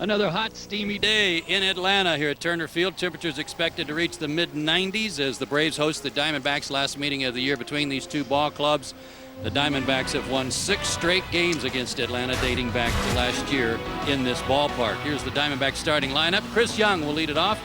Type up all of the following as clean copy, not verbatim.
Another hot, steamy day in Atlanta here at Turner Field. Temperatures expected to reach the mid-90s as the Braves host the Diamondbacks. Last meeting of the year between these two ball clubs. The Diamondbacks have won 6 straight games against Atlanta dating back to last year in this ballpark. Here's the Diamondbacks starting lineup. Chris Young will lead it off.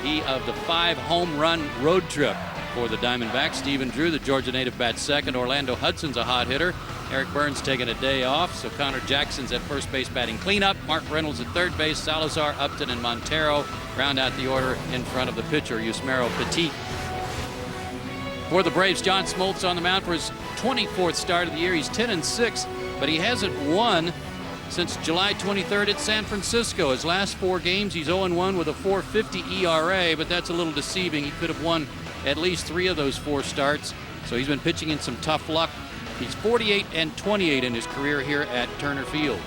He of the 5 home run road trip for the Diamondbacks. Stephen Drew, the Georgia native, bats second. Orlando Hudson's a hot hitter. Eric Burns taking a day off, so Connor Jackson's at first base batting cleanup. Mark Reynolds at third base. Salazar, Upton, and Montero round out the order in front of the pitcher, Yusmeiro Petit. For the Braves, John Smoltz on the mound for his 24th start of the year. He's 10-6, but he hasn't won since July 23rd at San Francisco. His last 4 games, he's 0-1 with a 4.50 ERA, but that's a little deceiving. He could have won at least 3 of those 4 starts, so he's been pitching in some tough luck. He's 48-28 in his career here at Turner Field.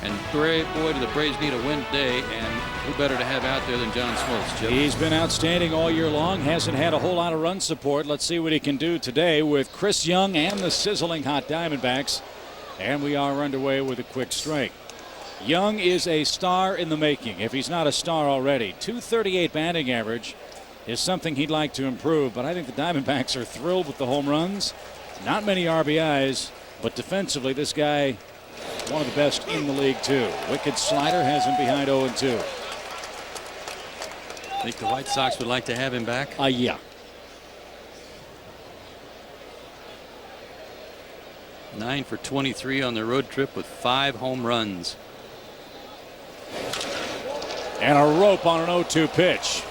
And boy, do the Braves need a win today, and who better to have out there than John Smoltz, Jim? He's been outstanding all year long, hasn't had a whole lot of run support. Let's see what he can do today with Chris Young and the sizzling hot Diamondbacks. And we are underway with a quick strike. Young is a star in the making, if he's not a star already. .238 batting average is something he'd like to improve, but I think the Diamondbacks are thrilled with the home runs. Not many RBIs, but defensively this guy, one of the best in the league too. Wicked slider has him behind 0-2. Think the White Sox would like to have him back? Yeah. Nine for 23 on the road trip with 5 home runs. And a rope on an 0-2 pitch.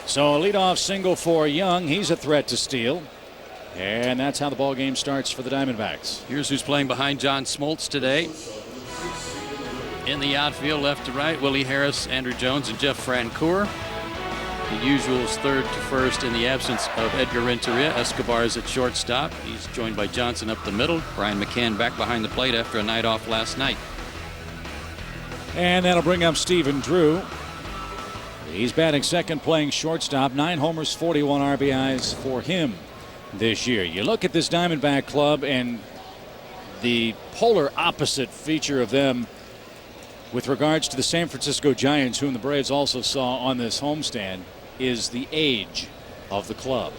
So a leadoff single for Young. He's a threat to steal. And that's how the ball game starts for the Diamondbacks. Here's who's playing behind John Smoltz today. In the outfield, left to right, Willie Harris, Andrew Jones, and Jeff Francoeur. The usuals third to first in the absence of Edgar Renteria. Escobar is at shortstop. He's joined by Johnson up the middle. Brian McCann back behind the plate after a night off last night. And that'll bring up Stephen Drew. He's batting second, playing shortstop. 9 homers, 41 RBIs for him this year. You look at this Diamondback club and the polar opposite feature of them with regards to the San Francisco Giants, whom the Braves also saw on this homestand, is the age of the club.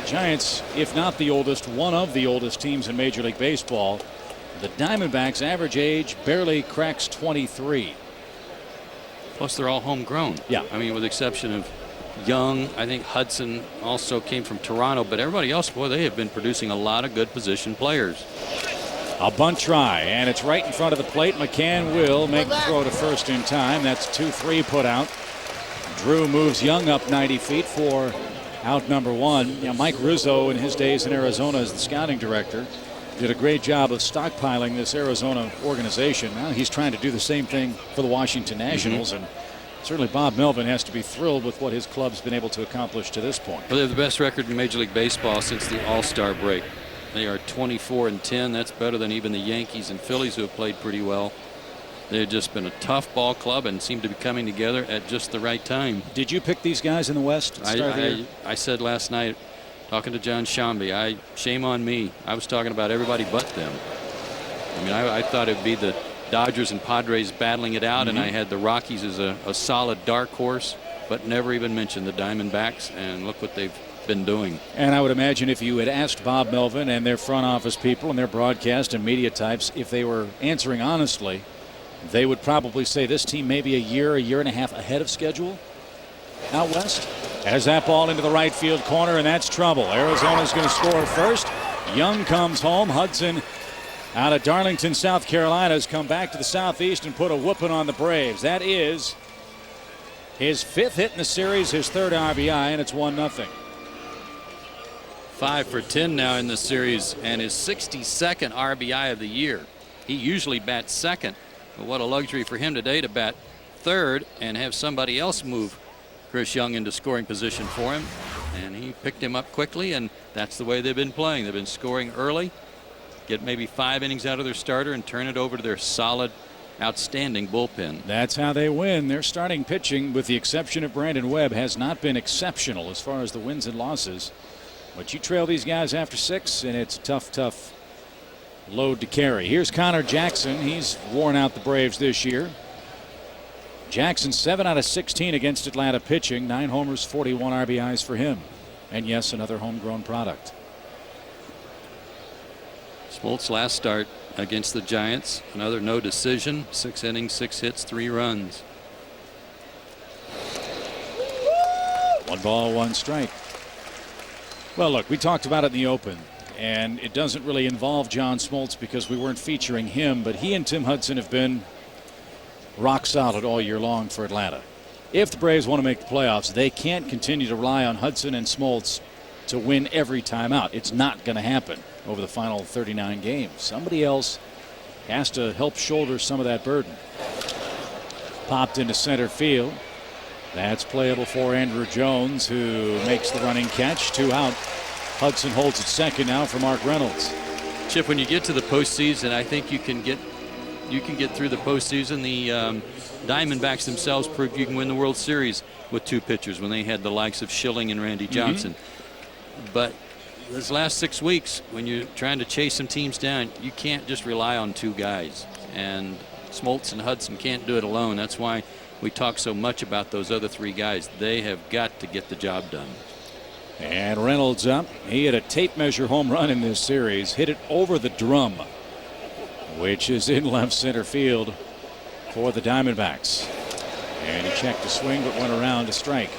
Giants, if not the oldest, one of the oldest teams in Major League Baseball. The Diamondbacks' average age barely cracks 23. Plus, they're all homegrown. Yeah. I mean, with the exception of Young, I think Hudson also came from Toronto, but everybody else, boy, they have been producing a lot of good position players. A bunt try, and it's right in front of the plate. McCann will make the throw to first in time. That's 2-3 put out. Drew moves Young up 90 feet for out number 1. You know, Mike Rizzo, in his days in Arizona as the scouting director, did a great job of stockpiling this Arizona organization. Now he's trying to do the same thing for the Washington Nationals, and certainly Bob Melvin has to be thrilled with what his club's been able to accomplish to this point. Well, they have the best record in Major League Baseball since the All-Star break. They are 24-10. That's better than even the Yankees and Phillies, who have played pretty well. They've just been a tough ball club and seem to be coming together at just the right time. Did you pick these guys in the West? I said last night, talking to John Shambi, shame on me. I was talking about everybody but them. I mean, I thought it'd be the Dodgers and Padres battling it out, and I had the Rockies as a solid dark horse, but never even mentioned the Diamondbacks, and look what they've been doing. And I would imagine if you had asked Bob Melvin and their front office people and their broadcast and media types, if they were answering honestly, they would probably say this team may be a year and a half ahead of schedule out west. Has that ball into the right field corner, and that's trouble. Arizona's going to score first. Young comes home. Hudson out of Darlington, South Carolina, has come back to the southeast and put a whooping on the Braves. That is his 5th hit in the series, his 3rd RBI, and it's 1-0. 5 for 10 now in the series, and his 62nd RBI of the year. He usually bats second, but what a luxury for him today to bat third and have somebody else move Chris Young into scoring position for him. And he picked him up quickly, and that's the way they've been playing. They've been scoring early, get maybe 5 innings out of their starter, and turn it over to their solid, outstanding bullpen. That's how they win. Their starting pitching, with the exception of Brandon Webb, has not been exceptional as far as the wins and losses. But you trail these guys after 6, and it's a tough load to carry. Here's Connor Jackson. He's worn out the Braves this year. Jackson 7 out of 16 against Atlanta pitching. 9 homers, 41 RBIs for him. And yes, another homegrown product. Smoltz last start against the Giants. Another no decision. 6 innings, 6 hits, 3 runs. 1 ball, 1 strike. Well, look, we talked about it in the open, and it doesn't really involve John Smoltz because we weren't featuring him, but he and Tim Hudson have been rock solid all year long for Atlanta. If the Braves want to make the playoffs, they can't continue to rely on Hudson and Smoltz to win every time out. It's not going to happen over the final 39 games. Somebody else has to help shoulder some of that burden. Popped into center field. That's playable for Andrew Jones, who makes the running catch. 2 out. Hudson holds at second now for Mark Reynolds. Chip, when you get to the postseason, I think you can get through the postseason. The Diamondbacks themselves proved you can win the World Series with 2 pitchers when they had the likes of Schilling and Randy Johnson. But this last 6 weeks, when you're trying to chase some teams down, you can't just rely on 2 guys. And Smoltz and Hudson can't do it alone. That's why we talk so much about those other 3 guys. They have got to get the job done. And Reynolds up. He hit a tape measure home run in this series. Hit it over the drum, which is in left center field for the Diamondbacks. And he checked the swing but went around to strike.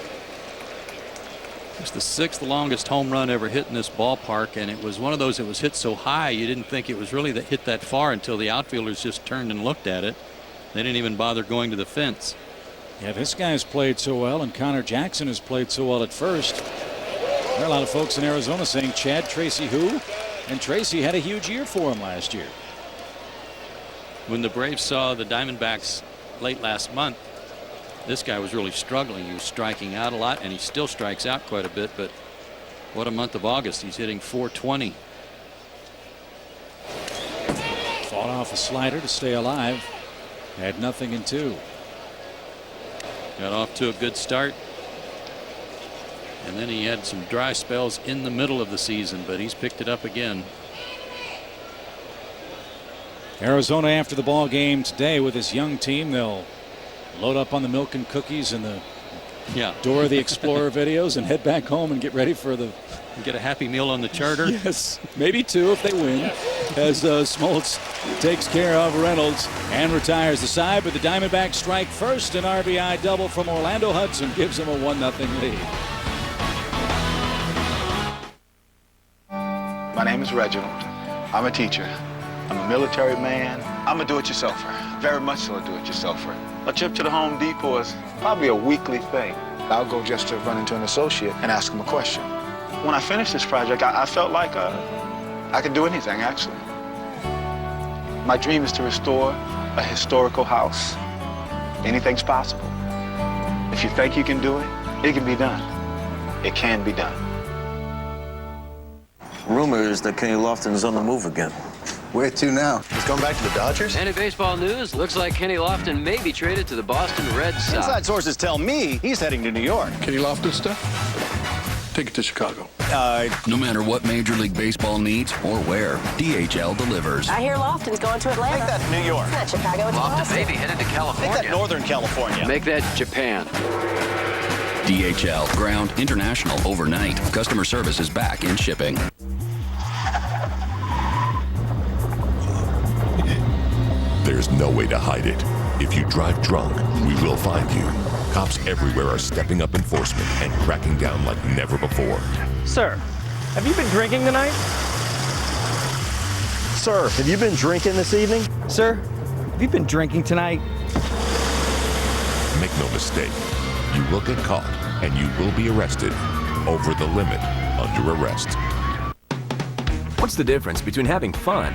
It's the 6th longest home run ever hit in this ballpark, and it was one of those that was hit so high you didn't think it was really hit that far until the outfielders just turned and looked at it. They didn't even bother going to the fence. Yeah, this guy's played so well, and Connor Jackson has played so well at first. There are a lot of folks in Arizona saying Chad Tracy who? And Tracy had a huge year for him last year. When the Braves saw the Diamondbacks late last month, this guy was really struggling. He was striking out a lot, and he still strikes out quite a bit, but what a month of August. He's hitting .420. Fought off a slider to stay alive. Had nothing in 2. Got off to a good start. And then he had some dry spells in the middle of the season, but he's picked it up again. Arizona after the ball game today with this young team. They'll load up on the milk and cookies and the Dora the Explorer videos and head back home and get ready for the get a Happy Meal on the charter. Yes, maybe 2 if they win, as Smoltz takes care of Reynolds and retires the side. But the Diamondbacks strike first. An RBI double from Orlando Hudson gives them a 1-0 lead. My name is Reginald. I'm a teacher. I'm a military man. I'm a do-it-yourselfer. Very much so a do-it-yourselfer. A trip to the Home Depot is probably a weekly thing. I'll go just to run into an associate and ask him a question. When I finished this project, I felt like I could do anything, actually. My dream is to restore a historical house. Anything's possible. If you think you can do it, it can be done. It can be done. Rumor is that Kenny Lofton's on the move again. Where to now? He's going back to the Dodgers? And in baseball news, looks like Kenny Lofton may be traded to the Boston Red Sox. Inside sources tell me he's heading to New York. Kenny Lofton stuff? Take it to Chicago. No matter what Major League Baseball needs or where, DHL delivers. I hear Lofton's going to Atlanta. Make that New York. It's not Chicago, it's Lofton Boston. may be headed to California. Make that Northern California. Make that Japan. DHL, ground, international, overnight. Customer service is back in shipping. There's no way to hide it. If you drive drunk, we will find you. Cops everywhere are stepping up enforcement and cracking down like never before. Sir, have you been drinking tonight? Sir, have you been drinking this evening? Sir, have you been drinking tonight? Make no mistake, you will get caught and you will be arrested. Over the limit, under arrest. What's the difference between having fun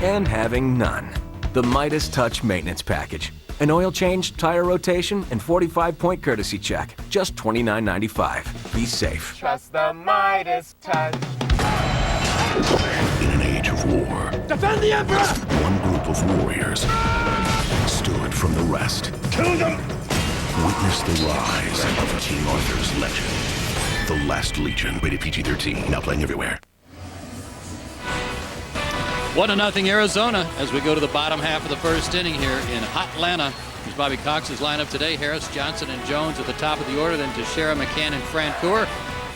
and having none? The Midas Touch Maintenance Package. An oil change, tire rotation, and 45-point courtesy check. Just $29.95. Be safe. Trust the Midas Touch. In an age of war, Defend the Emperor! one group of warriors stood from the rest. Kill them! Witness the rise of King Arthur's legend. The Last Legion. Rated PG-13. Now playing everywhere. 1-0 Arizona as we go to the bottom half of the first inning here in Atlanta. Here's Bobby Cox's lineup today. Harris, Johnson, and Jones at the top of the order. Then Teixeira, McCann, and Francoeur.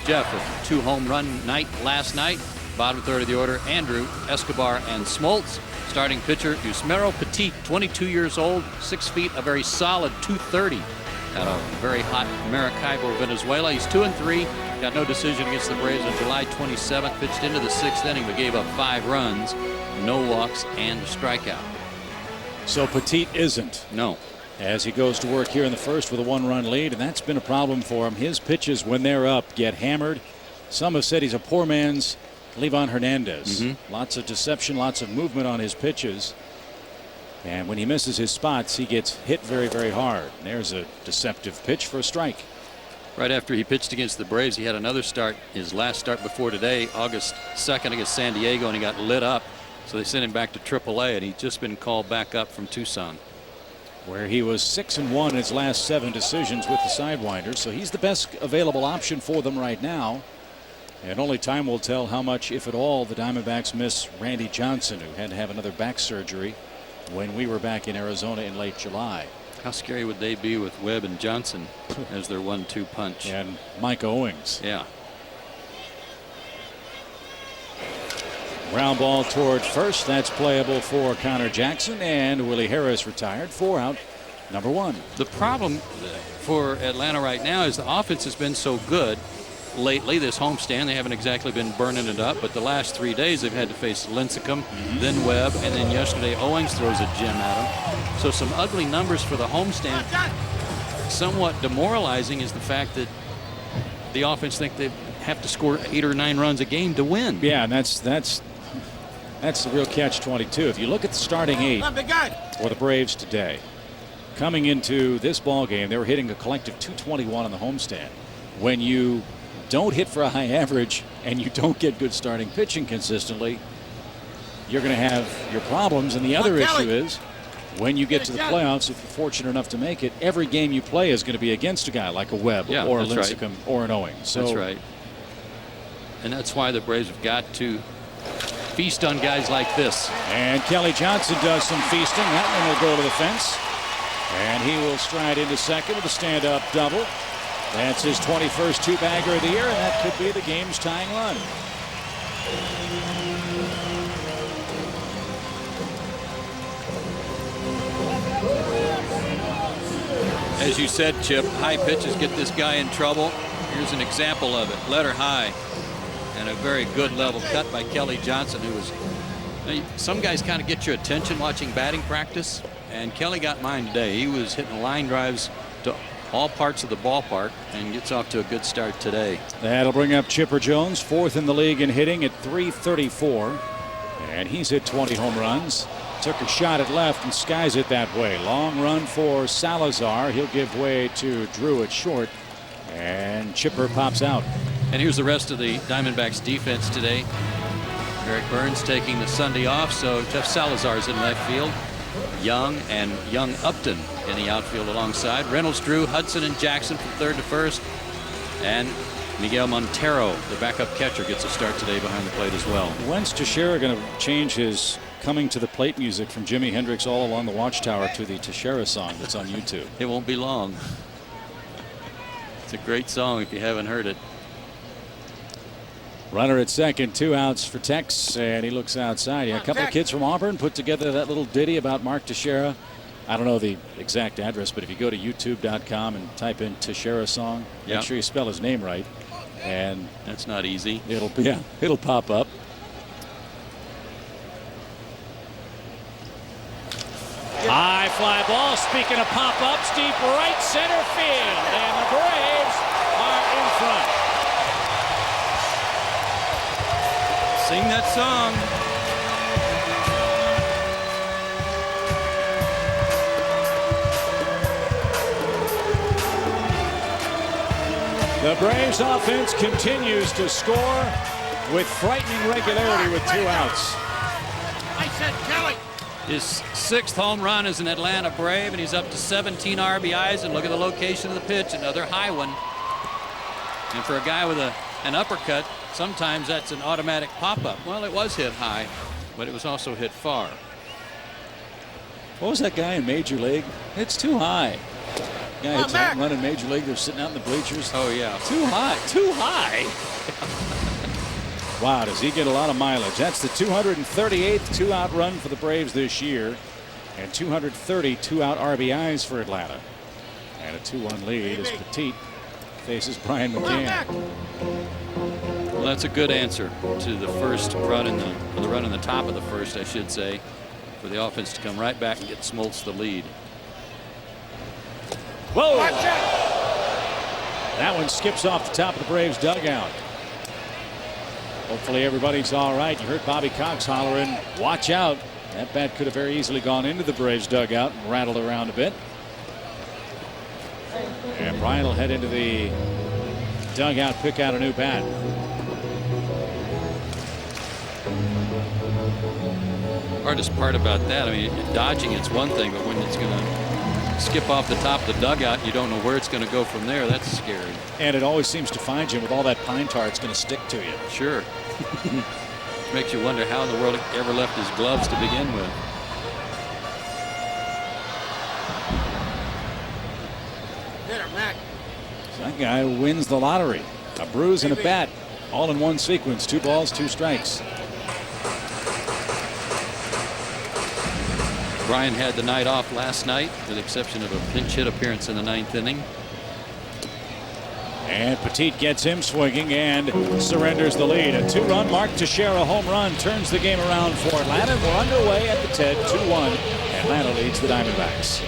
Jeff, a 2-home run night last night. Bottom third of the order, Andrew, Escobar, and Smoltz. Starting pitcher, Yusmeiro Petit, 22 years old, 6 feet, a very solid 230. At a very hot Maracaibo, Venezuela. He's 2-3. Got no decision against the Braves on July 27th. Pitched into the 6th inning, but gave up 5 runs, no walks, and a strikeout. So Petit isn't. No. As he goes to work here in the first with a 1-run lead, and that's been a problem for him. His pitches, when they're up, get hammered. Some have said he's a poor man's Livan Hernandez. Lots of deception, lots of movement on his pitches. And when he misses his spots, he gets hit very, very hard. And there's a deceptive pitch for a strike. Right after he pitched against the Braves, he had another start, his last start before today, August 2nd against San Diego, and he got lit up. So they sent him back to AAA, and he's just been called back up from Tucson, where he was 6-1 in his last 7 decisions with the Sidewinders. So he's the best available option for them right now. And only time will tell how much, if at all, the Diamondbacks miss Randy Johnson, who had to have another back surgery when we were back in Arizona in late July. How scary would they be with Webb and Johnson as their 1-2 punch? And Mike Owings. Yeah. Ground ball toward first. That's playable for Connor Jackson, and Willie Harris retired. 4 out, number 1. The problem for Atlanta right now is the offense has been so good lately. This homestand, they haven't exactly been burning it up, but the last 3 days they've had to face Lincecum, then Webb, and then yesterday Owings throws a gem at them. So some ugly numbers for the homestand. Somewhat demoralizing is the fact that the offense think they have to score 8 or 9 runs a game to win. Yeah, and that's the real catch-22. If you look at the starting 8 for the Braves today, coming into this ball game, they were hitting a collective 221 on the homestand. When you don't hit for a high average and you don't get good starting pitching consistently, you're going to have your problems. And the other issue is when you get to the playoffs, if you're fortunate enough to make it, every game you play is going to be against a guy like a Webb or a Lincecum or an Owings. So that's right. And that's why the Braves have got to feast on guys like this. And Kelly Johnson does some feasting. That one will go to the fence. And he will stride into second with a stand-up double. That's his 21st 2-bagger of the year, and that could be the game's tying run. As you said, Chip, high pitches get this guy in trouble. Here's an example of it. Letter high. And a very good level cut by Kelly Johnson, who was. Some guys kind of get your attention watching batting practice, and Kelly got mine today. He was hitting line drives to all parts of the ballpark and gets off to a good start today. That'll bring up Chipper Jones, 4th in the league in hitting at .334, and he's hit 20 home runs. Took a shot at left and skies it that way. Long run for Salazar. He'll give way to Drew at short, and Chipper pops out. And here's the rest of the Diamondbacks defense today. Eric Burns taking the Sunday off, so Jeff Salazar's in left field. Young and Young Upton in the outfield alongside. Reynolds, Drew, Hudson, and Jackson from 3rd to 1st. And Miguel Montero, the backup catcher, gets a start today behind the plate as well. When's Teixeira going to change his coming to the plate music from Jimi Hendrix All Along the Watchtower to the Teixeira song that's on YouTube? It won't be long. It's a great song if you haven't heard it. Runner at second, 2 outs for Tex, and he looks outside. Yeah, a couple of kids from Auburn put together that little ditty about Mark Teixeira. I don't know the exact address, but if you go to youtube.com and type in Teixeira song, make sure you spell his name right. And that's not easy. It'll pop up. High fly ball. Speaking of pop-ups, deep right center field, and the Braves are in front. Sing that song. The Braves offense continues to score with frightening regularity with 2 outs. I said Kelly. His 6th home run is an Atlanta Brave, and he's up to 17 RBIs. And look at the location of the pitch, another high one. And for a guy with an uppercut, sometimes that's an automatic pop-up. Well, it was hit high. but it was also hit far. What was that guy in Major League? It's too high. Guy hits that run in Major League. They're sitting out in the bleachers. Oh, yeah. Too high. Too high. Wow, does he get a lot of mileage? That's the 238th two-out run for the Braves this year, and 230 two-out RBIs for Atlanta. And a 2-1 lead as Petit faces Brian McCann. Well, that's a good answer to the first run in the run in the top of the first, I should say, for the offense to come right back and get Smoltz the lead. Whoa! That one skips off the top of the Braves dugout. Hopefully everybody's all right. You heard Bobby Cox hollering, watch out. That bat could have very easily gone into the Braves dugout and rattled around a bit. And Brian will head into the dugout, pick out a new bat. Hardest part about that, I mean, dodging it's one thing, but when it's going to skip off the top of the dugout, you don't know where it's going to go from there. That's scary. And it always seems to find you with all that pine tar. It's going to stick to you. Sure. Makes you wonder how in the world he ever left his gloves to begin with. That guy wins the lottery. A bruise and a bat, all in one sequence. 2 balls, 2 strikes. Brian had the night off last night, with the exception of a pinch hit appearance in the 9th inning. And Petit gets him swinging and surrenders the lead. A 2-run Mark Teixeira home run turns the game around for Atlanta. We're underway at the 10, 2-1. Atlanta leads the Diamondbacks.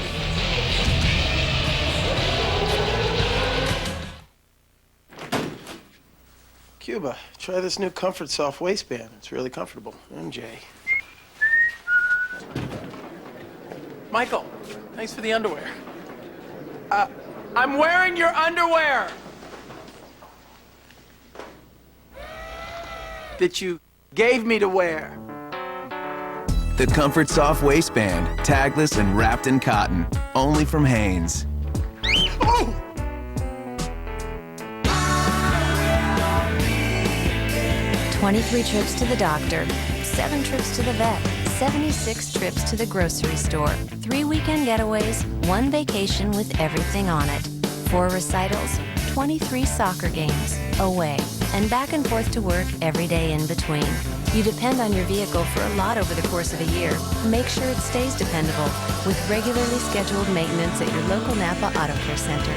Cuba, try this new Comfort Soft waistband. It's really comfortable. MJ. Michael, thanks for the underwear. I'm wearing your underwear! That you gave me to wear. The Comfort Soft waistband, tagless and wrapped in cotton, only from Hanes. Oh! 23 trips to the doctor, 7 trips to the vet, 76 trips to the grocery store, 3 weekend getaways, 1 vacation with everything on it, 4 recitals, 23 soccer games, away, and back and forth to work every day in between. You depend on your vehicle for a lot over the course of a year. Make sure it stays dependable with regularly scheduled maintenance at your local Napa Auto Care Center.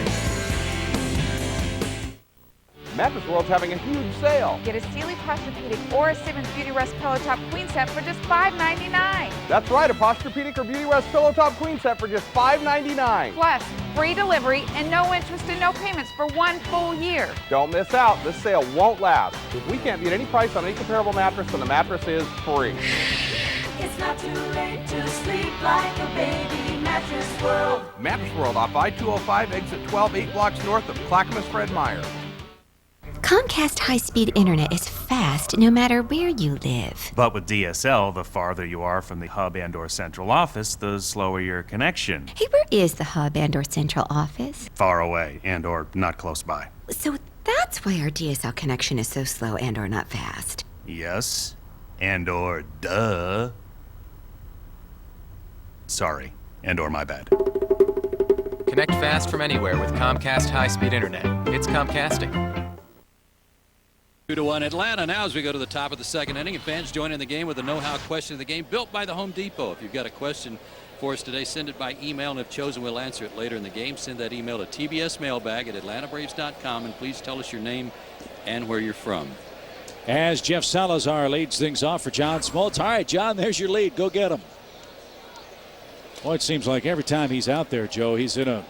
Mattress World's having a huge sale. Get a Sealy Posturepedic or a Simmons Beauty Rest Pillow Top Queen Set for just $5.99. That's right, a Posturepedic or Beauty Rest Pillow Top Queen Set for just $5.99. Plus, free delivery and no interest and no payments for 1 full year. Don't miss out. This sale won't last. If we can't beat any price on any comparable mattress, then the mattress is free. It's not too late to sleep like a baby. Mattress World. Mattress World off I-205, exit 12, 8 blocks north of Clackamas Fred Meyer. Comcast high-speed internet is fast no matter where you live. But with DSL, the farther you are from the hub and/or central office, the slower your connection. Hey, where is the hub and/or central office? Far away and/or not close by. So that's why our DSL connection is so slow and/or not fast. Yes, and/or duh. Sorry, and/or my bad. Connect fast from anywhere with Comcast high-speed internet. It's Comcasting. 2-1 Atlanta now as we go to the top of the 2nd inning, and fans join in the game with a know-how question of the game built by the Home Depot. If you've got a question for us today, send it by email, and if chosen, we'll answer it later in the game. Send that email to tbsmailbag@atlantabraves.com, and please tell us your name and where you're from. As Jeff Salazar leads things off for John Smoltz. All right, John, there's your lead. Go get him. Boy, it seems like every time he's out there, Joe, he's in a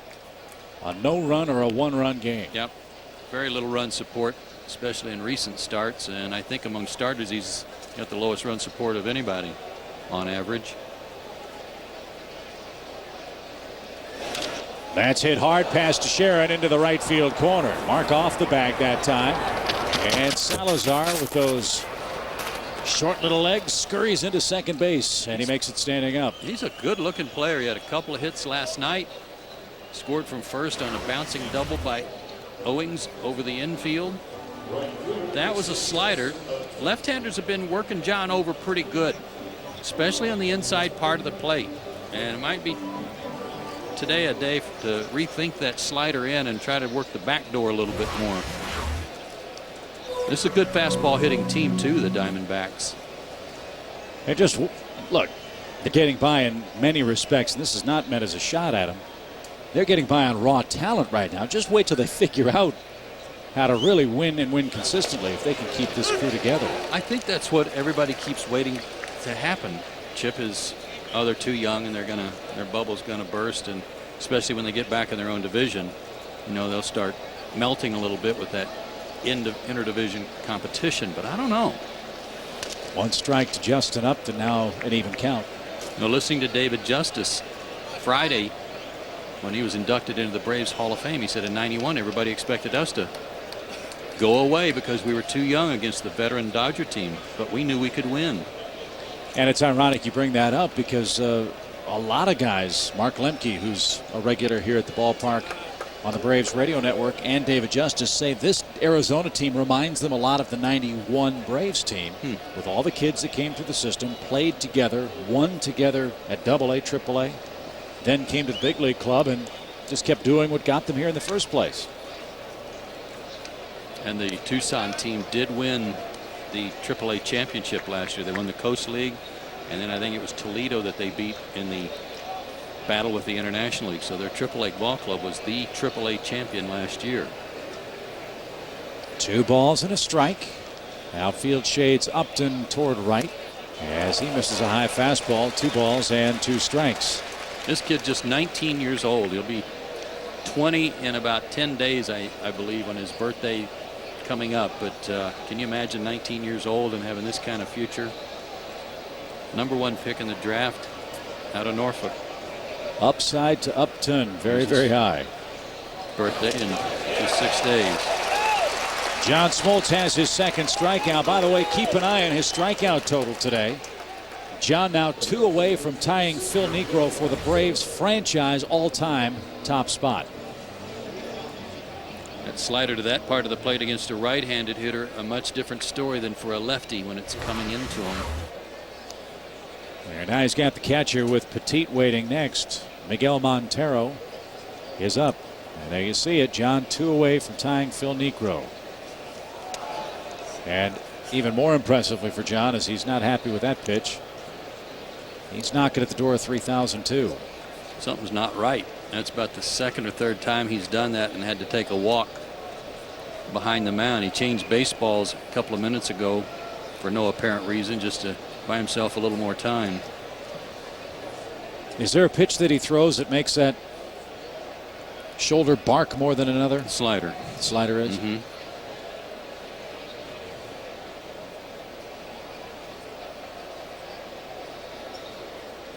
no-run or a 1-run game. Yep. Very little run support, especially in recent starts, and I think among starters he's got the lowest run support of anybody on average. That's hit hard past Teixeira into the right field corner. Mark off the bag that time, and Salazar with those short little legs scurries into second base, and he makes it standing up. He's a good looking player. He had a couple of hits last night, scored from first on a bouncing double by Owings over the infield. That was a slider. Left-handers have been working John over pretty good especially on the inside part of the plate. And it might be today a day to rethink that slider in and try to work the back door a little bit more. This is a good fastball hitting team too, the Diamondbacks. And just look, they're getting by in many respects, and this is not meant as a shot at them. They're getting by on raw talent right now. Just wait till they figure out how to really win and win consistently if they can keep this crew together. I think that's what everybody keeps waiting to happen. Chip is, oh, they're too young and their bubble's gonna burst, and especially when they get back in their own division, you know, they'll start melting a little bit with that interdivision competition. But I don't know. 1 strike to Justin Upton, now an even count. You know, listening to David Justice Friday when he was inducted into the Braves Hall of Fame, he said in '91 everybody expected us to go away because we were too young against the veteran Dodger team, but we knew we could win. And it's ironic you bring that up because a lot of guys, Mark Lemke, who's a regular here at the ballpark on the Braves radio network, and David Justice say this Arizona team reminds them a lot of the '91 Braves team, with all the kids that came through the system, played together, won together at AA, AAA, then came to the big league club and just kept doing what got them here in the first place. And the Tucson team did win the AAA championship last year. They won the Coast League, and then I think it was Toledo that they beat in the battle with the International League. So their AAA ball club was the AAA champion last year. 2 balls and a strike. Outfield shades Upton toward right as he misses a high fastball. 2 balls and 2 strikes. This kid just 19 years old. He'll be 20 in about 10 days, I believe, on his birthday coming up. But can you imagine 19 years old and having this kind of future? #1 pick in the draft out of Norfolk. Upside to Upton, very, very high. Birthday in just 6 days. John Smoltz has his 2nd strikeout. By the way, keep an eye on his strikeout total today. John now 2 away from tying Phil Niekro for the Braves franchise all-time top spot. That slider to that part of the plate against a right-handed hitter, a much different story than for a lefty when it's coming into him. And now he's got the catcher with Petit waiting next. Miguel Montero is up. And there you see it. John 2 away from tying Phil Niekro. And even more impressively for John is he's not happy with that pitch. He's knocking at the door of 3,002. Something's not right. That's about the 2nd or 3rd time he's done that and had to take a walk behind the mound. He changed baseballs a couple of minutes ago for no apparent reason, just to buy himself a little more time. Is there a pitch that he throws that makes that shoulder bark more than another? Slider. Slider is? Mm-hmm.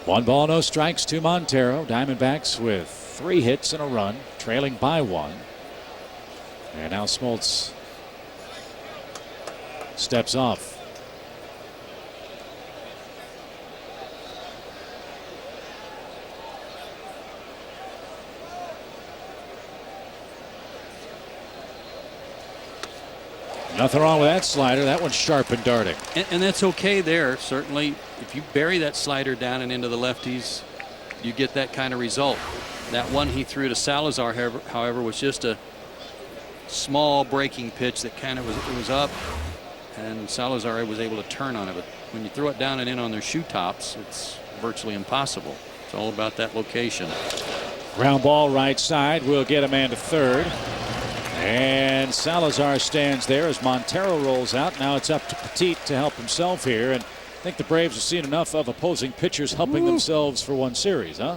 One ball, no strikes to Montero. Diamondbacks with 3 hits and a run, trailing by 1. And now Smoltz steps off. Nothing wrong with that slider. That one's sharp and darting. And that's okay there. Certainly, if you bury that slider down and into the lefties, you get that kind of result. That one he threw to Salazar, however, was just a small breaking pitch that kind of was up, and Salazar was able to turn on it. But when you throw it down and in on their shoe tops, it's virtually impossible. It's all about that location. Ground ball right side will get a man to 3rd. And Salazar stands there as Montero rolls out. Now it's up to Petit to help himself here. And I think the Braves have seen enough of opposing pitchers helping themselves for one series, huh?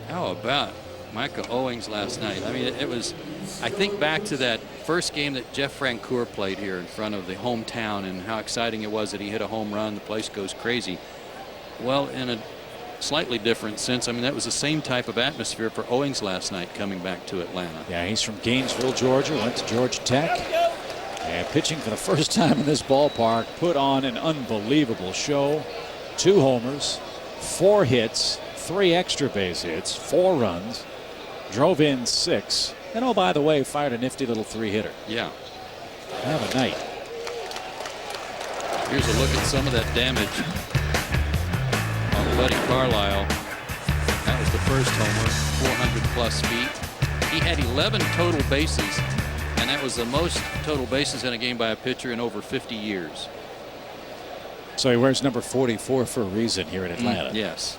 How about Micah Owings last night? I mean, it was, I think back to that first game that Jeff Francoeur played here in front of the hometown and how exciting it was that he hit a home run. The place goes crazy. Well, in a slightly different sense, I mean, that was the same type of atmosphere for Owings last night coming back to Atlanta. Yeah, he's from Gainesville, Georgia, went to Georgia Tech, and pitching for the first time in this ballpark, put on an unbelievable show. 2 homers, 4 hits, 3 extra base hits, 4 runs, drove in 6, and oh, by the way, fired a nifty little 3-hitter. Yeah. Have a night. Here's a look at some of that damage. on Buddy Carlisle. That was the first homer, 400+ feet. He had 11 total bases, and that was the most total bases in a game by a pitcher in over 50 years. So he wears number 44 for a reason here in Atlanta. Yes.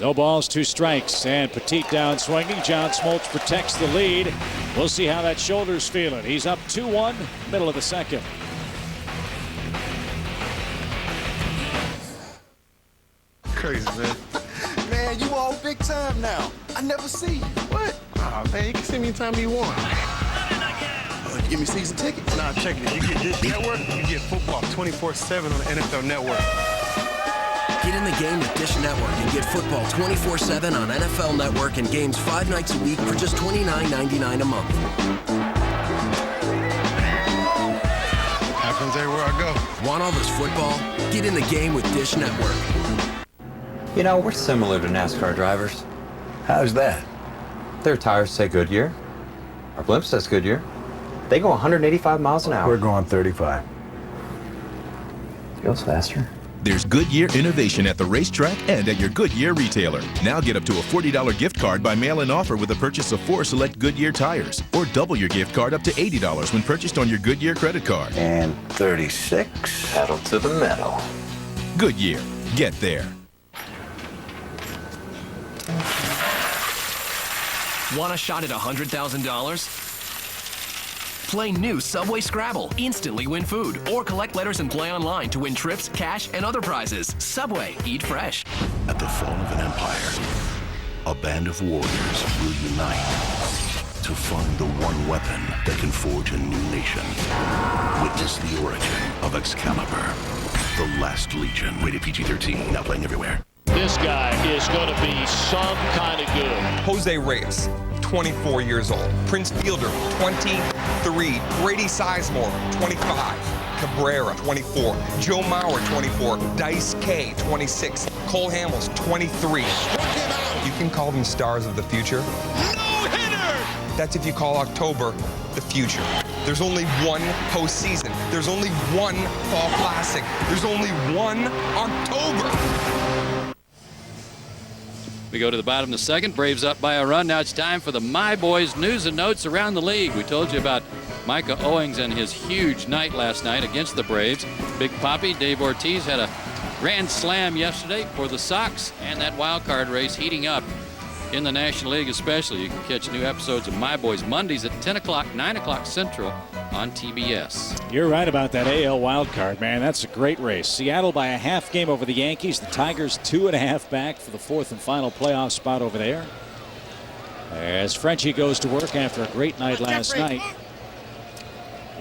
No balls, 2 strikes, and Petit down swinging. John Smoltz protects the lead. We'll see how that shoulder's feeling. He's up 2-1, middle of the second. Crazy, man. Man, you all big time now. I never see you. What? Oh, man, you can see me anytime you want. You give me season tickets? Nah, check it. You get Dish Network, you get football 24/7 on the NFL Network. Get in the game with Dish Network and get football 24/7 on NFL Network and games 5 nights a week for just $29.99 a month. Happens everywhere I go. Want all this football? Get in the game with Dish Network. You know, we're similar to NASCAR drivers. How's that? Their tires say Goodyear. Our blimp says Goodyear. They go 185 miles an hour. We're going 35. It goes faster. There's Goodyear innovation at the racetrack and at your Goodyear retailer. Now get up to a $40 gift card by mail-in offer with a purchase of 4 select Goodyear tires. Or double your gift card up to $80 when purchased on your Goodyear credit card. And 36. Pedal to the metal. Goodyear. Get there. Want a shot at $100,000? Play new Subway Scrabble. Instantly win food. Or collect letters and play online to win trips, cash, and other prizes. Subway. Eat fresh. At the fall of an empire, a band of warriors will unite to find the one weapon that can forge a new nation. Witness the origin of Excalibur, the Last Legion. Rated PG-13. Now playing everywhere. This guy is going to be some kind of good. Jose Reyes, 24 years old. Prince Fielder, 23. Brady Sizemore, 25. Cabrera, 24. Joe Mauer, 24. Dice K, 26. Cole Hamels, 23. You can call them stars of the future. No-hitter! That's if you call October the future. There's only one postseason. There's only one Fall Classic. There's only one October. We go to the bottom of the second. Braves up by a run. Now it's time for the My Boys news and notes around the league. We told you about Micah Owings and his huge night last night against the Braves. Big Papi, Dave Ortiz, had a grand slam yesterday for the Sox, and that wild card race heating up in the National League especially. You can catch new episodes of My Boys Mondays at 10 o'clock, 9 o'clock Central on TBS. You're right about that AL wildcard, man. That's a great race. Seattle by a half game over the Yankees. The Tigers 2.5 back for the 4th and final playoff spot over there. As Frenchie goes to work after a great night last night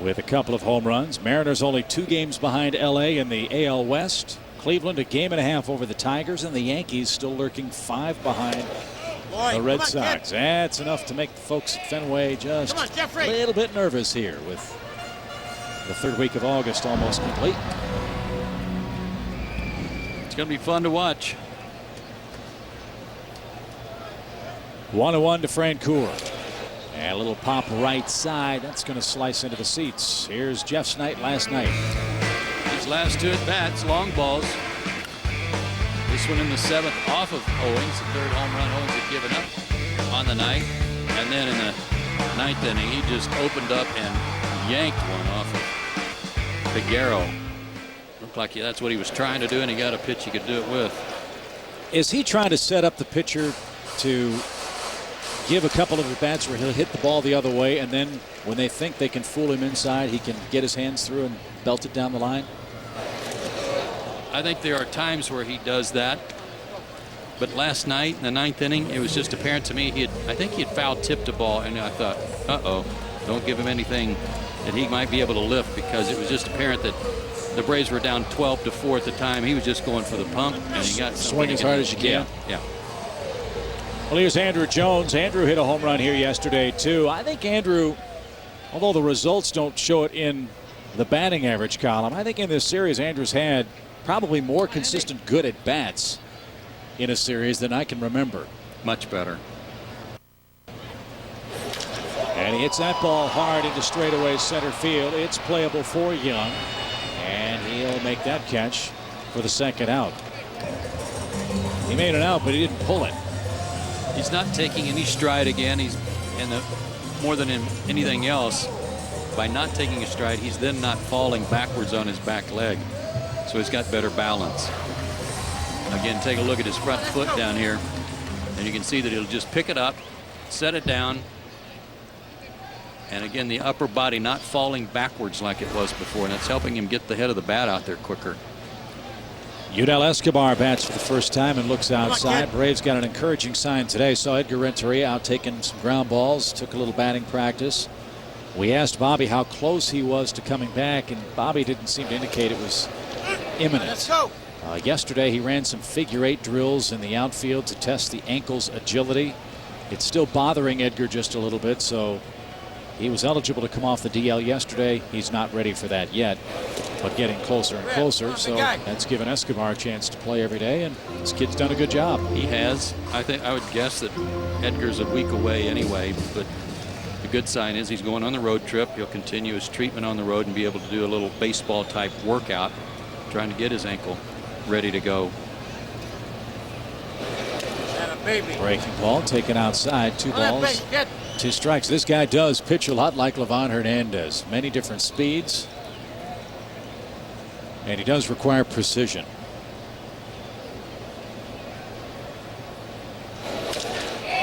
with a couple of home runs. Mariners only 2 games behind LA in the AL West. Cleveland a game and a half over the Tigers, and the Yankees still lurking 5 behind the Red Sox. That's enough to make the folks at Fenway just a little bit nervous here with the 3rd week of August almost complete. It's going to be fun to watch. 1-1 to Francoeur. And a little pop right side. That's going to slice into the seats. Here's Jeff Knight last night. His last 2 at bats, long balls. This one in the 7th off of Owings, the 3rd home run Owings had given up on the night. And then in the 9th inning, he just opened up and yanked one off of Figueroa. Looked like that's what he was trying to do, and he got a pitch he could do it with. Is he trying to set up the pitcher to give a couple of at-bats where he'll hit the ball the other way, and then when they think they can fool him inside, he can get his hands through and belt it down the line? I think there are times where he does that. But last night in the 9th inning, it was just apparent to me I think he had foul tipped a ball, and I thought, uh-oh, don't give him anything that he might be able to lift, because it was just apparent that the Braves were down 12-4 at the time. He was just going for the pump, and he got swing as hard as you can. Yeah. Well, here's Andrew Jones. Andrew hit a home run here yesterday, too. I think Andrew, although the results don't show it in the batting average column, I think in this series Andrew's had probably more consistent good at bats in a series than I can remember. Much better. And he hits that ball hard into straightaway center field. It's playable for Young, and he'll make that catch. for the second out. He made it out, but he didn't pull it. He's not taking any stride again. He's more than in anything else, by not taking a stride, he's then not falling backwards on his back leg. So he's got better balance. Again, take a look at his front foot down here, and you can see that he'll just pick it up, set it down, and again, the upper body not falling backwards like it was before, and that's helping him get the head of the bat out there quicker. Yudel Escobar bats for the first time and looks outside. Braves got an encouraging sign today. Saw Edgar Renteria out taking some ground balls, took a little batting practice. We asked Bobby how close he was to coming back, and Bobby didn't seem to indicate it was imminent. Let's go. Yesterday he ran some figure-8 drills in the outfield to test the ankle's agility. It's still bothering Edgar just a little bit, so he was eligible to come off the DL yesterday. He's not ready for that yet, but getting closer and closer, so that's given Escobar a chance to play every day, and this kid's done a good job. He has. I would guess that Edgar's a week away anyway, but the good sign is he's going on the road trip. He'll continue his treatment on the road and be able to do a little baseball type workout, trying to get his ankle ready to go. Breaking ball taken outside. 2 balls, 2 strikes. This guy does pitch a lot like Livan Hernandez. Many different speeds, and he does require precision.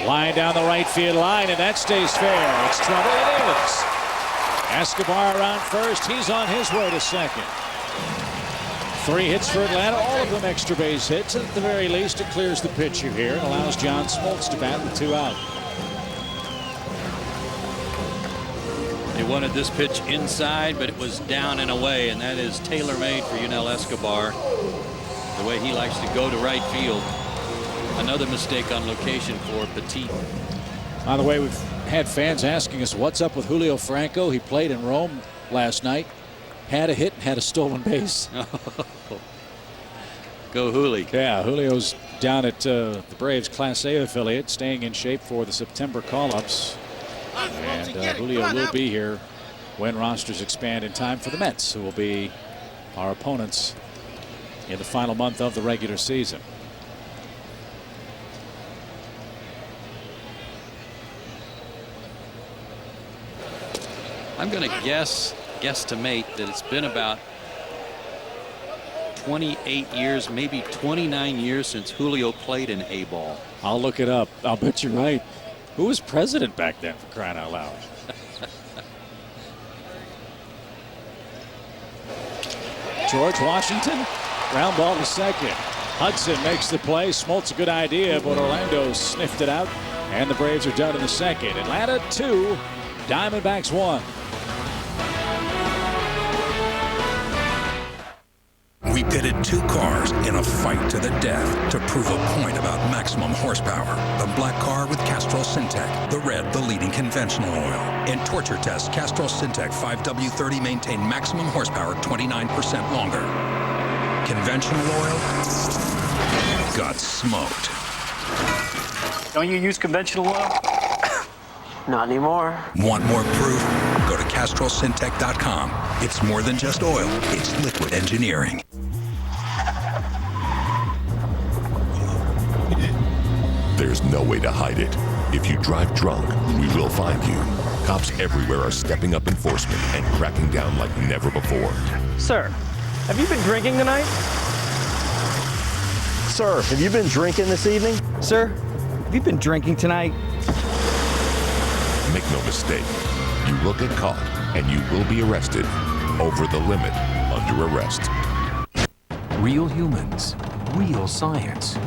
Line down the right field line, and that stays fair. It's trouble. It is. Escobar around first. He's on his way to second. 3 hits for Atlanta, all of them extra base hits. At the very least, it clears the pitcher here and allows John Smoltz to bat with 2 out. They wanted this pitch inside, but it was down and away, and that is tailor-made for Yudel Escobar, the way he likes to go to right field. Another mistake on location for Petit. By the way, we've had fans asking us what's up with Julio Franco. He played in Rome last night, had a hit and had a stolen base. Go Julio. Yeah, Julio's down at the Braves Class A affiliate, staying in shape for the September call-ups. And Julio will be here when rosters expand in time for the Mets, who will be our opponents in the final month of the regular season. I'm going to guesstimate that it's been about 28 years, maybe 29 years since Julio played in A-ball. I'll look it up. I'll bet you're right. Who was president back then, for crying out loud? George Washington, ground ball to second. Hudson makes the play. Smoltz a good idea, but Orlando sniffed it out, and the Braves are done in the second. Atlanta 2, Diamondbacks 1. We pitted 2 cars in a fight to the death to prove a point about maximum horsepower. The black car with Castrol Syntec, the red, the leading conventional oil. In torture tests, Castrol Syntec 5W30 maintained maximum horsepower 29% longer. Conventional oil got smoked. Don't you use conventional oil? Not anymore. Want more proof? Go to CastrolSyntec.com. It's more than just oil. It's liquid engineering. There's no way to hide it. If you drive drunk, we will find you. Cops everywhere are stepping up enforcement and cracking down like never before. Sir, have you been drinking tonight? Sir, have you been drinking this evening? Sir, have you been drinking tonight? Make no mistake, you will get caught and you will be arrested. Over the limit, under arrest. Real humans, real science,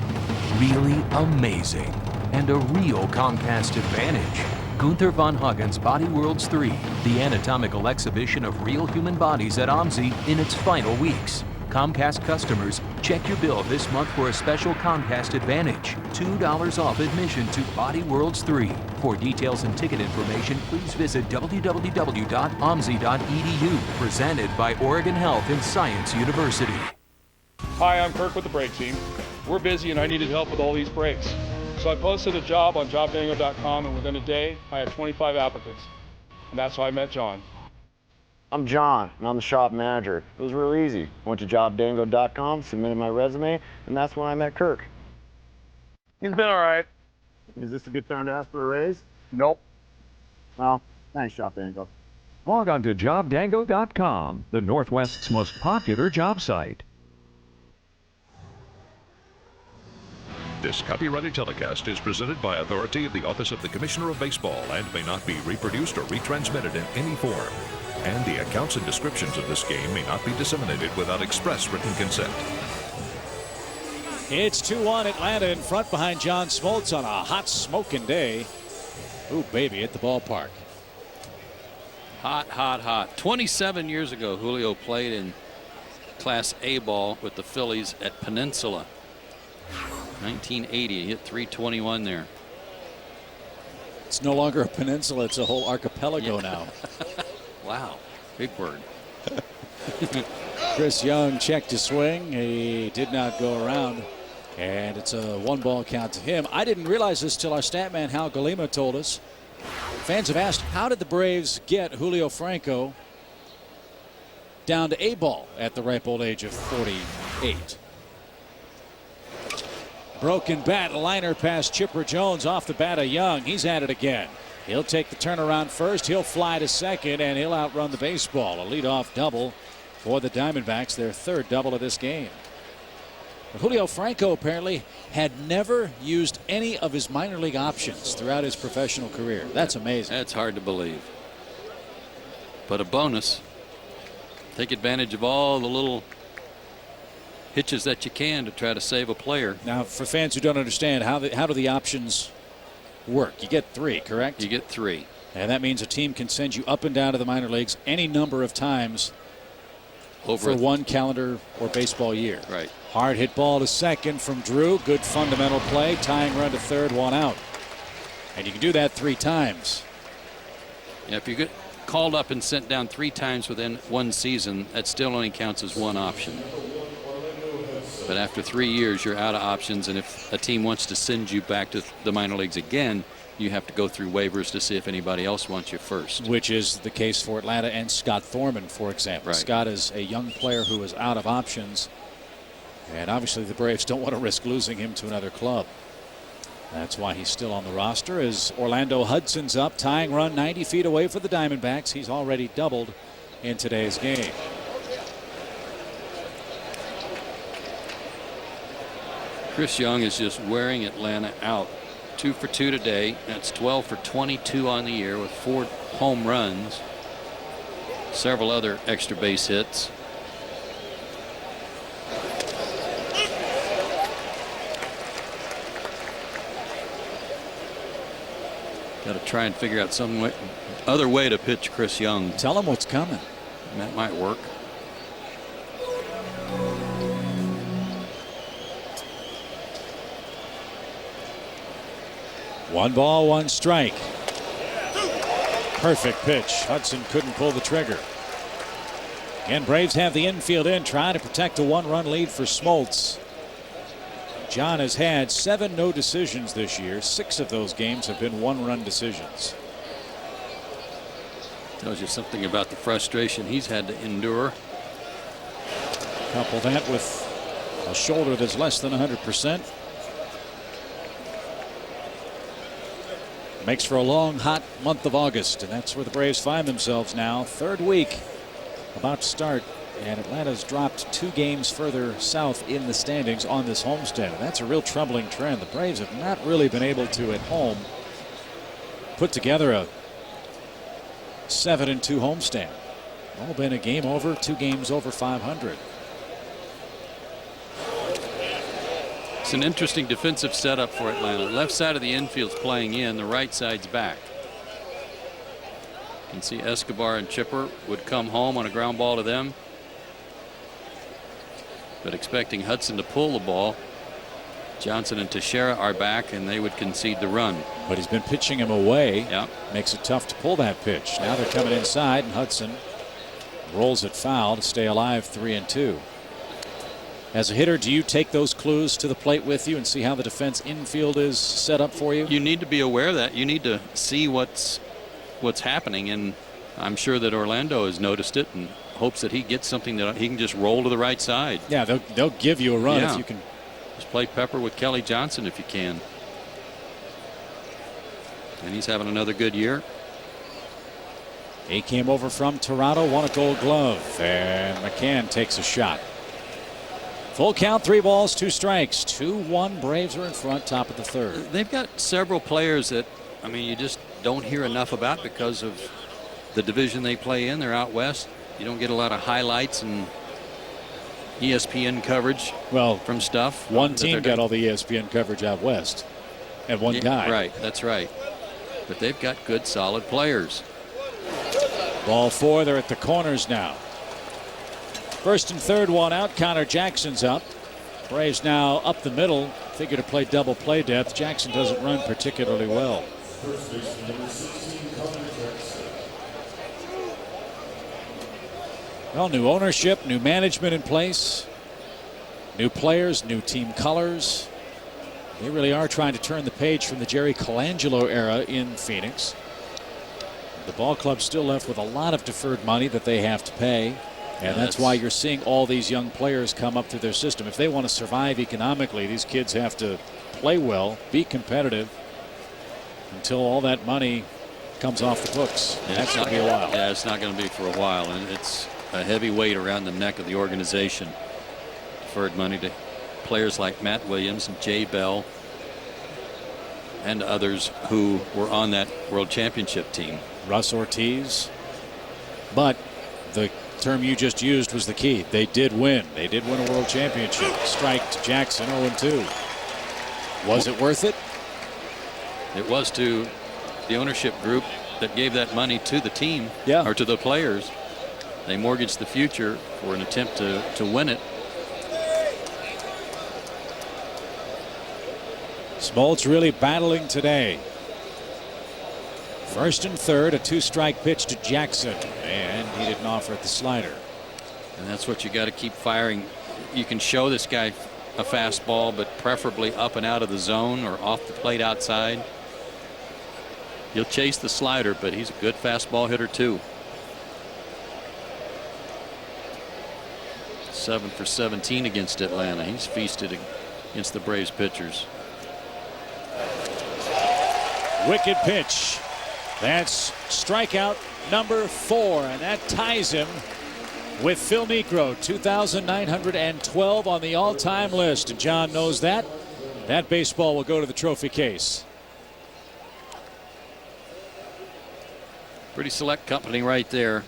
really amazing, and a real Comcast advantage. Gunther von Hagen's Body Worlds 3, the anatomical exhibition of real human bodies at OMSI in its final weeks. Comcast customers, check your bill this month for a special Comcast advantage. $2 off admission to Body Worlds 3. For details and ticket information, please visit www.omsi.edu. Presented by Oregon Health and Science University. Hi, I'm Kirk with the brake team. We're busy and I needed help with all these brakes. So I posted a job on jobdaniel.com, and within a day, I had 25 applicants. And that's how I met John. I'm John, and I'm the shop manager. It was real easy. Went to jobdango.com, submitted my resume, and that's when I met Kirk. He's been all right. Is this a good time to ask for a raise? Nope. Well, thanks, Shop Dango. Log on to jobdango.com, the Northwest's most popular job site. This copyrighted telecast is presented by authority of the Office of the Commissioner of Baseball and may not be reproduced or retransmitted in any form. And the accounts and descriptions of this game may not be disseminated without express written consent. It's 2-1 Atlanta in front behind John Smoltz on a hot smoking day. Ooh, baby, at the ballpark. Hot, hot, hot. 27 years ago, Julio played in Class A ball with the Phillies at Peninsula. 1980, he hit .321 there. It's no longer a peninsula, it's a whole archipelago now. Wow, big word. Chris Young checked his swing. He did not go around, and it's a 1-ball count to him. I didn't realize this till our stat man Hal Galima told us. Fans have asked, how did the Braves get Julio Franco down to A-ball at the ripe old age of 48? Broken bat, liner past Chipper Jones off the bat of Young. He's at it again. He'll take the turnaround first. He'll fly to second, and he'll outrun the baseball. A leadoff double for the Diamondbacks, their third double of this game. But Julio Franco apparently had never used any of his minor league options throughout his professional career. That's amazing. That's hard to believe. But a bonus. Take advantage of all the little hitches that you can to try to save a player. Now, for fans who don't understand, how do the options work? You get 3, correct? You get 3. And that means a team can send you up and down to the minor leagues any number of times for one calendar or baseball year. Right. Hard hit ball to second from Drew. Good fundamental play. Tying run to third, 1 out. And you can do that 3 times. Yeah, if you get called up and sent down 3 times within one season, that still only counts as 1 option. But after 3 years, you're out of options, and if a team wants to send you back to the minor leagues again, you have to go through waivers to see if anybody else wants you first. Which is the case for Atlanta and Scott Thorman, for example. Right. Scott is a young player who is out of options, and obviously the Braves don't want to risk losing him to another club. That's why he's still on the roster. As Orlando Hudson's up, tying run 90 feet away for the Diamondbacks. He's already doubled in today's game. Chris Young is just wearing Atlanta out. 2 for 2 today. That's 12 for 22 on the year with 4 home runs. Several other extra base hits. Got to try and figure out some other way to pitch Chris Young. Tell him what's coming. That might work. One ball, 1 strike. Perfect pitch. Hudson couldn't pull the trigger. And Braves have the infield in, trying to protect a 1-run lead for Smoltz. John has had 7 no decisions this year. 6 of those games have been 1-run decisions. Tells you something about the frustration he's had to endure. Couple that with a shoulder that's less than 100%. Makes for a long, hot month of August, and that's where the Braves find themselves now. 3rd week about to start, and Atlanta's dropped 2 games further south in the standings on this homestand. And that's a real troubling trend. The Braves have not really been able to, at home, put together a 7-2 homestand. All been a game over, 2 games over 500. It's an interesting defensive setup for Atlanta. Left side of the infield's playing in, the right side's back. You can see Escobar and Chipper would come home on a ground ball to them. But expecting Hudson to pull the ball. Johnson and Teixeira are back, and they would concede the run. But he's been pitching him away. Yeah. Makes it tough to pull that pitch. Now they're coming inside, and Hudson rolls it foul to stay alive, 3-2. As a hitter, do you take those clues to the plate with you and see how the defense infield is set up for you? You need to be aware of that. You need to see what's happening, and I'm sure that Orlando has noticed it and hopes that he gets something that he can just roll to the right side. Yeah, they'll give you a run if you can. Just play pepper with Kelly Johnson if you can. And he's having another good year. He came over from Toronto, won a Gold Glove, and McCann takes a shot. Full count, 3 balls, 2 strikes. 2-1. Braves are in front, top of the third. They've got several players that, I mean, you just don't hear enough about because of the division they play in. They're out west. You don't get a lot of highlights and ESPN coverage from stuff. One team got all the ESPN coverage out west, and one guy. Right, that's right. But they've got good, solid players. Ball 4. They're at the corners now. First and third, 1 out. Connor Jackson's up. Braves now up the middle. Figure to play double play depth. Jackson doesn't run particularly well. Well, new ownership, new management in place, new players, new team colors. They really are trying to turn the page from the Jerry Colangelo era in Phoenix. The ball club's still left with a lot of deferred money that they have to pay. And that's why you're seeing all these young players come up through their system. If they want to survive economically, these kids have to play well, be competitive until all that money comes off the books. Yeah, that's going to be a while. Yeah, it's not going to be for a while. And it's a heavy weight around the neck of the organization. Deferred money to players like Matt Williams and Jay Bell and others who were on that World Championship team. Russ Ortiz. But the term you just used was the key. They did win. They did win a World Championship. Striked Jackson 0-2. Was it worth it? It was to the ownership group that gave that money to the team, or to the players. They mortgaged the future for an attempt to win it. Smoltz really battling today. First and third, a 2-strike pitch to Jackson, and he didn't offer at the slider. And that's what you got to keep firing. You can show this guy a fastball, but preferably up and out of the zone or off the plate outside. He'll chase the slider, but he's a good fastball hitter too. 7 for 17 against Atlanta. He's feasted against the Braves pitchers. Wicked pitch. That's strikeout number 4, and that ties him with Phil Niekro, 2,912 on the all-time list. And John knows that. That baseball will go to the trophy case. Pretty select company right there,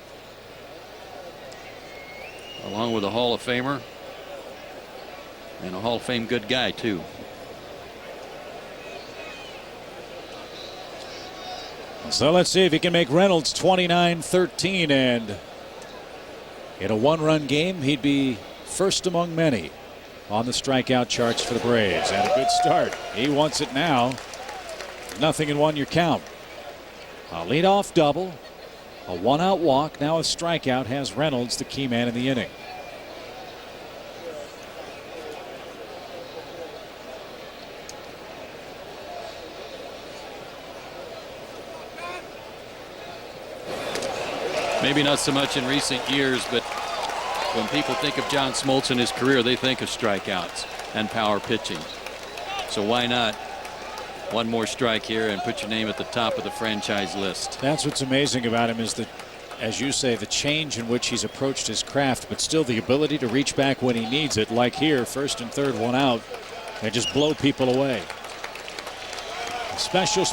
along with a Hall of Famer and a Hall of Fame good guy too. So let's see if he can make Reynolds 29-13, and in a 1-run game he'd be first among many on the strikeout charts for the Braves. And a good start. He wants it now. 0-1 your count. A leadoff double, a 1-out walk, now a strikeout has Reynolds the key man in the inning. Maybe not so much in recent years, but when people think of John Smoltz in his career, they think of strikeouts and power pitching. So why not one more strike here and put your name at the top of the franchise list? That's what's amazing about him, is that, as you say, the change in which he's approached his craft, but still the ability to reach back when he needs it, like here, first and third, 1 out, and just blow people away. A special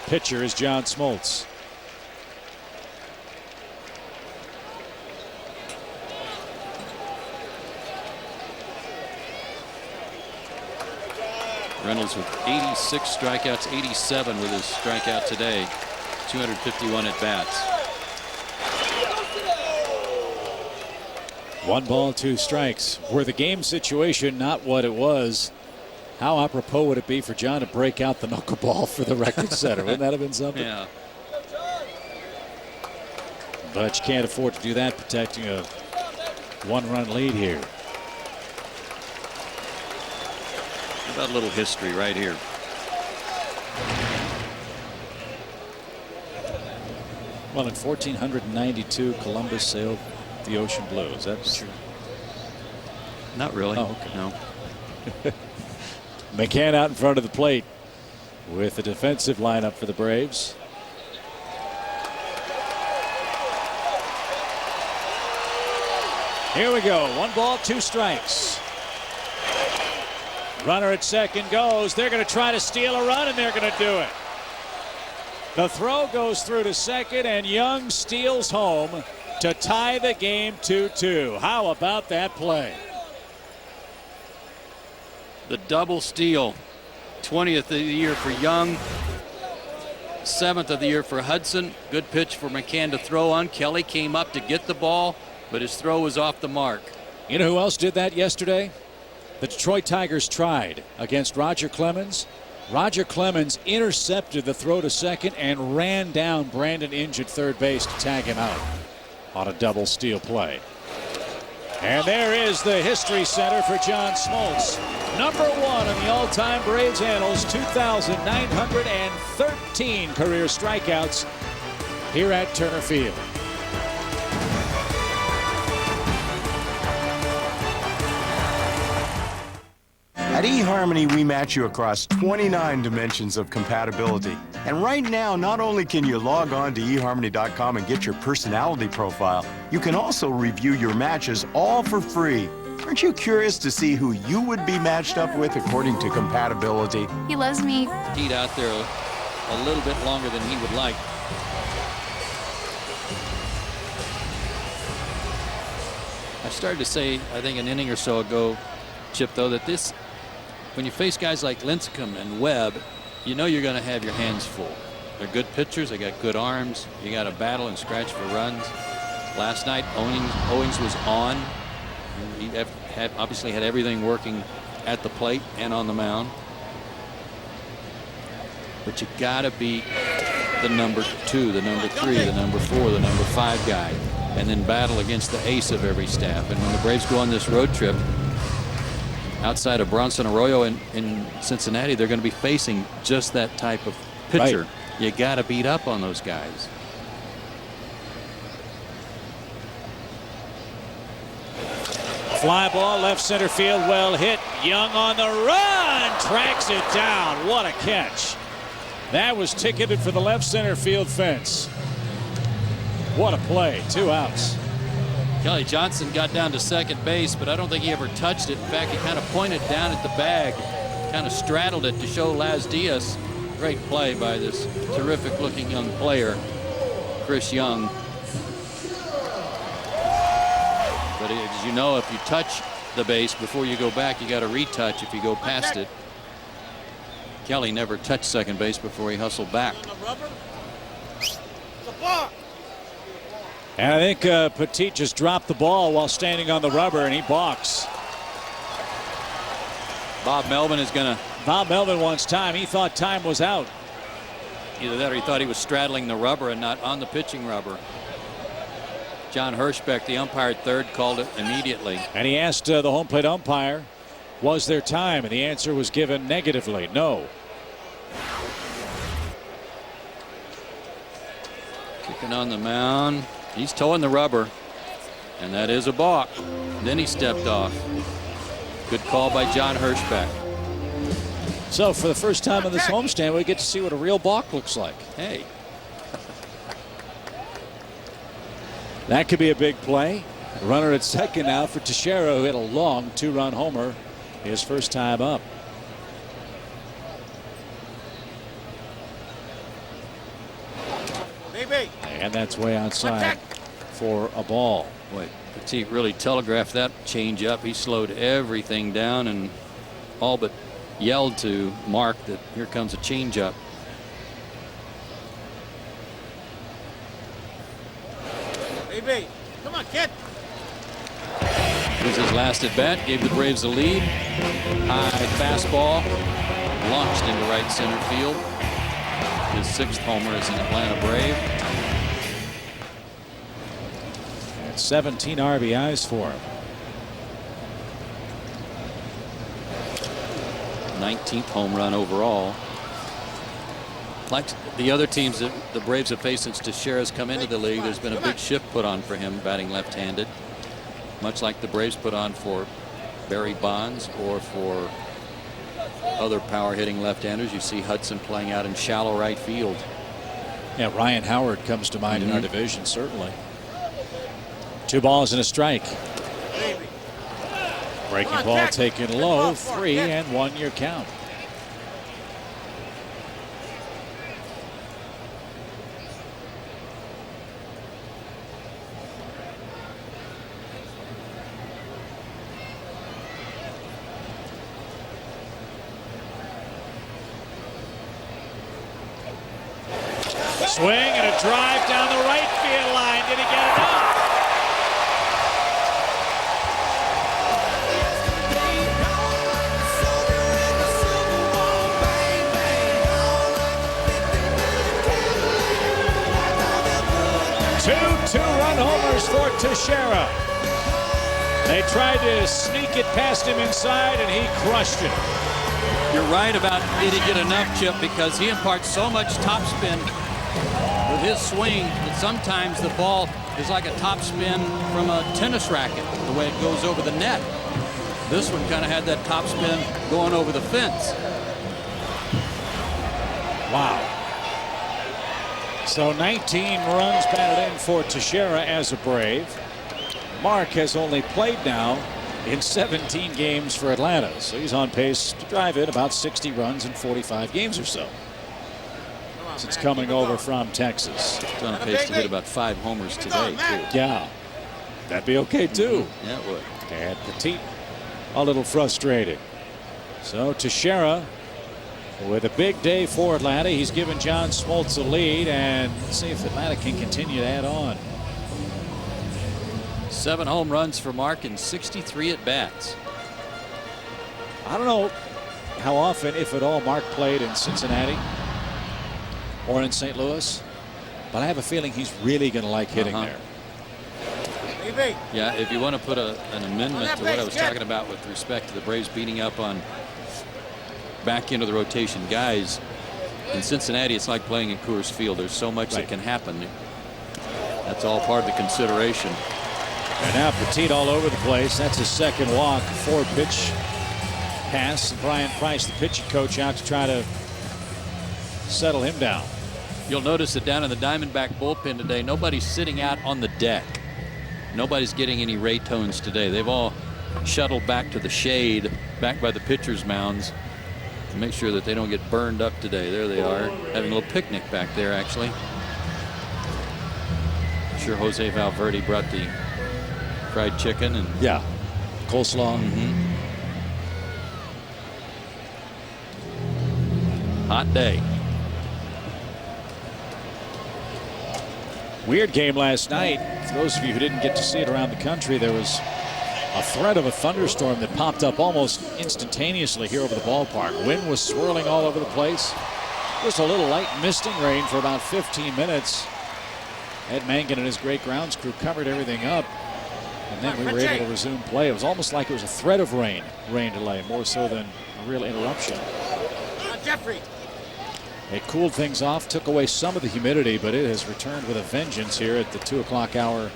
pitcher is John Smoltz. Reynolds with 86 strikeouts, 87 with his strikeout today, 251 at bats. 1 ball, 2 strikes. Were the game situation not what it was, how apropos would it be for John to break out the knuckleball for the record setter? Wouldn't that have been something? Yeah. But you can't afford to do that, protecting a 1-run lead here. How about a little history right here? Well, in 1492, Columbus sailed the ocean blue. Is that true? Not really. Oh, okay. No. McCann out in front of the plate with the defensive lineup for the Braves. Here we go. 1 ball, 2 strikes. Runner at second goes. They're going to try to steal a run, and they're going to do it. The throw goes through to second, and Young steals home to tie the game 2-2. How about that play? The double steal. 20th of the year for Young. 7th of the year for Hudson. Good pitch for McCann to throw on. Kelly came up to get the ball, but his throw was off the mark. You know who else did that yesterday? The Detroit Tigers tried against Roger Clemens. Roger Clemens intercepted the throw to second and ran down Brandon Inge at third base to tag him out on a double steal play. And there is the History Center for John Smoltz. #1 in the all-time Braves annals, 2,913 career strikeouts here at Turner Field. At eHarmony, we match you across 29 dimensions of compatibility. And right now, not only can you log on to eHarmony.com and get your personality profile, you can also review your matches all for free. Aren't you curious to see who you would be matched up with according to compatibility? He loves me. Heat out there a little bit longer than he would like. I started to say, I think an inning or so ago, Chip, though, that this, when you face guys like Lincecum and Webb, you know you're going to have your hands full. They're good pitchers. They got good arms. You got to battle and scratch for runs. Last night, Owings was on. He obviously had everything working at the plate and on the mound. But you got to beat the #2, the #3, the #4, the #5 guy, and then battle against the ace of every staff. And when the Braves go on this road trip, outside of Bronson Arroyo in Cincinnati, they're going to be facing just that type of pitcher. Right. You got to beat up on those guys. Fly ball, left center field, well hit. Young on the run, tracks it down. What a catch. That was ticketed for the left center field fence. What a play, 2 outs. Kelly Johnson got down to second base, but I don't think he ever touched it. In fact, he kind of pointed down at the bag, kind of straddled it to show Laz Diaz. Great play by this terrific looking young player, Chris Young. But as you know, if you touch the base before you go back, you got to retouch if you go past it. Kelly never touched second base before he hustled back. And I think Petit just dropped the ball while standing on the rubber, and he balks. Bob Melvin is going to. Bob Melvin wants time. He thought time was out. Either that or he thought he was straddling the rubber and not on the pitching rubber. John Hirschbeck, the umpire at third, called it immediately. And he asked the home plate umpire, was there time? And the answer was given negatively, no. Kicking on the mound. He's towing the rubber. And that is a balk. Then he stepped off. Good call by John Hirschbeck. So for the first time in this homestand, we get to see what a real balk looks like. Hey. That could be a big play. Runner at second now for Teixeira, who hit a long 2-run homer his first time up. And that's way outside for a ball. Boy, Petit really telegraphed that change up. He slowed everything down and all but yelled to Mark that here comes a changeup. Baby, come on, kid. It was his last at bat, gave the Braves a lead. High fastball launched into right center field. His 6th homer as an Atlanta Brave. And 17 RBIs for him. 19th home run overall. Like the other teams that the Braves have faced since Teixeira's come into the league, there's been a big shift put on for him batting left-handed, much like the Braves put on for Barry Bonds or for other power-hitting left-handers. You see Hudson playing out in shallow right field. Yeah, Ryan Howard comes to mind in our division, certainly. 2 balls and a strike. Breaking ball taken low, 3-1 your count. Swing and a drive down the right field line. Did he get enough? Two 2-run homers for Teixeira. They tried to sneak it past him inside, and he crushed it. You're right about did he get enough, Chip, because he imparts so much topspin with his swing that sometimes the ball is like a topspin from a tennis racket, the way it goes over the net. This one kind of had that topspin going over the fence. Wow. So 19 runs batted in for Teixeira as a Brave. Mark has only played now in 17 games for Atlanta, so he's on pace to drive in about 60 runs in 45 games or so since coming over from Texas. He's on pace to hit about 5 homers today, too. Yeah, that'd be okay, too. Yeah, it would. And Petit a little frustrated. So Teixeira with a big day for Atlanta. He's given John Smoltz a lead, and let's see if Atlanta can continue to add on. 7 home runs for Mark and 63 at bats. I don't know how often, if at all, Mark played in Cincinnati or in St. Louis, but I have a feeling he's really going to like hitting there. Yeah, if you want to put an amendment to what I was talking about with respect to the Braves beating up on back into the rotation guys, in Cincinnati it's like playing in Coors Field. There's so much that can happen. That's all part of the consideration. And now Petit all over the place. That's his second walk. 4-pitch pass. And Brian Price, the pitching coach, out to try to settle him down. You'll notice that down in the Diamondback bullpen today, nobody's sitting out on the deck. Nobody's getting any Ray tones today. They've all shuttled back to the shade, back by the pitcher's mounds, to make sure that they don't get burned up today. There they are, having a little picnic back there, actually. I'm sure Jose Valverde brought the fried chicken and coleslaw. Hot day. Weird game last night. For those of you who didn't get to see it around the country, there was a threat of a thunderstorm that popped up almost instantaneously here over the ballpark. Wind was swirling all over the place. Just a little light misting rain for about 15 minutes. Ed Mangan and his great grounds crew covered everything up, and then we were able to resume play. It was almost like it was a threat of rain delay, more so than a real interruption. Jeffrey. It cooled things off, took away some of the humidity, but it has returned with a vengeance here at the 2 o'clock hour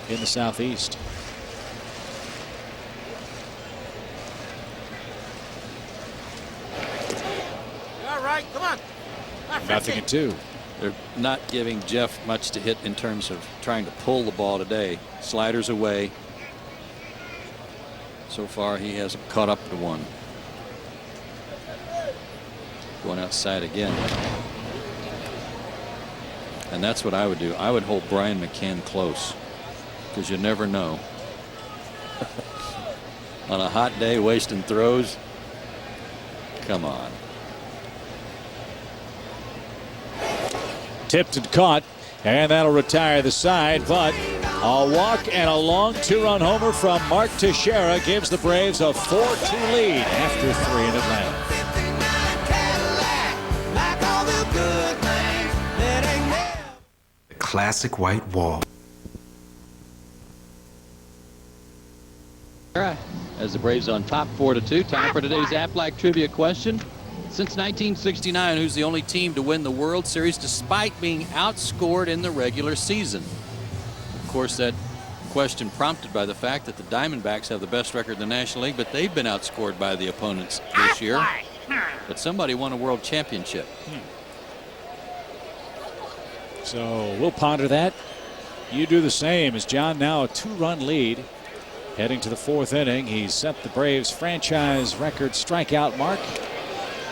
in the southeast. All right, come on. 0-2. They're not giving Jeff much to hit in terms of trying to pull the ball today. Sliders away. So far, he hasn't caught up to one. Going outside again. And that's what I would do. I would hold Brian McCann close, because you never know. On a hot day, wasting throws. Come on. Tipped and caught, and that'll retire the side, but a walk and a long 2-run homer from Mark Teixeira gives the Braves a 4-2 lead after 3 in Atlanta. Classic white wall. As the Braves on top 4-2. Time for today's Aflac trivia question. Since 1969, who's the only team to win the World Series despite being outscored in the regular season? Of course, that question prompted by the fact that the Diamondbacks have the best record in the National League, but they've been outscored by the opponents this year. But somebody won a world championship. So we'll ponder that. You do the same, as John now a 2-run lead heading to the 4th inning. He's set the Braves franchise record strikeout mark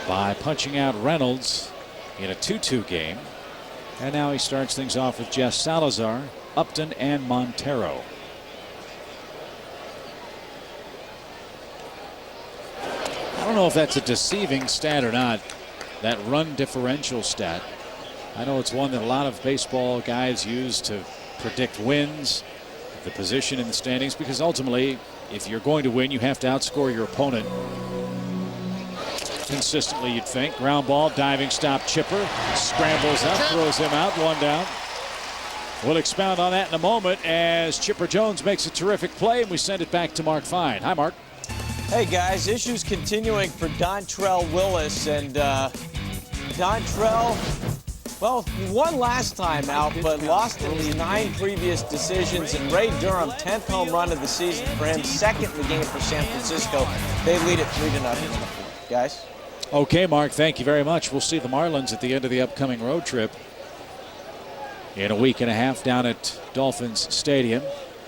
by punching out Reynolds in a 2-2 game. And now he starts things off with Jeff Salazar, Upton, and Montero. I don't know if that's a deceiving stat or not, that run differential stat. I know it's one that a lot of baseball guys use to predict wins, the position in the standings, because ultimately, if you're going to win, you have to outscore your opponent consistently, you'd think. Ground ball, diving stop, Chipper scrambles up, throws him out, 1 down. We'll expound on that in a moment as Chipper Jones makes a terrific play, and we send it back to Mark Fine. Hi, Mark. Hey, guys. Issues continuing for Dontrell Willis. And Dontrell, well, he won last time out, but lost in the 9 previous decisions. And Ray Durham, 10th home run of the season for him, 2nd in the game for San Francisco. They lead it 3-0. Guys. Okay, Mark, thank you very much. We'll see the Marlins at the end of the upcoming road trip in a week and a half down at Dolphins Stadium,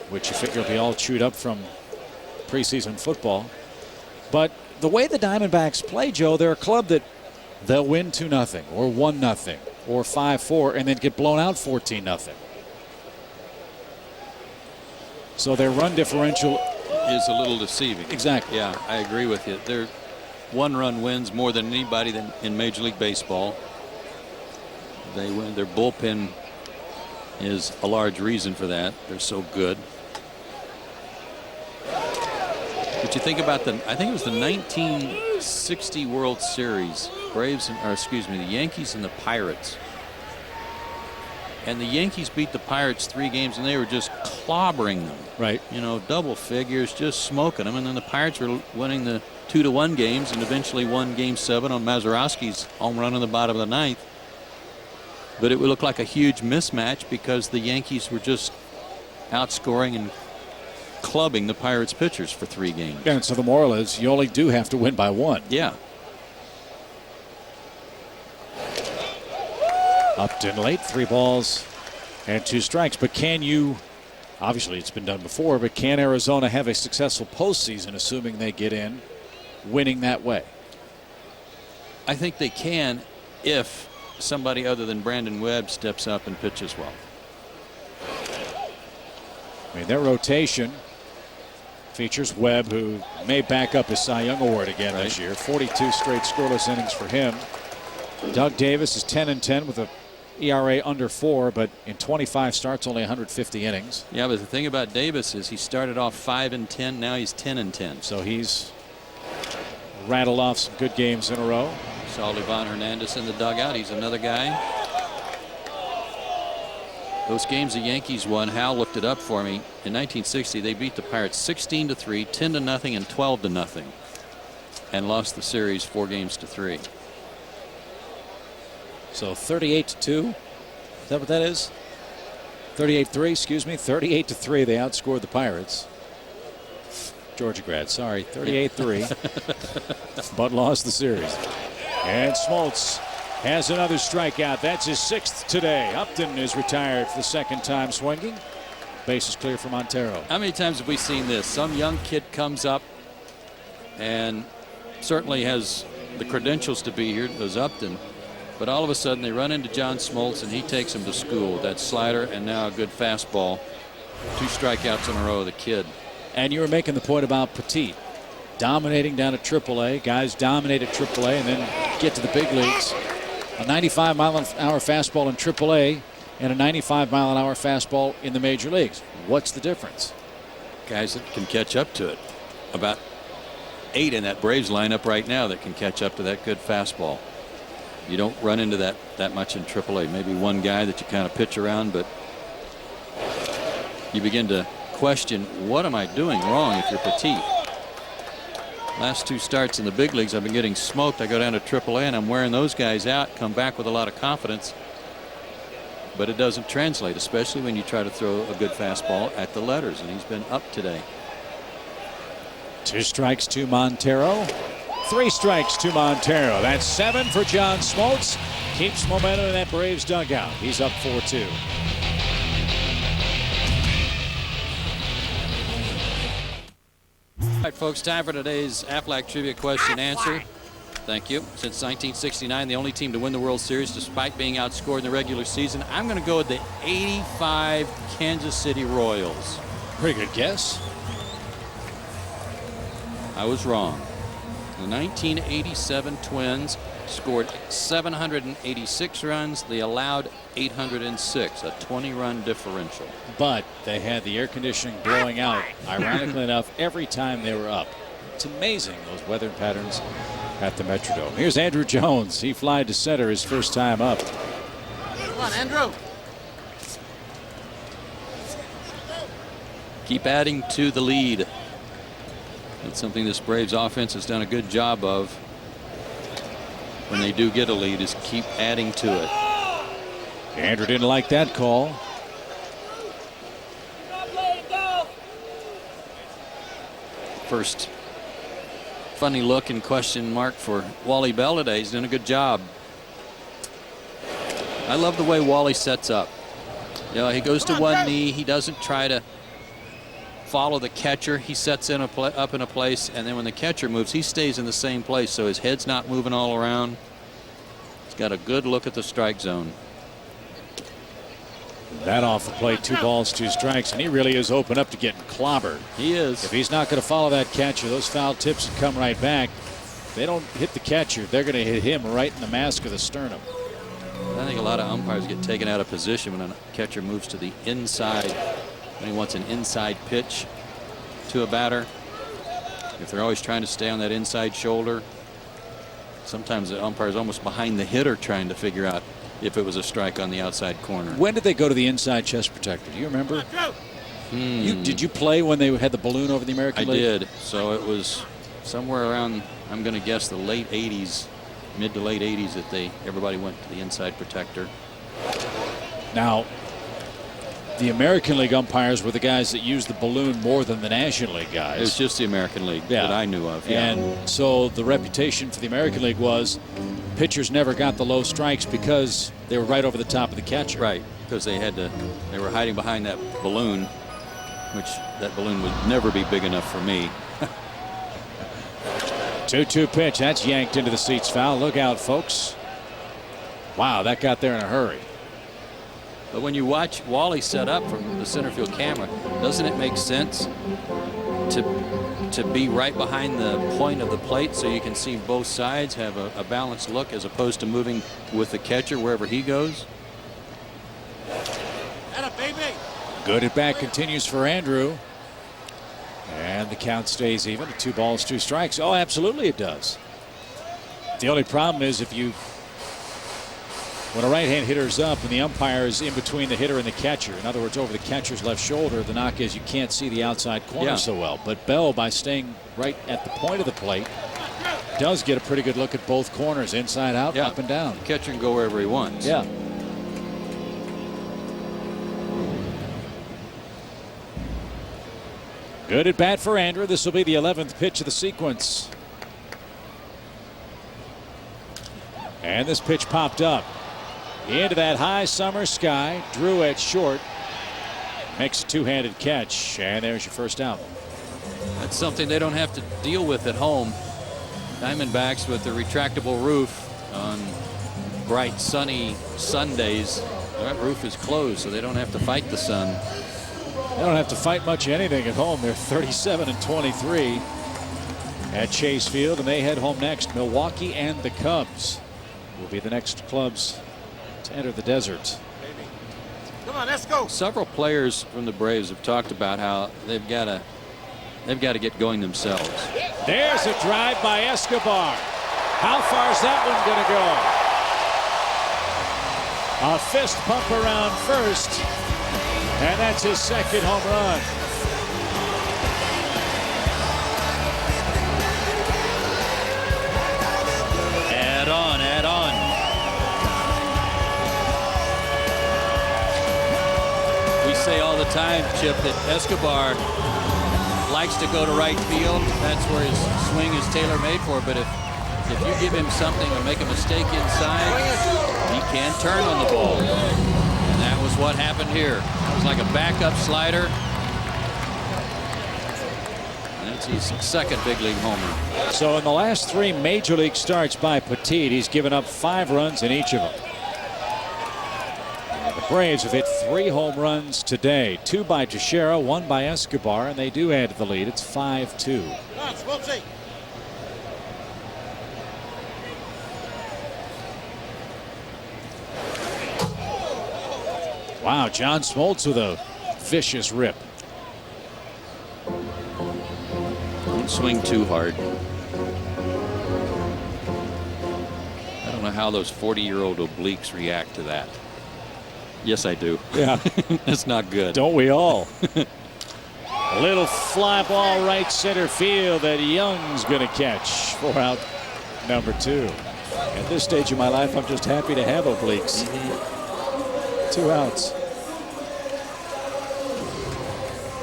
which you figure will be all chewed up from preseason football. But the way the Diamondbacks play, Joe, they're a club that they'll win 2-0 or 1-0 or 5-4 and then get blown out 14-0. So their run differential is a little deceiving. Exactly. Yeah, I agree with you. They're 1-run wins more than anybody in Major League Baseball. They win. Their bullpen is a large reason for that. They're so good. But you think about I think it was the 1960 World Series, the Yankees and the Pirates. And the Yankees beat the Pirates 3 games, and they were just clobbering them. Right. You know, double figures, just smoking them. And then the Pirates were winning the 2-1 games, and eventually won Game 7 on Mazeroski's home run in the bottom of the 9th. But it would look like a huge mismatch because the Yankees were just outscoring and clubbing the Pirates pitchers for 3 games. And so the moral is you only do have to win by 1. Yeah. Upton late, 3 balls and 2 strikes. But can you, obviously it's been done before, but can Arizona have a successful postseason, assuming they get in, winning that way? I think they can if somebody other than Brandon Webb steps up and pitches well. I mean, their rotation features Webb, who may back up his Cy Young Award again this year. 42 straight scoreless innings for him. Doug Davis is 10-10 with a ERA under 4, but in 25 starts, only 150 innings. Yeah, but the thing about Davis is he started off 5-10. Now he's 10-10. So he's rattled off some good games in a row. Saw Livan Hernandez in the dugout. He's another guy. Those games the Yankees won, Hal looked it up for me. In 1960, they beat the Pirates 16-3, 10-0, and 12-0, and lost the series 4-3. So 38-2. Is that what that is? 38-3, excuse me. 38-3. They outscored the Pirates. Georgia grad, sorry. 38-3. But lost the series. And Smoltz has another strikeout. That's his 6th today. Upton is retired for the 2nd time swinging. Base is clear for Montero. How many times have we seen this? Some young kid comes up and certainly has the credentials to be here, as Upton. But all of a sudden they run into John Smoltz and he takes him to school with that slider and now a good fastball. 2 strikeouts in a row, the kid. And you were making the point about Petit dominating down at AAA. Guys dominate at AAA and then get to the big leagues. A 95-mile-an-hour fastball in AAA and a 95-mile-an-hour fastball in the major leagues. What's the difference? Guys that can catch up to it. About 8 in that Braves lineup right now that can catch up to that good fastball. You don't run into that much in AAA. Maybe one guy that you kind of pitch around, but you begin to question, what am I doing wrong if you're Petit? Last 2 starts in the big leagues, I've been getting smoked. I go down to AAA and I'm wearing those guys out, come back with a lot of confidence. But it doesn't translate, especially when you try to throw a good fastball at the letters, and he's been up today. 2 strikes to Montero. 3 strikes to Montero. That's 7 for John Smoltz. Keeps momentum in that Braves dugout. He's up 4-2. All right, folks, time for today's Aflac Trivia question answer. Thank you. Since 1969, the only team to win the World Series despite being outscored in the regular season. I'm going to go with the '85 Kansas City Royals. Pretty good guess. I was wrong. The 1987 Twins scored 786 runs. They allowed 806, a 20-run differential. But they had the air conditioning blowing out, ironically enough, every time they were up. It's amazing, those weather patterns at the Metrodome. Here's Andrew Jones. He flied to center his first time up. Come on, Andrew. Keep adding to the lead. That's something this Braves offense has done a good job of. When they do get a lead, is keep adding to it. Andrew didn't like that call. First funny look and question mark for Wally Bell today. He's doing a good job. I love the way Wally sets up. You know, he goes to one knee. He doesn't try to follow the catcher. He sets in up in a place, and then when the catcher moves, he stays in the same place, so his head's not moving all around. He's got a good look at the strike zone. That off the plate, 2 balls, 2 strikes, and he really is open up to getting clobbered. He is. If he's not going to follow that catcher, those foul tips would come right back. If they don't hit the catcher, they're going to hit him right in the mask of the sternum. I think a lot of umpires get taken out of position when a catcher moves to the inside, when he wants an inside pitch to a batter. If they're always trying to stay on that inside shoulder, sometimes the umpire is almost behind the hitter trying to figure out if it was a strike on the outside corner. When did they go to the inside chest protector? Do you remember? Did you play when they had the balloon over the American League? I did. So it was somewhere around, I'm going to guess, the late 80s, mid to late 80s that everybody went to the inside protector. Now, the American League umpires were the guys that used the balloon more than the National League guys. It was just the American League that I knew of. Yeah. And so the reputation for the American League was pitchers never got the low strikes because they were right over the top of the catcher. Right, because they were hiding behind that balloon, which that balloon would never be big enough for me. 2-2 pitch. That's yanked into the seats foul. Look out, folks. Wow, that got there in a hurry. But when you watch Wally set up from the center field camera, doesn't it make sense to be right behind the point of the plate so you can see both sides, have a balanced look, as opposed to moving with the catcher wherever he goes? Good at bat continues for Andrew. And the count stays even at 2 balls, 2 strikes. Oh, absolutely it does. The only problem is when a right-hand hitter's up and the umpire is in between the hitter and the catcher, in other words, over the catcher's left shoulder, the knock is you can't see the outside corner so well. But Bell, by staying right at the point of the plate, does get a pretty good look at both corners, inside out, up and down. The catcher can go wherever he wants. Yeah. Good at bat for Andrew. This will be the 11th pitch of the sequence. And this pitch popped up into that high summer sky. Drew at short. Makes a 2-handed catch. And there's your first out. That's something they don't have to deal with at home. Diamondbacks with the retractable roof on bright sunny Sundays. That roof is closed, so they don't have to fight the sun. They don't have to fight much of anything at home. They're 37-23 at Chase Field, and they head home next. Milwaukee and the Cubs will be the next clubs to enter the desert. Come on, let's go. Several players from the Braves have talked about how they've got to get going themselves. There's a drive by Escobar. How far is that one going to go? A fist pump around first, and that's his second home run. the time, Chip, that Escobar likes to go to right field. That's where his swing is tailor-made for. But if you give him something or make a mistake inside, he can turn on the ball. And that was what happened here. It was like a backup slider. That's his second big league homer. So in the last 3 major league starts by Petit, he's given up 5 runs in each of them. And the Braves have hit 3 home runs today. 2 by Teixeira, 1 by Escobar, and they do add to the lead. It's 5-2. Wow, John Smoltz with a vicious rip. Don't swing too hard. I don't know how those 40-year-old obliques react to that. Yes, I do. Yeah. That's not good. Don't we all? A little fly ball right center field that Young's going to catch for out number 2. At this stage of my life, I'm just happy to have obliques. 2 outs.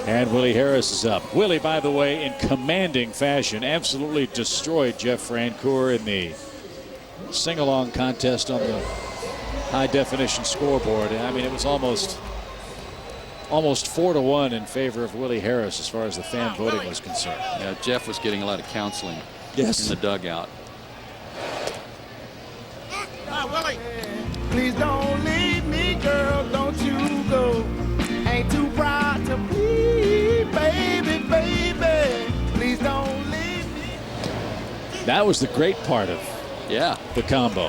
And Willie Harris is up. Willie, by the way, in commanding fashion, absolutely destroyed Jeff Francoeur in the sing-along contest on the high-definition scoreboard. I mean, it was almost 4-1 in favor of Willie Harris as far as the fan voting was concerned. Yeah, Jeff was getting a lot of counseling in the dugout. Willie. Please don't leave me, girl. Don't you go. Ain't too proud to be, baby, baby. Please don't leave me. That was the great part of the combo.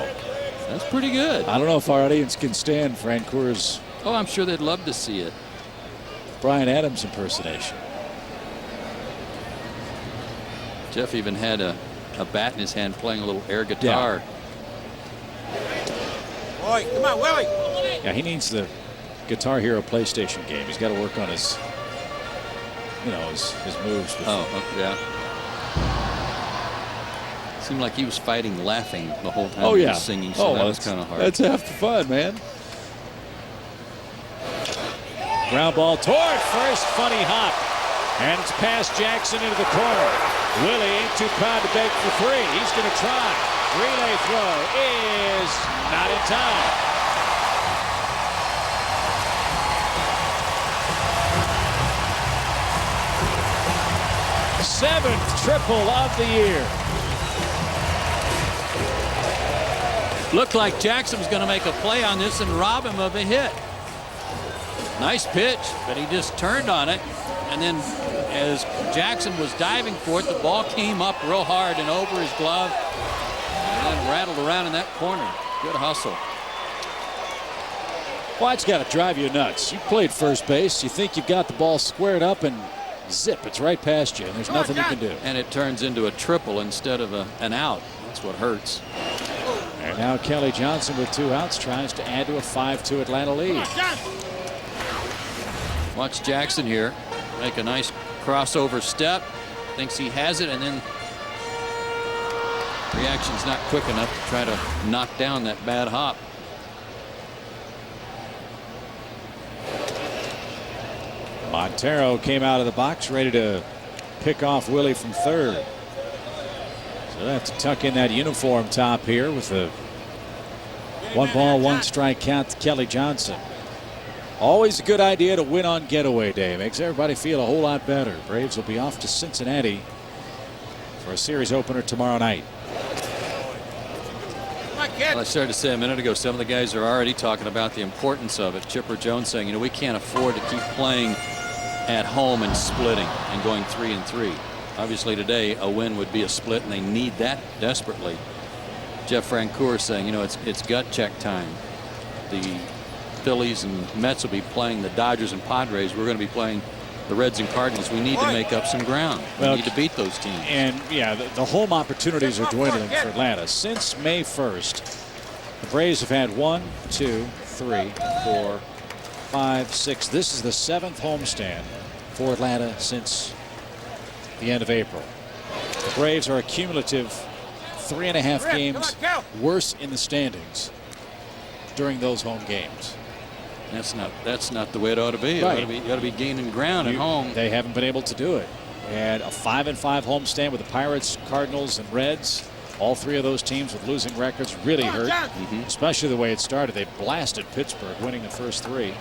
That's pretty good. I don't know if our audience can stand Francoeur's. Oh, I'm sure they'd love to see it. Bryan Adams impersonation. Jeff even had a bat in his hand playing a little air guitar. Boy, come on, Willie. Yeah, he needs the Guitar Hero PlayStation game. He's got to work on his, his moves. Yeah. Seemed like he was fighting laughing the whole time he was singing, so that was kind of hard. That's half the fun, man. Ground ball toward first, funny hop. And it's past Jackson into the corner. Willie ain't too proud to beg for 3. He's going to try. Relay throw is not in time. Seventh triple of the year. Looked like Jackson was going to make a play on this and rob him of a hit. Nice pitch, but he just turned on it. And then as Jackson was diving for it, the ball came up real hard and over his glove and then rattled around in that corner. Good hustle. Well, it's got to drive you nuts. You played first base. You think you've got the ball squared up, and zip, it's right past you, and there's nothing you can do. And it turns into a triple instead of an out. That's what hurts. And now Kelly Johnson with 2 outs tries to add to a 5-2 Atlanta lead. Watch Jackson here make a nice crossover step. Thinks he has it, and then reaction's not quick enough to try to knock down that bad hop. Montero came out of the box ready to pick off Willie from third. So they have to tuck in that uniform top here with a 1 ball, 1 strike count to Kelly Johnson. Always a good idea to win on getaway day. Makes everybody feel a whole lot better. Braves will be off to Cincinnati for a series opener tomorrow night. Well, I started to say a minute ago, some of the guys are already talking about the importance of it. Chipper Jones saying, we can't afford to keep playing at home and splitting and going 3-3. Obviously today a win would be a split, and they need that desperately. Jeff Francoeur saying, it's gut check time. The Phillies and Mets will be playing the Dodgers and Padres. We're going to be playing the Reds and Cardinals. We need to make up some ground. We need to beat those teams. And yeah, the home opportunities are dwindling for Atlanta. Since May 1st, the Braves have had 1, 2, 3, 4, 5, 6. This is the 7th homestand for Atlanta since the end of April. The Braves are a cumulative 3.5 games worse in the standings during those home games. That's not the way it ought to be. Right. You ought to be gaining ground at home. They haven't been able to do it. And a 5-5 homestand with the Pirates, Cardinals, and Reds. All three of those teams with losing records really hurt, especially the way it started. They blasted Pittsburgh, winning the first three.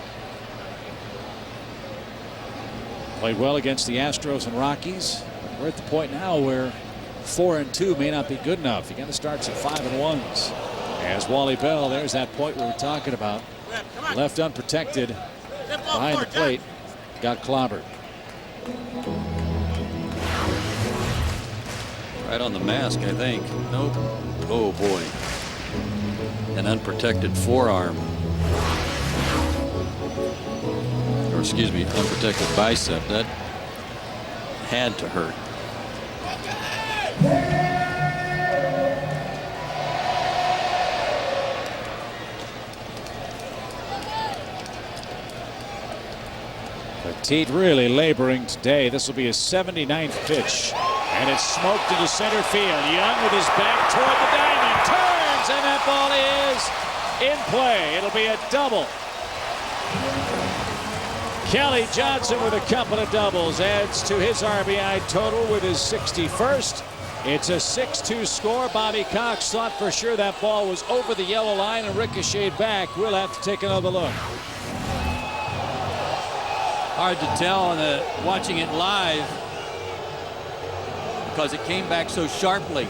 Played well against the Astros and Rockies. We're at the point now where 4-2 may not be good enough. You got to start some 5-1s. As Wally Bell, there's that point we were talking about. Left unprotected behind the plate, got clobbered. Right on the mask, I think. Nope. Oh boy. An unprotected forearm. Or excuse me, unprotected bicep. That had to hurt. Petit really laboring today. This will be his 79th pitch. And it's smoked into center field. Young with his back toward the diamond. Turns, and that ball is in play. It'll be a double. Kelly Johnson with a couple of doubles adds to his RBI total with his 61st. It's a 6-2 score. Bobby Cox thought for sure that ball was over the yellow line and ricocheted back. We'll have to take another look. Hard to tell on watching it live because it came back so sharply.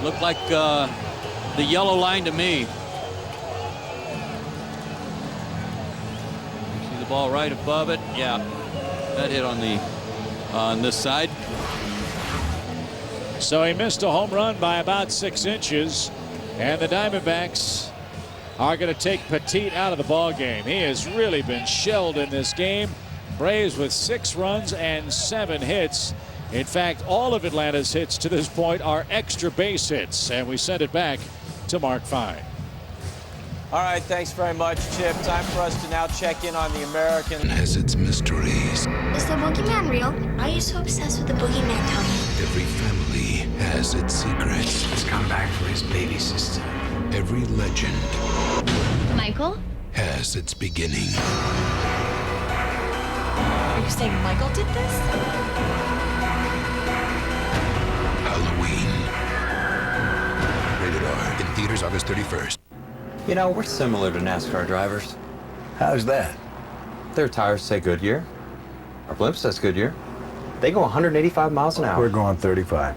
Looked like the yellow line to me. See the ball right above it? Yeah, that hit on this side. So he missed a home run by about 6 inches, and the Diamondbacks are going to take Petit out of the ball game. He has really been shelled in this game. Braves with 6 runs and 7 hits. In fact, all of Atlanta's hits to this point are extra base hits, and we send it back to Mark Fine. All right, thanks very much, Chip. Time for us to now check in on the American. Has its mysteries. Is the boogeyman real? Why are you so obsessed with the boogeyman, Tommy? Every family has its secrets. He's come back for his baby sister. Every legend Michael? has its beginning. Are you saying Michael did this? Halloween. Rated R. In theaters August 31st. You know, we're similar to NASCAR drivers. How's that? Their tires say Goodyear. Our blimp says Goodyear. They go 185 miles an hour. We're going 35.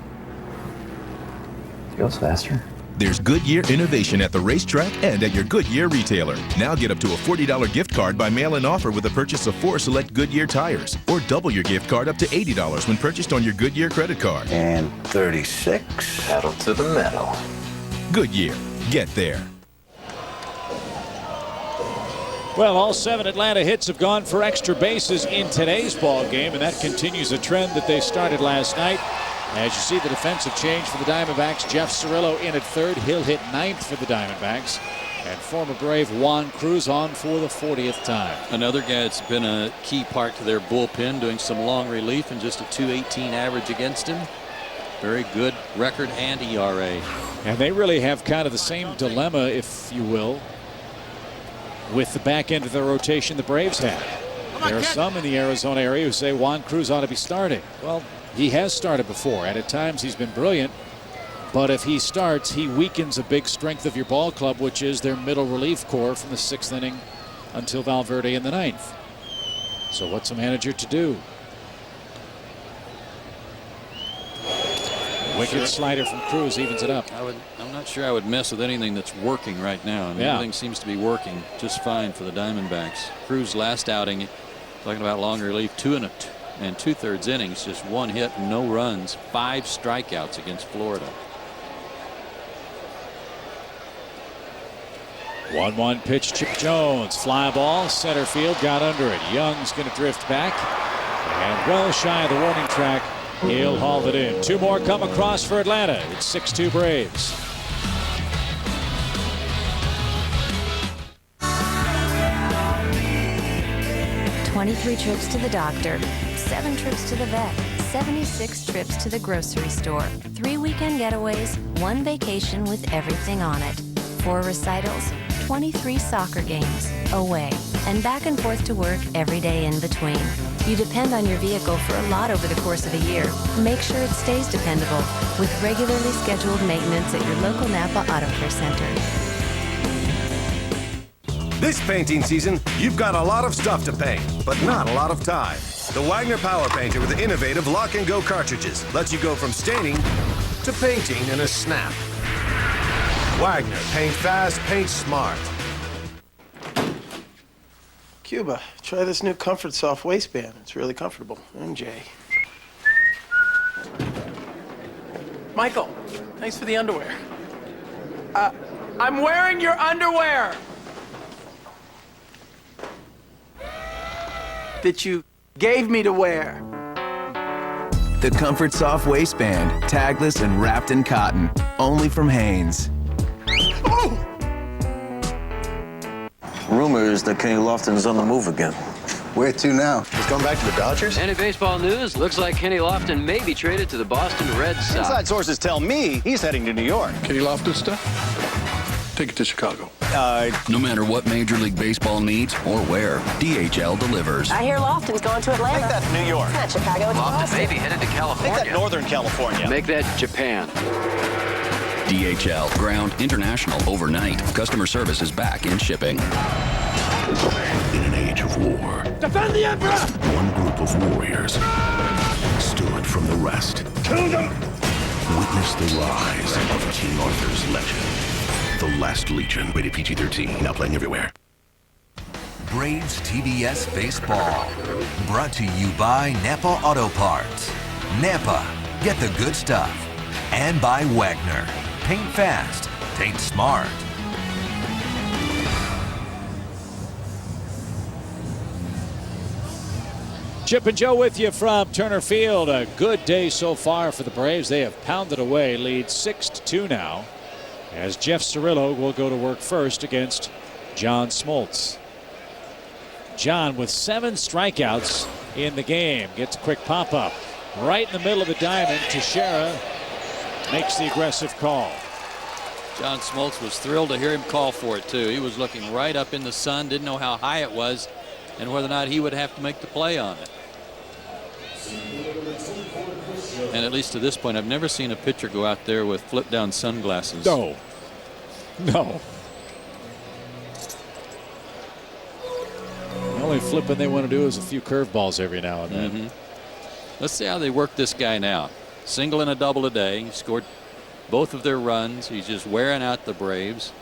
It goes faster. There's Goodyear innovation at the racetrack and at your Goodyear retailer. Now get up to a $40 gift card by mail-in offer with a purchase of 4 select Goodyear tires. Or double your gift card up to $80 when purchased on your Goodyear credit card. And 36. Pedal to the metal. Goodyear. Get there. Well, all 7 Atlanta hits have gone for extra bases in today's ball game, and that continues a trend that they started last night. As you see the defensive change for the Diamondbacks, Jeff Cirillo in at third. He'll hit 9th for the Diamondbacks. And former Brave Juan Cruz on for the 40th time. Another guy that's been a key part to their bullpen, doing some long relief and just a .218 average against him. Very good record and ERA. And they really have kind of the same dilemma, if you will, with the back end of the rotation the Braves had. There are some in the Arizona area who say Juan Cruz ought to be starting. Well, he has started before, and at times he's been brilliant. But if he starts, he weakens a big strength of your ball club, which is their middle relief corps from the 6th inning until Valverde in the 9th. So what's a manager to do? Wicked slider from Cruz evens it up. I'm not sure I would mess with anything that's working right now. I mean, everything seems to be working just fine for the Diamondbacks. Cruz last outing, talking about long relief, 2 2/3 innings, just 1 hit, no runs, 5 strikeouts against Florida. 1-1 pitch, Chip Jones, fly ball, center field, got under it. Young's going to drift back, and well shy of the warning track, he'll haul it in. 2 more come across for Atlanta. It's 6-2 Braves. "23 trips to the doctor, 7 trips to the vet, 76 trips to the grocery store, 3 weekend getaways, 1 vacation with everything on it. 4 recitals, 23 soccer games, away, and back and forth to work every day in between. You depend on your vehicle for a lot over the course of a year. Make sure it stays dependable with regularly scheduled maintenance at your local Napa Auto Care Center. This painting season, you've got a lot of stuff to paint, but not a lot of time. The Wagner Power Painter with innovative lock-and-go cartridges lets you go from staining to painting in a snap. Wagner, paint fast, paint smart. Cuba, try this new Comfort Soft waistband. It's really comfortable. MJ. Michael, thanks for the underwear. I'm wearing your underwear! That you gave me to wear. The Comfort Soft waistband, tagless and wrapped in cotton. Only from Hanes. Oh! Rumor is that Kenny Lofton's on the move again. Where to now? He's going back to the Dodgers? Any baseball news? Looks like Kenny Lofton may be traded to the Boston Red Sox. Inside sources tell me he's heading to New York. Kenny Lofton stuff? Take it to Chicago. No matter what Major League Baseball needs or where, DHL delivers. I hear Lofton's going to Atlanta. Make that New York. It's not Chicago, it's Lofton Boston. may be headed to California. Make that Northern California. Make that Japan. DHL, ground, international, overnight. Customer service is back in shipping. In an age of war, Defend the Emperor! one group of warriors stood from the rest. Kill them! Witness the rise of King Arthur's legend. The Last Legion. Rated PG-13. Now playing everywhere. Braves TBS Baseball. Brought to you by Napa Auto Parts. Napa, get the good stuff. And by Wagner. Paint fast, paint smart. Chip and Joe with you from Turner Field. A good day so far for the Braves. They have pounded away, lead 6-2 now, as Jeff Cirillo will go to work first against John Smoltz. John with 7 strikeouts in the game gets a quick pop-up. Right in the middle of the diamond, Teixeira makes the aggressive call. John Smoltz was thrilled to hear him call for it, too. He was looking right up in the sun, didn't know how high it was and whether or not he would have to make the play on it. And at least to this point, I've never seen a pitcher go out there with flip-down sunglasses. No. No. The only flipping they want to do is a few curveballs every now and then. Let's see how they work this guy now. Single and a double a day. He scored both of their runs. He's just wearing out the Braves.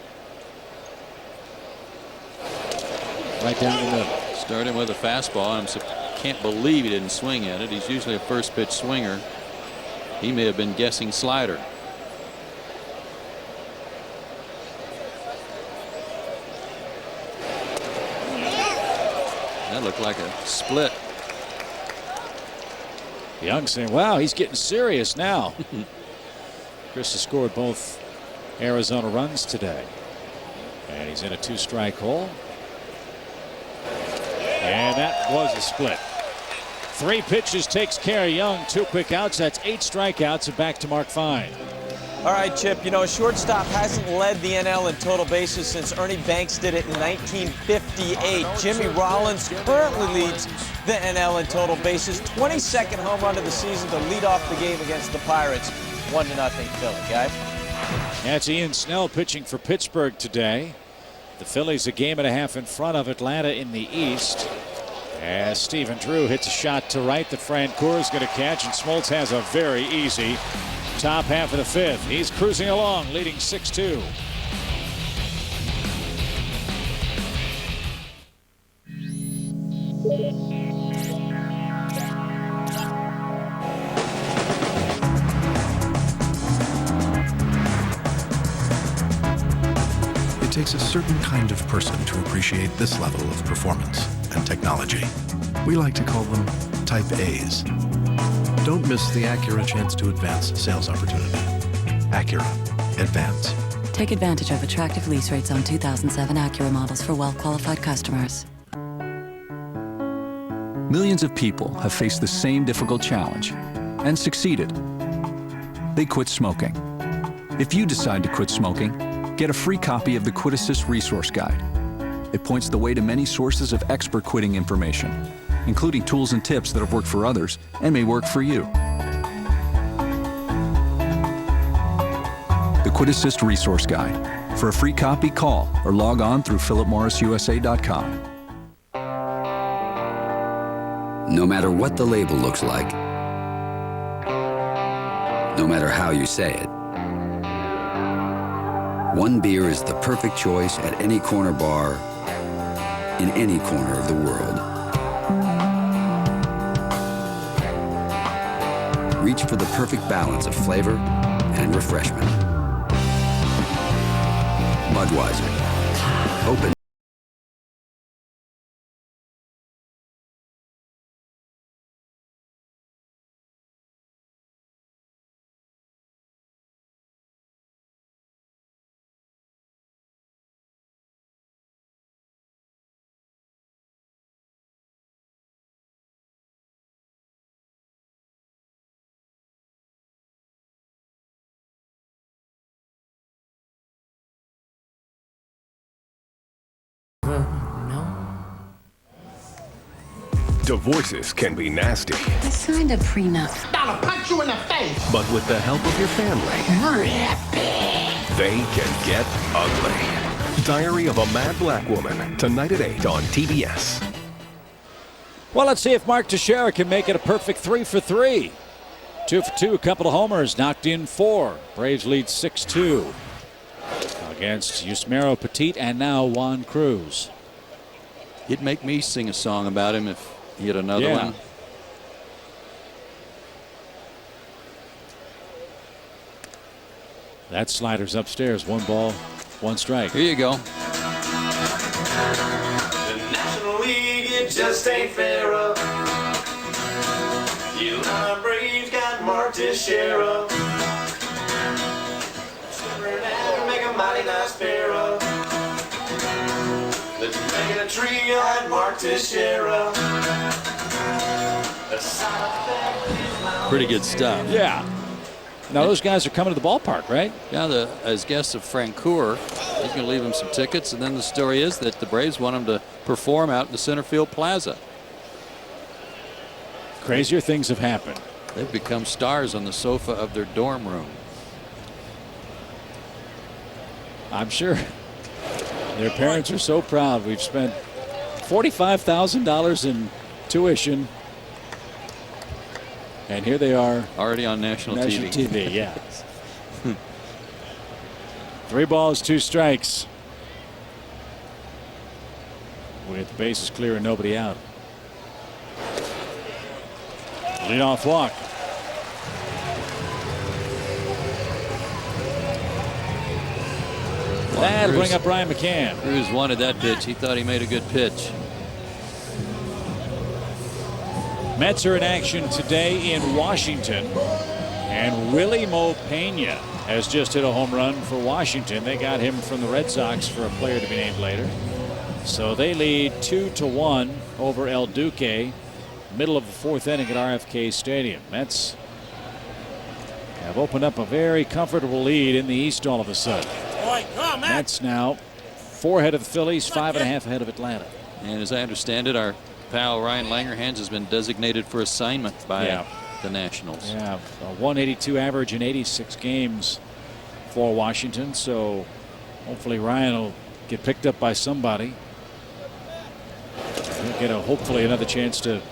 Right down the middle. Starting with a fastball. I can't believe he didn't swing at it. He's usually a first pitch swinger. He may have been guessing slider. That looked like a split. Young saying, wow, he's getting serious now. Chris has scored both Arizona runs today. And he's in a 2-strike hole. And that was a split. 3 pitches takes care of Young. 2 quick outs. That's 8 strikeouts and back to Mark Fine. All right, Chip, you know, a shortstop hasn't led the NL in total bases since Ernie Banks did it in 1958. Jimmy Rollins currently leads the NL in total bases. 22nd home run of the season to lead off the game against the Pirates. 1-0 Philly, guys. That's Ian Snell pitching for Pittsburgh today. The Phillies a game and a half in front of Atlanta in the East. As Stephen Drew hits a shot to right that Francoeur is going to catch, and Smoltz has a very easy top half of the 5th. He's cruising along, leading 6-2. It takes a certain kind of person to appreciate this level of performance and technology. We like to call them Type A's. Don't miss the Acura Chance to Advance sales opportunity. Acura. Advance. Take advantage of attractive lease rates on 2007 Acura models for well-qualified customers. Millions of people have faced the same difficult challenge and succeeded. They quit smoking. If you decide to quit smoking, Get a free copy of the Quit Assist Resource Guide. It points the way to many sources of expert quitting information, including tools and tips that have worked for others and may work for you. The Quit Assist Resource Guide. For a free copy, call or log on through philipmorrisusa.com. No matter what the label looks like, no matter how you say it, one beer is the perfect choice at any corner bar in any corner of the world. Reach for the perfect balance of flavor and refreshment. Budweiser. Open. Divorces can be nasty. I signed a prenup. I'll punch you in the face. But with the help of your family, they can get ugly. Diary of a Mad Black Woman, tonight at 8 on TBS. Well, let's see if Mark Teixeira can make it a perfect 3 for 3. 2 for 2, a couple of homers, knocked in 4. Braves lead 6-2 against Yusmeiro Petit and now Juan Cruz. He'd make me sing a song about him if he had another one. That slider's upstairs. 1 ball, 1 strike. Here you go. The National League, it just ain't fair. You and our Braves got Mark Teixeira. Make a mighty nice pair of. Let's make it a trio at Mark Teixeira. Pretty good stuff. Yeah. Now those guys are coming to the ballpark, right? Yeah, as guests of Francoeur. He's going to leave them some tickets, and then the story is that the Braves want him to perform out in the center field plaza. Crazier things have happened. They've become stars on the sofa of their dorm room. I'm sure their parents are so proud. We've spent $45,000 in tuition, and here they are, already on national TV. Yeah. 3 balls, 2 strikes, with the bases clear and nobody out. Leadoff walk. That'll bring up Ryan McCann. Cruz wanted that pitch. He thought he made a good pitch. Mets are in action today in Washington, and Willie Mo Pena has just hit a home run for Washington. They got him from the Red Sox for a player to be named later. So they lead 2-1 over El Duque, middle of the 4th inning at RFK Stadium. Mets have opened up a very comfortable lead in the East all of a sudden. Mets now 4 ahead of the Phillies, 5.5 ahead of Atlanta. And as I understand it, our pal Ryan Langerhans has been designated for assignment by the Nationals. Yeah, a 182 average in 86 games for Washington. So hopefully Ryan will get picked up by somebody. He'll get hopefully another chance to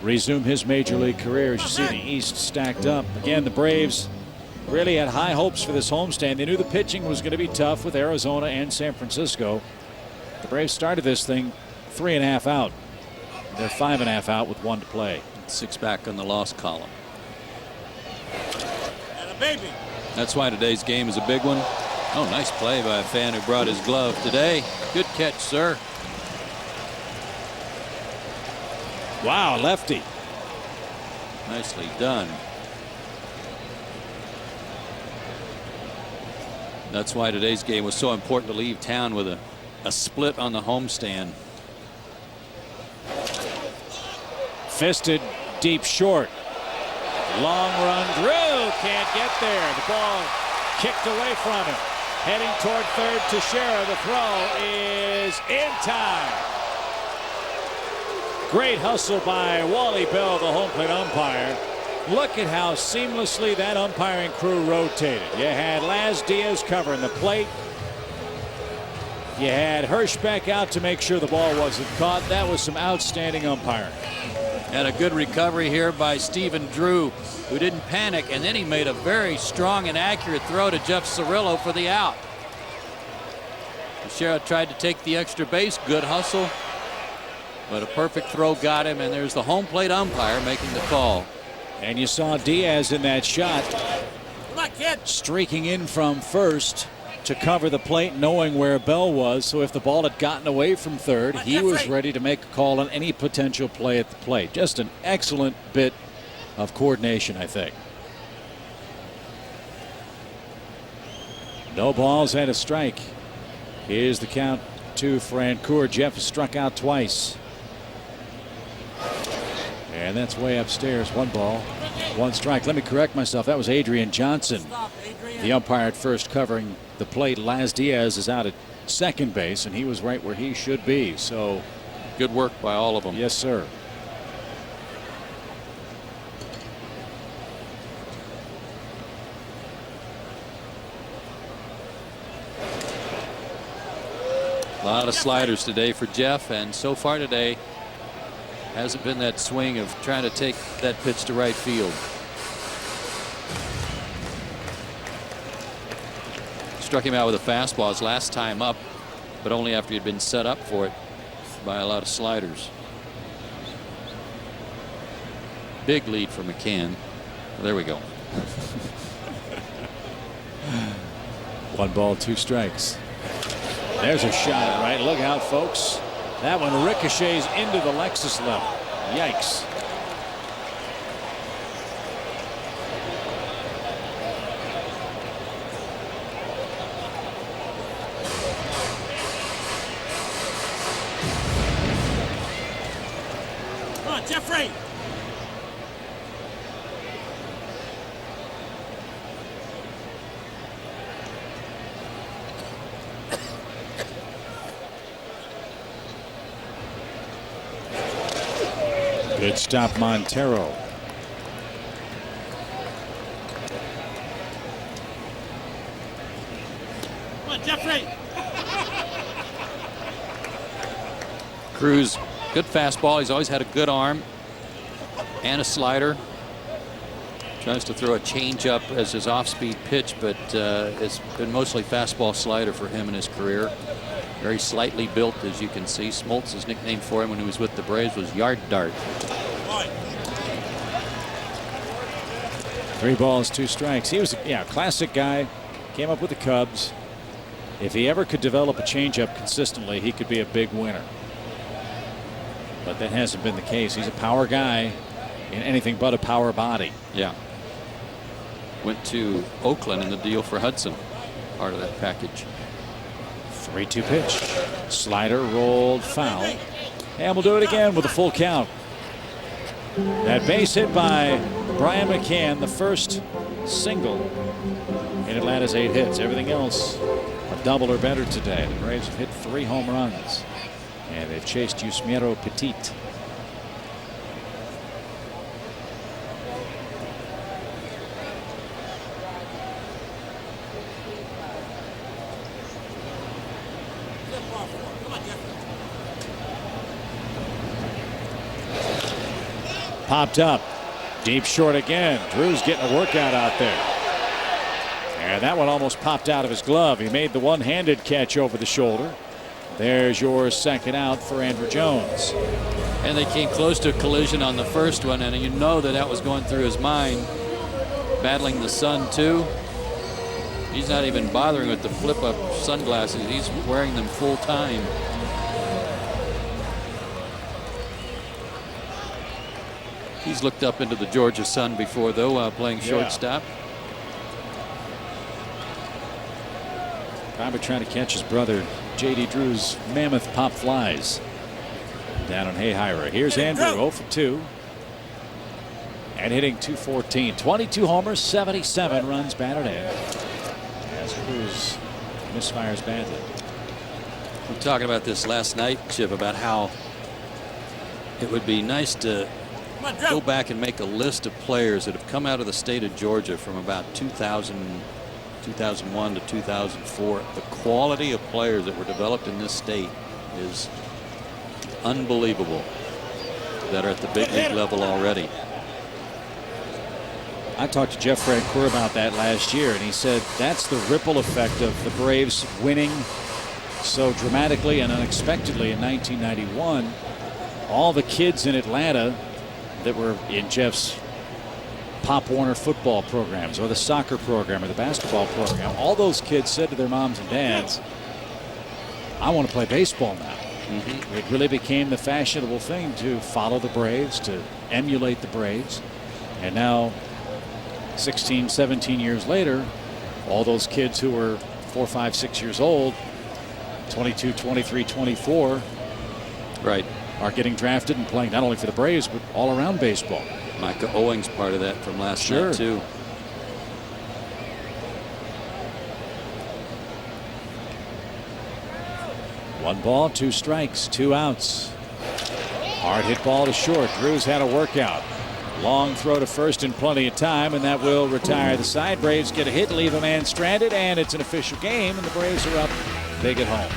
resume his major league career. As you see the East stacked up. Again, the Braves really had high hopes for this homestand. They knew the pitching was going to be tough with Arizona and San Francisco. The Braves started this thing 3.5 out. They're 5.5 out with 1 to play. 6 back on the loss column. That's why today's game is a big one. Oh, nice play by a fan who brought his glove today. Good catch, sir. Wow, lefty. Nicely done. That's why today's game was so important to leave town with a split on the homestand. Fisted deep short. Long run, Drew can't get there. The ball kicked away from him. Heading toward third, Teixeira. The throw is in time. Great hustle by Wally Bell, the home plate umpire. Look at how seamlessly that umpiring crew rotated. You had Laz Diaz covering the plate. You had Hirschbeck out to make sure the ball wasn't caught. That was some outstanding umpiring. And a good recovery here by Stephen Drew, who didn't panic, and then he made a very strong and accurate throw to Jeff Cirillo for the out. Teixeira tried to take the extra base. Good hustle, but a perfect throw got him, and there's the home plate umpire making the call. And you saw Diaz in that shot, streaking in from first to cover the plate, knowing where Bell was. So if the ball had gotten away from third, he was ready to make a call on any potential play at the plate. Just an excellent bit of coordination, I think. No balls and a strike. Here's the count to Francoeur. Jeff has struck out twice. And that's way upstairs. 1 ball, 1 strike. Let me correct myself. That was Adrian Johnson, the umpire at first covering the plate. Laz Diaz is out at second base, and he was right where he should be. So good work by all of them. Yes, sir. A lot of sliders today for Jeff, and so far today hasn't been that swing of trying to take that pitch to right field. Struck him out with a fastball his last time up, but only after he'd been set up for it by a lot of sliders. Big lead for McCann. There we go. 1 ball, 2 strikes. There's a shot, right? Look out, folks. That one ricochets into the Lexus level. Yikes. Come on, Jeffrey. Good stop, Montero. Come on, Jeffrey. Cruz, good fastball. He's always had a good arm and a slider. Tries to throw a changeup as his off-speed pitch, but it's been mostly fastball slider for him in his career. Very slightly built, as you can see. Smoltz's nickname for him when he was with the Braves was Yard Dart. 3 balls, 2 strikes. He was a classic guy. Came up with the Cubs. If he ever could develop a changeup consistently, he could be a big winner. But that hasn't been the case. He's a power guy in anything but a power body. Yeah. Went to Oakland in the deal for Hudson. Part of that package. 3-2 pitch. Slider rolled foul. And we'll do it again with a full count. That base hit by Brian McCann, the first single in Atlanta's 8 hits. Everything else a double or better today. The Braves have hit 3 home runs, and they've chased Yusmeiro Petit. Popped up. Deep short again. Drew's getting a workout out there. And that one almost popped out of his glove. He made the one-handed catch over the shoulder. There's your second out for Andrew Jones. And they came close to a collision on the first one, and you know that was going through his mind. Battling the sun, too. He's not even bothering with the flip-up sunglasses. He's wearing them full time. He's looked up into the Georgia sun before, though, while playing shortstop. Probably trying to catch his brother J.D. Drew's mammoth pop flies down on Hayhira. Here's Andrew, 0 for 2. And hitting .214. 22 homers, 77 runs batted in. As Cruz misfires badly. We were talking about this last night, Chip, about how it would be nice to go back and make a list of players that have come out of the state of Georgia from about 2000, 2001 to 2004. The quality of players that were developed in this state is unbelievable, that are at the big league level already. I talked to Jeff Francoeur about that last year, and he said that's the ripple effect of the Braves winning so dramatically and unexpectedly in 1991. All the kids in Atlanta that were in Jeff's Pop Warner football programs or the soccer program or the basketball program, all those kids said to their moms and dads, I want to play baseball now. It really became the fashionable thing to follow the Braves, to emulate the Braves. And now 16, 17 years later, all those kids who were 4, 5, 6 years old, 22, 23, 24, right, are getting drafted and playing not only for the Braves but all around baseball. Micah Owings part of that from last night too. One ball, 2 strikes, 2 outs. Hard hit ball to short. Drew's had a workout. Long throw to first in plenty of time, and that will retire the side. Braves get a hit, leave a man stranded, and it's an official game, and the Braves are up big at home.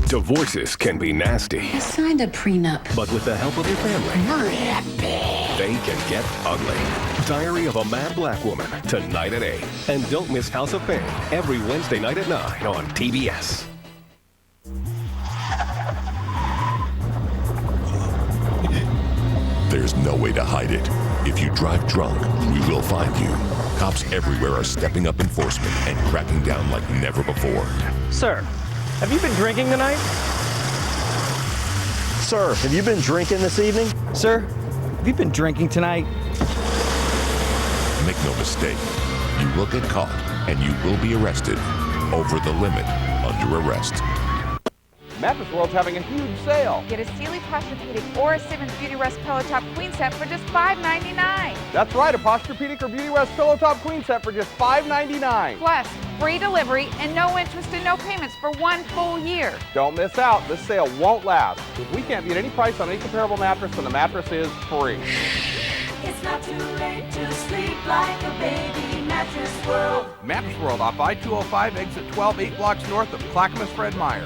Divorces can be nasty. I signed a prenup. But with the help of your family, they can get ugly. Diary of a Mad Black Woman, tonight at 8. And don't miss House of Pain every Wednesday night at 9 on TBS. There's no way to hide it. If you drive drunk, we will find you. Cops everywhere are stepping up enforcement and cracking down like never before. Sir, have you been drinking tonight? Sir, have you been drinking this evening? Sir, have you been drinking tonight? Make no mistake, you will get caught and you will be arrested. Over the limit, under arrest. Mattress World's having a huge sale. Get a Sealy Posturepedic or a Simmons Beauty Rest Pillow Top Queen Set for just $5.99. That's right, a Posturepedic or Beauty Rest Pillow Top Queen Set for just $5.99. Plus, free delivery and no interest and no payments for 1 full year. Don't miss out. This sale won't last. If we can't beat any price on any comparable mattress, then the mattress is free. It's not too late to sleep like a baby. Mattress World. Mattress World off I-205, exit 12, 8 blocks north of Clackamas Fred Meyer.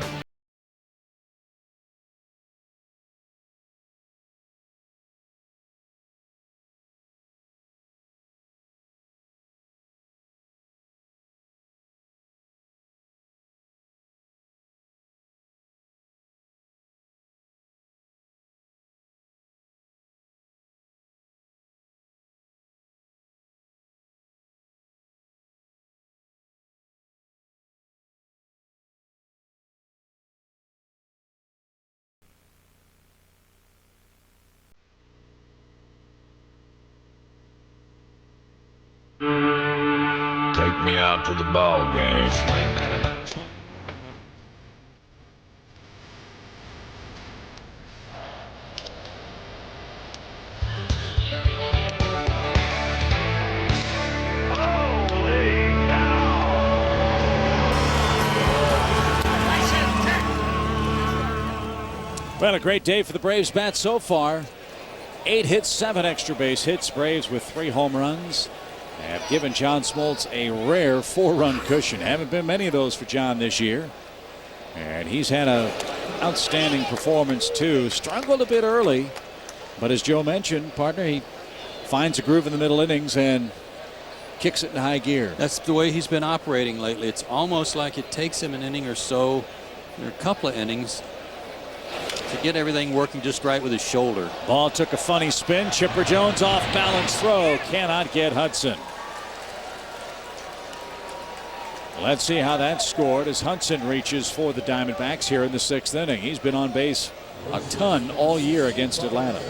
Take me out to the ball game. Well, a great day for the Braves bat so far. 8 hits, 7 extra base hits. Braves with 3 home runs have given John Smoltz a rare 4-run cushion. Haven't been many of those for John this year. And he's had an outstanding performance too. Struggled a bit early, but as Joe mentioned, partner, he finds a groove in the middle innings and kicks it in high gear. That's the way he's been operating lately. It's almost like it takes him an inning or so, or a couple of innings, to get everything working just right with his shoulder. Ball took a funny spin. Chipper Jones off balance throw. Cannot get Hudson. Let's see how that's scored as Hudson reaches for the Diamondbacks here in the 6th inning. He's been on base a ton all year against Atlanta.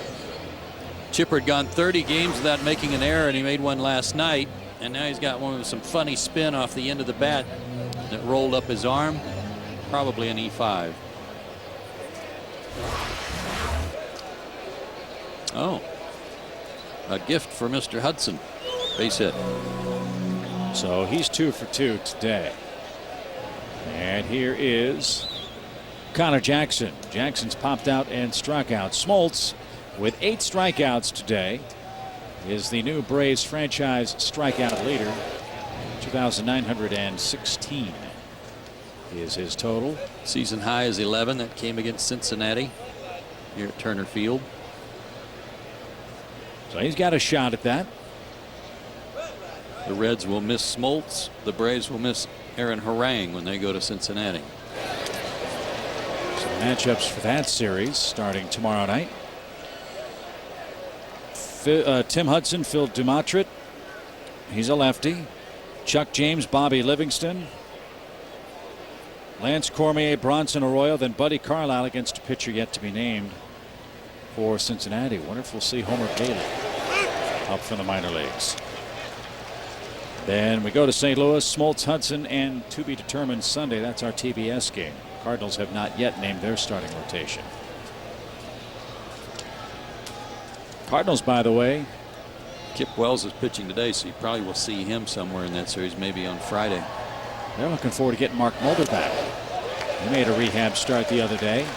Chipper had gone 30 games without making an error, and he made one last night. And now he's got one with some funny spin off the end of the bat that rolled up his arm. Probably an E5. Oh, a gift for Mr. Hudson. Base hit. So he's 2 for 2 today. And here is Connor Jackson. Jackson's popped out and struck out. Smoltz, with 8 strikeouts today, is the new Braves franchise strikeout leader. 2,916 is his total. Season high is 11. That came against Cincinnati here at Turner Field. So he's got a shot at that. The Reds will miss Smoltz. The Braves will miss Aaron Harang when they go to Cincinnati. So matchups for that series starting tomorrow night. Tim Hudson, Phil Dumatrit. He's a lefty. Chuck James, Bobby Livingston. Lance Cormier, Bronson Arroyo, then Buddy Carlisle against a pitcher yet to be named for Cincinnati. Wonder if we'll see Homer Bailey up from the minor leagues. Then we go to St. Louis, Smoltz, Hudson, and to be determined Sunday. That's our TBS game. Cardinals have not yet named their starting rotation. Cardinals, by the way. Kip Wells is pitching today, so you probably will see him somewhere in that series, maybe on Friday. They're looking forward to getting Mark Mulder back. He made a rehab start the other day.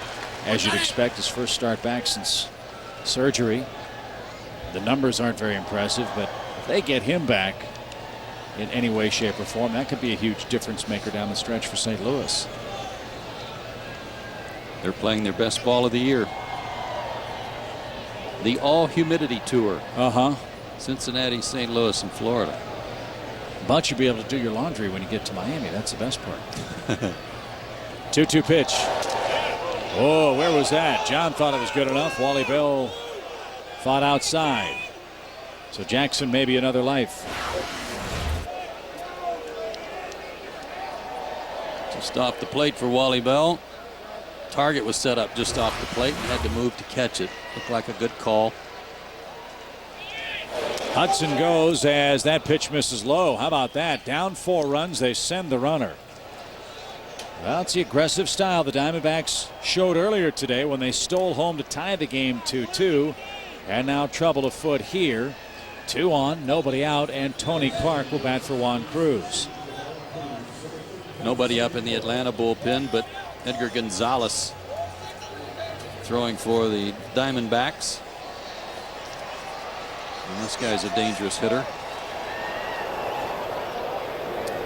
As you'd expect, his first start back since surgery. The numbers aren't very impressive, but if they get him back in any way, shape, or form, that could be a huge difference maker down the stretch for St. Louis. They're playing their best ball of the year. The all humidity tour. Cincinnati, St. Louis, and Florida. But you'll be able to do your laundry when you get to Miami. That's the best part. 2-2 pitch. Oh, where was that? John thought it was good enough. Wally Bell thought outside. So Jackson maybe another life. Just off the plate for Wally Bell. Target was set up just off the plate and had to move to catch it. Looked like a good call. Hudson goes as that pitch misses low. How about that? Down 4 runs. They send the runner. Well, it's the aggressive style the Diamondbacks showed earlier today when they stole home to tie the game 2-2. And now trouble afoot here. 2 on, nobody out, and Tony Clark will bat for Juan Cruz. Nobody up in the Atlanta bullpen but Edgar Gonzalez throwing for the Diamondbacks. And this guy's a dangerous hitter.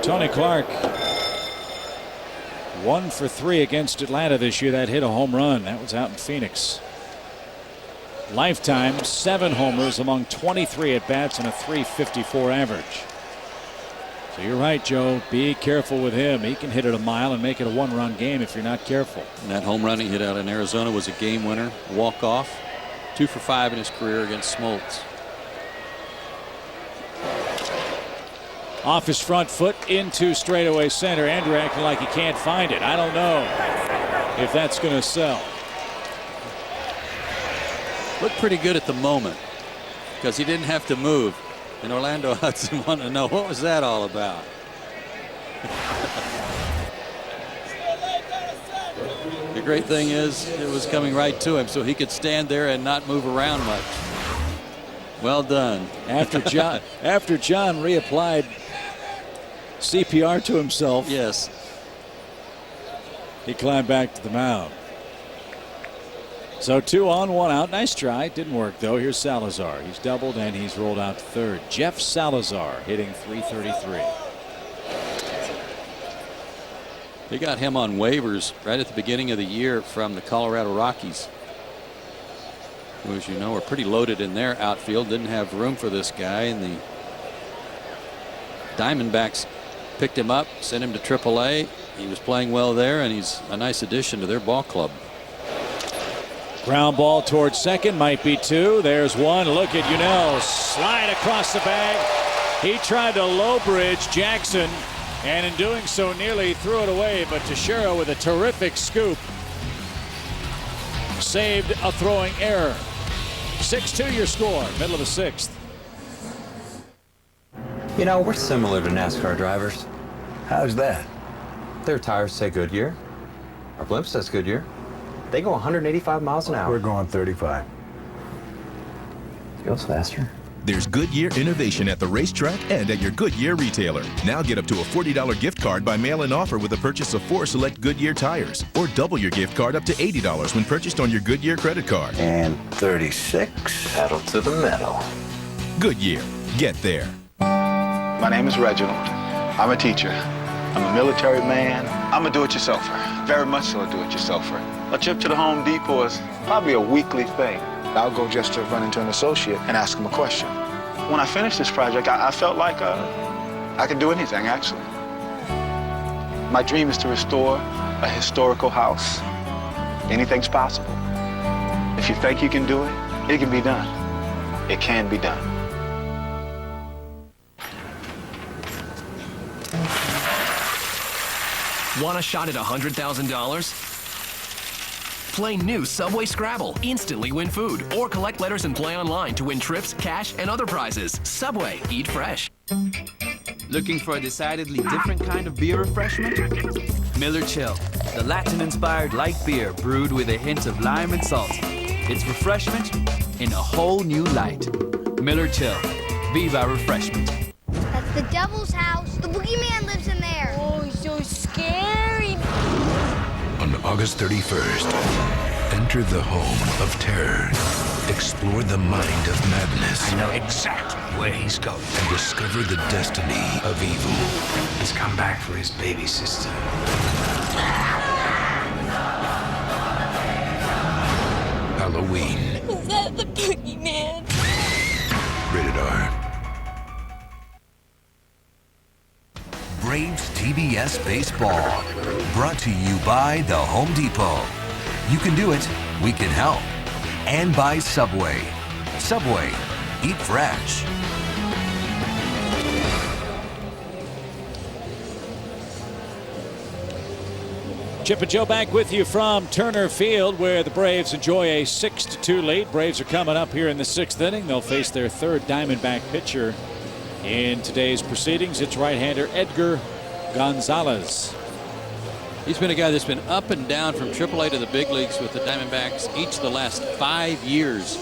Tony Clark 1 for 3 against Atlanta this year. That hit a home run. That was out in Phoenix. Lifetime 7 homers among 23 at bats and a .354 average. So you're right, Joe. Be careful with him. He can hit it a mile and make it a 1-run game if you're not careful. And that home run he hit out in Arizona was a game winner. Walk off. 2 for 5 in his career against Smoltz. Off his front foot into straightaway center. Andrew acting like he can't find it. I don't know if that's going to sell. Looked pretty good at the moment because he didn't have to move. And Orlando Hudson wanted to know what was that all about. The great thing is it was coming right to him so he could stand there and not move around much. Well done. After John reapplied CPR to himself. Yes. He climbed back to the mound. So 2 on, 1 out. Nice try. Didn't work though. Here's Salazar. He's doubled and he's rolled out to third. Jeff Salazar hitting .333. They got him on waivers right at the beginning of the year from the Colorado Rockies, who, as you know, are pretty loaded in their outfield. Didn't have room for this guy, and the Diamondbacks picked him up, sent him to AAA. He was playing well there, and he's a nice addition to their ball club. Ground ball towards second, might be 2. There's 1. Look at Yunel slide across the bag. He tried to low bridge Jackson, and in doing so nearly threw it away, but Teixeira with a terrific scoop saved a throwing error. 6-2 your score, middle of the 6th. You know, we're similar to NASCAR drivers. How's that? Their tires say Goodyear. Our blimp says Goodyear. They go 185 miles an hour. We're going 35. It goes faster. There's Goodyear innovation at the racetrack and at your Goodyear retailer. Now get up to a $40 gift card by mail-in offer with a purchase of 4 select Goodyear tires. Or double your gift card up to $80 when purchased on your Goodyear credit card. And 36. Pedal to the metal. Goodyear. Get there. My name is Reginald. I'm a teacher. I'm a military man. I'm a do-it-yourselfer. Very much so a do-it-yourselfer. A trip to the Home Depot is probably a weekly thing. I'll go just to run into an associate and ask him a question. When I finished this project, I felt like I could do anything, actually. My dream is to restore a historical house. Anything's possible. If you think you can do it, it can be done. It can be done. Want a shot at $100,000? Play new Subway Scrabble. Instantly win food. Or collect letters and play online to win trips, cash, and other prizes. Subway. Eat fresh. Looking for a decidedly different kind of beer refreshment? Miller Chill, the Latin-inspired light beer brewed with a hint of lime and salt. It's refreshment in a whole new light. Miller Chill. Viva Refreshment. That's the devil's house. The boogeyman lives in there. Oh, he's so scary. On August 31st, enter the home of terror. Explore the mind of madness. I know exactly where he's going. And discover the destiny of evil. He's come back for his baby sister. Halloween. Is that the boogeyman? Rated R. Braves TBS Baseball. Brought to you by the Home Depot. You can do it. We can help. And by Subway. Subway. Eat fresh. Chip and Joe back with you from Turner Field, where the Braves enjoy a 6-2 lead. Braves are coming up here in the 6th inning. They'll face their third Diamondback pitcher in today's proceedings. It's right-hander Edgar Gonzalez. He's been a guy that's been up and down from AAA to the big leagues with the Diamondbacks each of the last 5 years.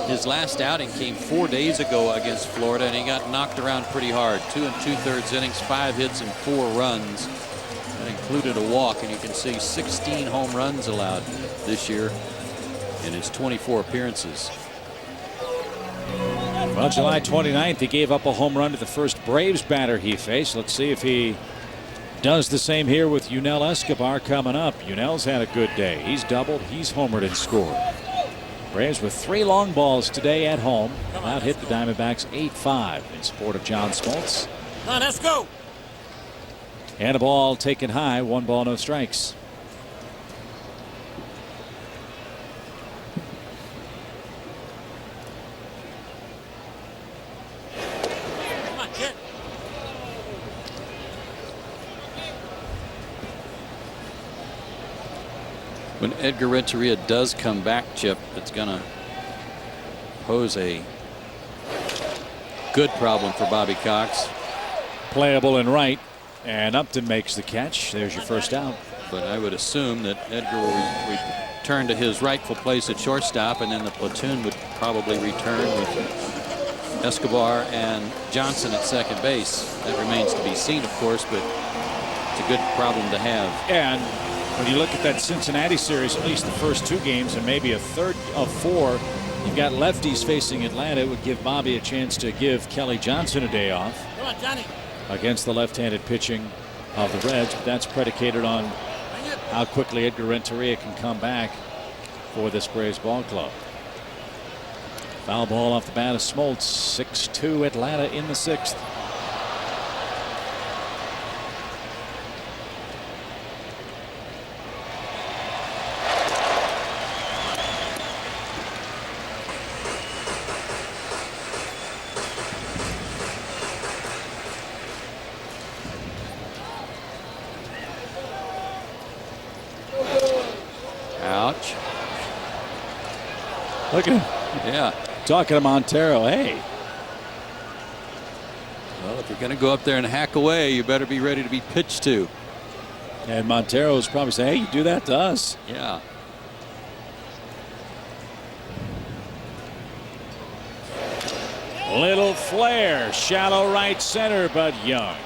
His last outing came 4 days ago against Florida, and he got knocked around pretty hard. 2 2/3 innings, 5 hits, and 4 runs. That included a walk, and you can see 16 home runs allowed this year in his 24 appearances. Well, July 29th, he gave up a home run to the first Braves batter he faced. Let's see if he does the same here with Yunel Escobar coming up. Yunel's had a good day. He's doubled, he's homered and scored. Braves with 3 long balls today at home. Out hit the Diamondbacks 8-5 in support of John Smoltz. Come on, let's go. And a ball taken high, 1 ball, no strikes. Come on, kid. When Edgar Renteria does come back, Chip, it's going to pose a good problem for Bobby Cox. Playable in right, and Upton makes the catch. There's your first out. But I would assume that Edgar will return to his rightful place at shortstop, and then the platoon would probably return with Escobar and Johnson at second base. That remains to be seen, of course, but it's a good problem to have. And when you look at that Cincinnati series, at least the first 2 games and maybe a third of 4, you've got lefties facing Atlanta. It would give Bobby a chance to give Kelly Johnson a day off. Come on, Johnny. Against the left-handed pitching of the Reds, but that's predicated on how quickly Edgar Renteria can come back for this Braves ball club. Foul ball off the bat of Smoltz. 6-2 Atlanta in the 6th. Ouch. Look at him. Yeah. Talking to Montero. Hey. Well, if you're going to go up there and hack away, you better be ready to be pitched to. And Montero's probably saying, hey, you do that to us. Yeah. Little flare, shallow right center, but Young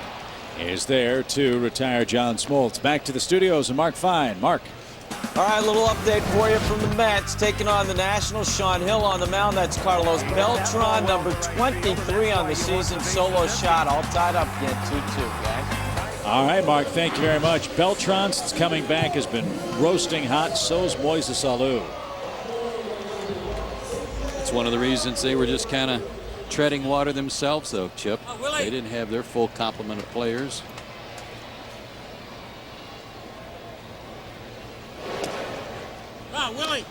is there to retire John Smoltz. Back to the studios and Mark Fine. Mark. All right, a little update for you from the Mets. Taking on the Nationals, Sean Hill on the mound. That's Carlos Beltran, number 23 on the season. Solo shot, all tied up again, 2-2, gang. All right, Mark, thank you very much. Beltran, since coming back, has been roasting hot. So's Moises Alou. It's one of the reasons they were just kind of treading water themselves, though, Chip. They didn't have their full complement of players. Willie.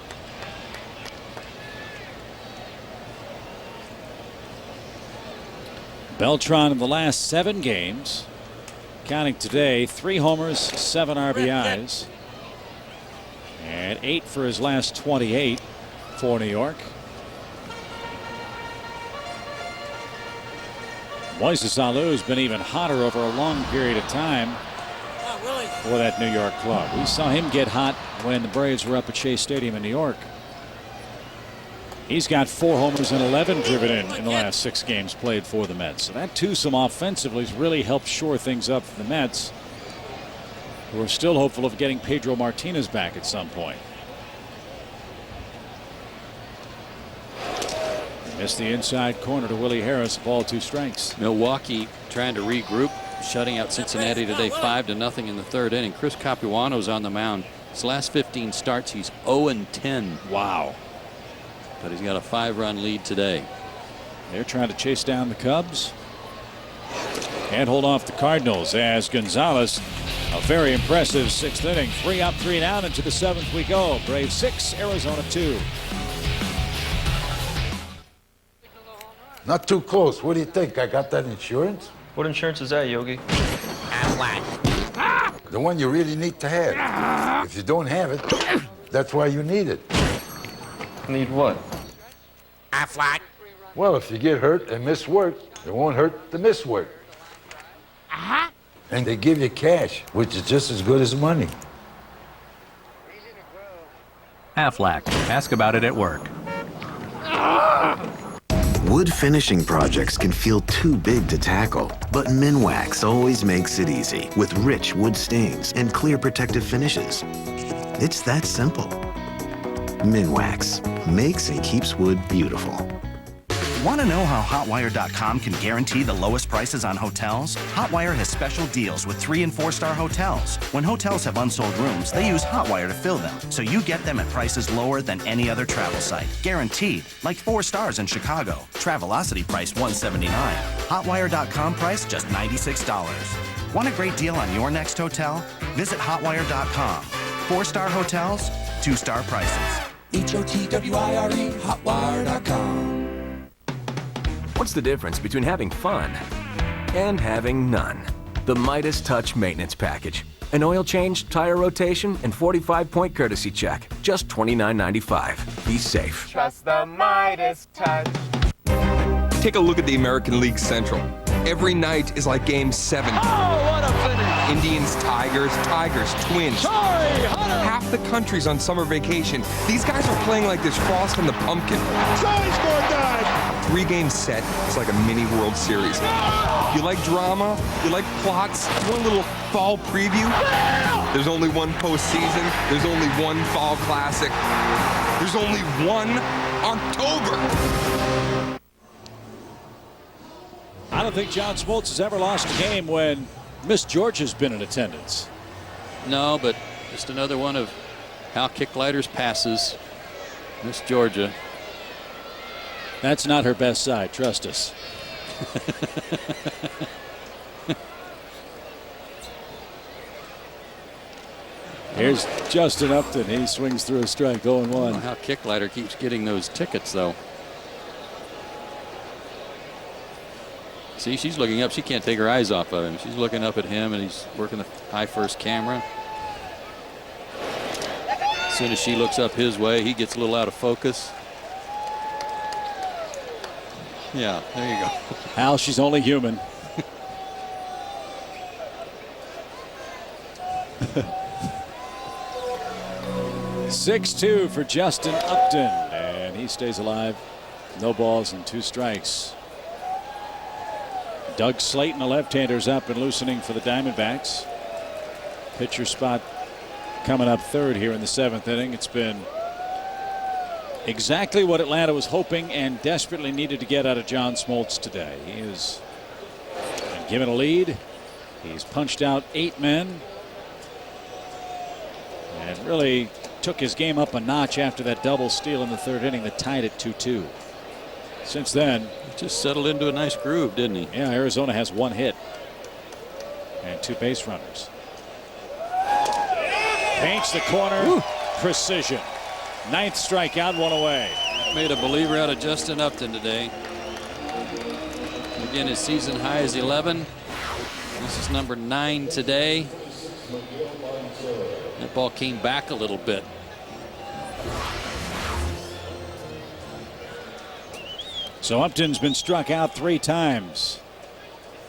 Beltran in the last 7 games, counting today, 3 homers, 7 RBIs, and 8 for his last 28 for New York. Moises Alou has been even hotter over a long period of time for that New York club. We saw him get hot when the Braves were up at Shea Stadium in New York. He's got 4 homers and 11 driven in the last 6 games played for the Mets. So that twosome offensively has really helped shore things up for the Mets, who are still hopeful of getting Pedro Martinez back at some point. Missed the inside corner to Willie Harris. Ball, 2 strikes. Milwaukee trying to regroup, shutting out Cincinnati today 5-0 in the 3rd inning. Chris Capuano's on the mound. His last 15 starts, he's 0-10. Wow. But he's got a 5-run lead today. They're trying to chase down the Cubs. Can't hold off the Cardinals as Gonzalez, a very impressive 6th inning. 3 up, 3 down. Into the 7th we go. Braves 6, Arizona 2. Not too close. What do you think? I got that insurance? What insurance is that, Yogi? The one you really need to have. If you don't have it, that's why you need it. Need what? Aflac. Well, if you get hurt and miss work, it won't hurt to miss work. And they give you cash, which is just as good as money. Aflac. Ask about it at work. Wood finishing projects can feel too big to tackle, but Minwax always makes it easy with rich wood stains and clear protective finishes. It's that simple. Minwax makes and keeps wood beautiful. Want to know how Hotwire.com can guarantee the lowest prices on hotels? Hotwire has special deals with 3- and 4-star hotels. When hotels have unsold rooms, they use Hotwire to fill them, so you get them at prices lower than any other travel site. Guaranteed, like 4 stars in Chicago. Travelocity price $179. Hotwire.com price just $96. Want a great deal on your next hotel? Visit Hotwire.com. 4-star hotels, 2-star prices. HOTWIRE, Hotwire.com. What's the difference between having fun and having none? The Midas Touch Maintenance Package. An oil change, tire rotation, and 45-point courtesy check. Just $29.95. Be safe. Trust the Midas Touch. Take a look at the American League Central. Every night is like Game 7. Oh, what a finish! Indians, Tigers, Twins. Sorry, Hunter! Half the country's on summer vacation. These guys are playing like this Frost and the Pumpkin. Sorry, score dive! 3-game set is like a mini World Series. You like drama? You like plots? You want a little fall preview? There's only one postseason. There's only one fall classic. There's only one October. I don't think John Smoltz has ever lost a game when Miss Georgia's been in attendance. No, but just another one of Hal Kicklighter's passes. Miss Georgia. That's not her best side, trust us. Here's Justin Upton. He swings through a strike, 0-1. Hal Kicklighter keeps getting those tickets, though. See, she's looking up. She can't take her eyes off of him. She's looking up at him, and he's working the high first camera. As soon as she looks up his way, he gets a little out of focus. Yeah, there you go. Hal, she's only human. (6-2) for Justin Upton, and he stays alive. No balls and 2 strikes. Doug Slayton, the left-hander's up and loosening for the Diamondbacks. Pitcher spot coming up third here in the 7th inning. It's been exactly what Atlanta was hoping and desperately needed to get out of John Smoltz today. He has been given a lead. He's punched out 8 men and really took his game up a notch after that double steal in the 3rd inning that tied it 2-2. Since then, just settled into a nice groove, didn't he? Yeah, Arizona has 1 hit and 2 base runners. Paints the corner. Woo. Precision. 9th strikeout, 1 away. Made a believer out of Justin Upton today. Again, his season high is 11. This is number 9 today. That ball came back a little bit. So Upton's been struck out 3 times.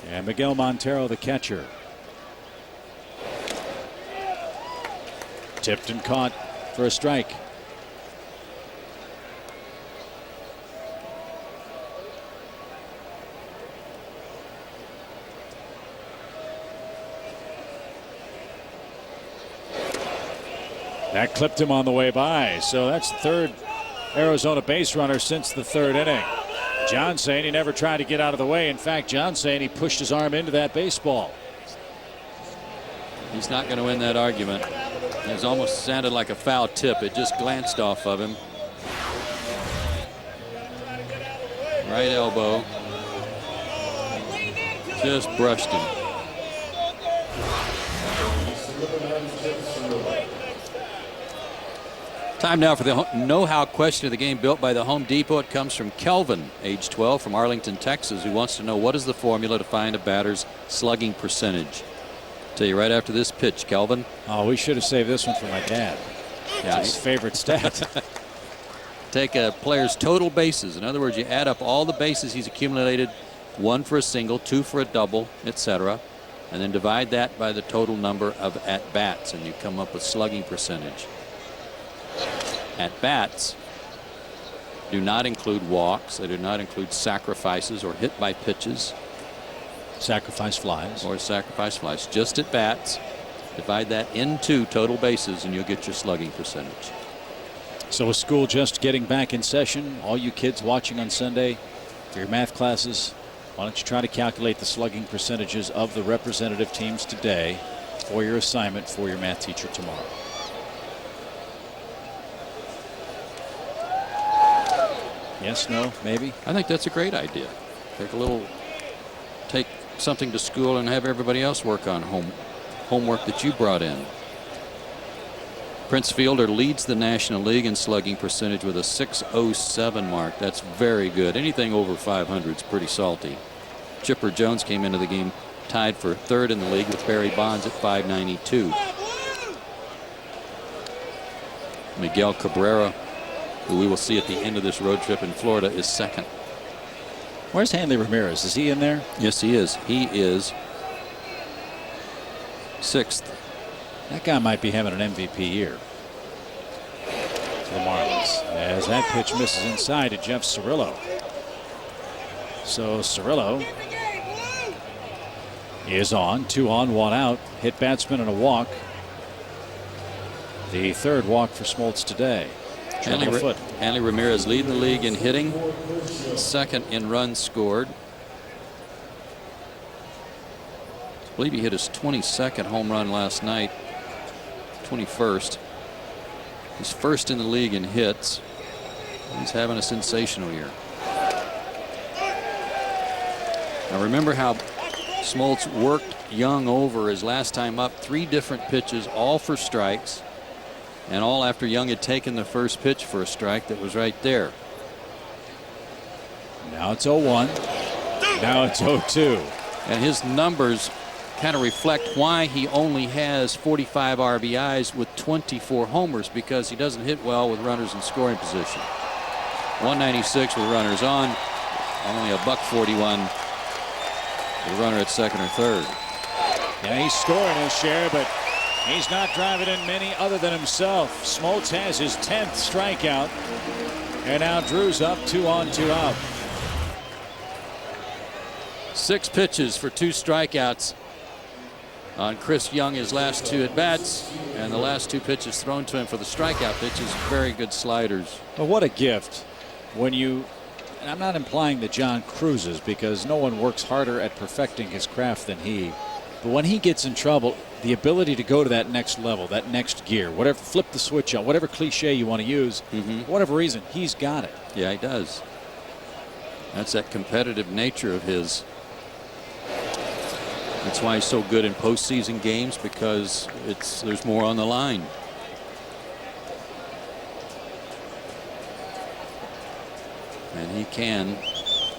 And Miguel Montero, the catcher. Tipped and caught for a strike. That clipped him on the way by. So that's the 3rd Arizona base runner since the 3rd inning. John saying he never tried to get out of the way. In fact, John saying he pushed his arm into that baseball. He's not going to win that argument. It almost sounded like a foul tip. It just glanced off of him. Right elbow. Just brushed him. Time now for the know-how question of the game built by the Home Depot. It comes from Kelvin, age 12, from Arlington, Texas, who wants to know what is the formula to find a batter's slugging percentage. Tell you right after this pitch, Kelvin. Oh, we should have saved this one for my dad. Yeah, his favorite stat. Take a player's total bases. In other words, you add up all the bases he's accumulated, 1 for a single, 2 for a double, etc., and then divide that by the total number of at-bats, and you come up with slugging percentage. At-bats do not include walks. They do not include sacrifices or hit by pitches. Sacrifice flies. Or sacrifice flies. Just at-bats. Divide that into total bases and you'll get your slugging percentage. So with school just getting back in session, all you kids watching on Sunday for your math classes, why don't you try to calculate the slugging percentages of the representative teams today for your assignment for your math teacher tomorrow. Yes, no, maybe? I think that's a great idea. Take something to school and have everybody else work on homework that you brought in. Prince Fielder leads the National League in slugging percentage with a .607 mark. That's very good. Anything over 500 is pretty salty. Chipper Jones came into the game tied for 3rd in the league with Barry Bonds at .592. Miguel Cabrera, who we will see at the end of this road trip in Florida, is 2nd. Where's Hanley Ramirez? Is he in there? Yes, he is. He is 6th. That guy might be having an MVP year for the Marlins, as that pitch misses inside to Jeff Cirillo. So Cirillo is on. 2 on, 1 out. Hit batsman and a walk. The 3rd walk for Smoltz today. Hanley Ramirez leading the league in hitting, 2nd in runs scored. I believe he hit his 22nd home run last night. 21st. He's 1st in the league in hits. He's having a sensational year. Now remember how Smoltz worked Young over his last time up. 3 different pitches, all for strikes, and all after Young had taken the first pitch for a strike that was right there. Now it's 0-1. Now it's 0-2. And his numbers kind of reflect why he only has 45 RBIs with 24 homers, because he doesn't hit well with runners in scoring position. 196 with runners on, only a .141 with a runner at 2nd or 3rd. Yeah, he's scoring his share, but he's not driving in many other than himself. Smoltz has his 10th strikeout, and now Drew's up 2 on, 2 out. 6 pitches for 2 strikeouts on Chris Young, his last 2 at-bats, and the last 2 pitches thrown to him for the strikeout pitches, very good sliders. Well, what a gift when you, and I'm not implying that John cruises, because no one works harder at perfecting his craft than he, but when he gets in trouble, the ability to go to that next level, that next gear, whatever, flip the switch on, whatever cliche you want to use, for whatever reason, he's got it. Yeah, he does. That's that competitive nature of his. That's why he's so good in postseason games, because there's more on the line. And he can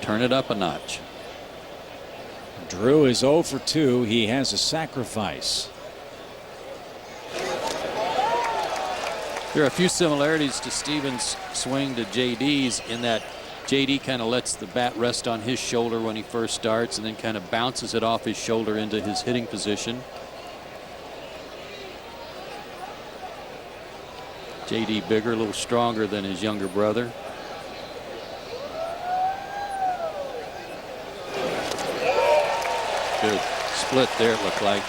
turn it up a notch. Drew is 0 for 2. He has a sacrifice. There are a few similarities to Stevens' swing to JD's in that JD kind of lets the bat rest on his shoulder when he first starts and then kind of bounces it off his shoulder into his hitting position. JD bigger, a little stronger than his younger brother. Good split there, it looked like.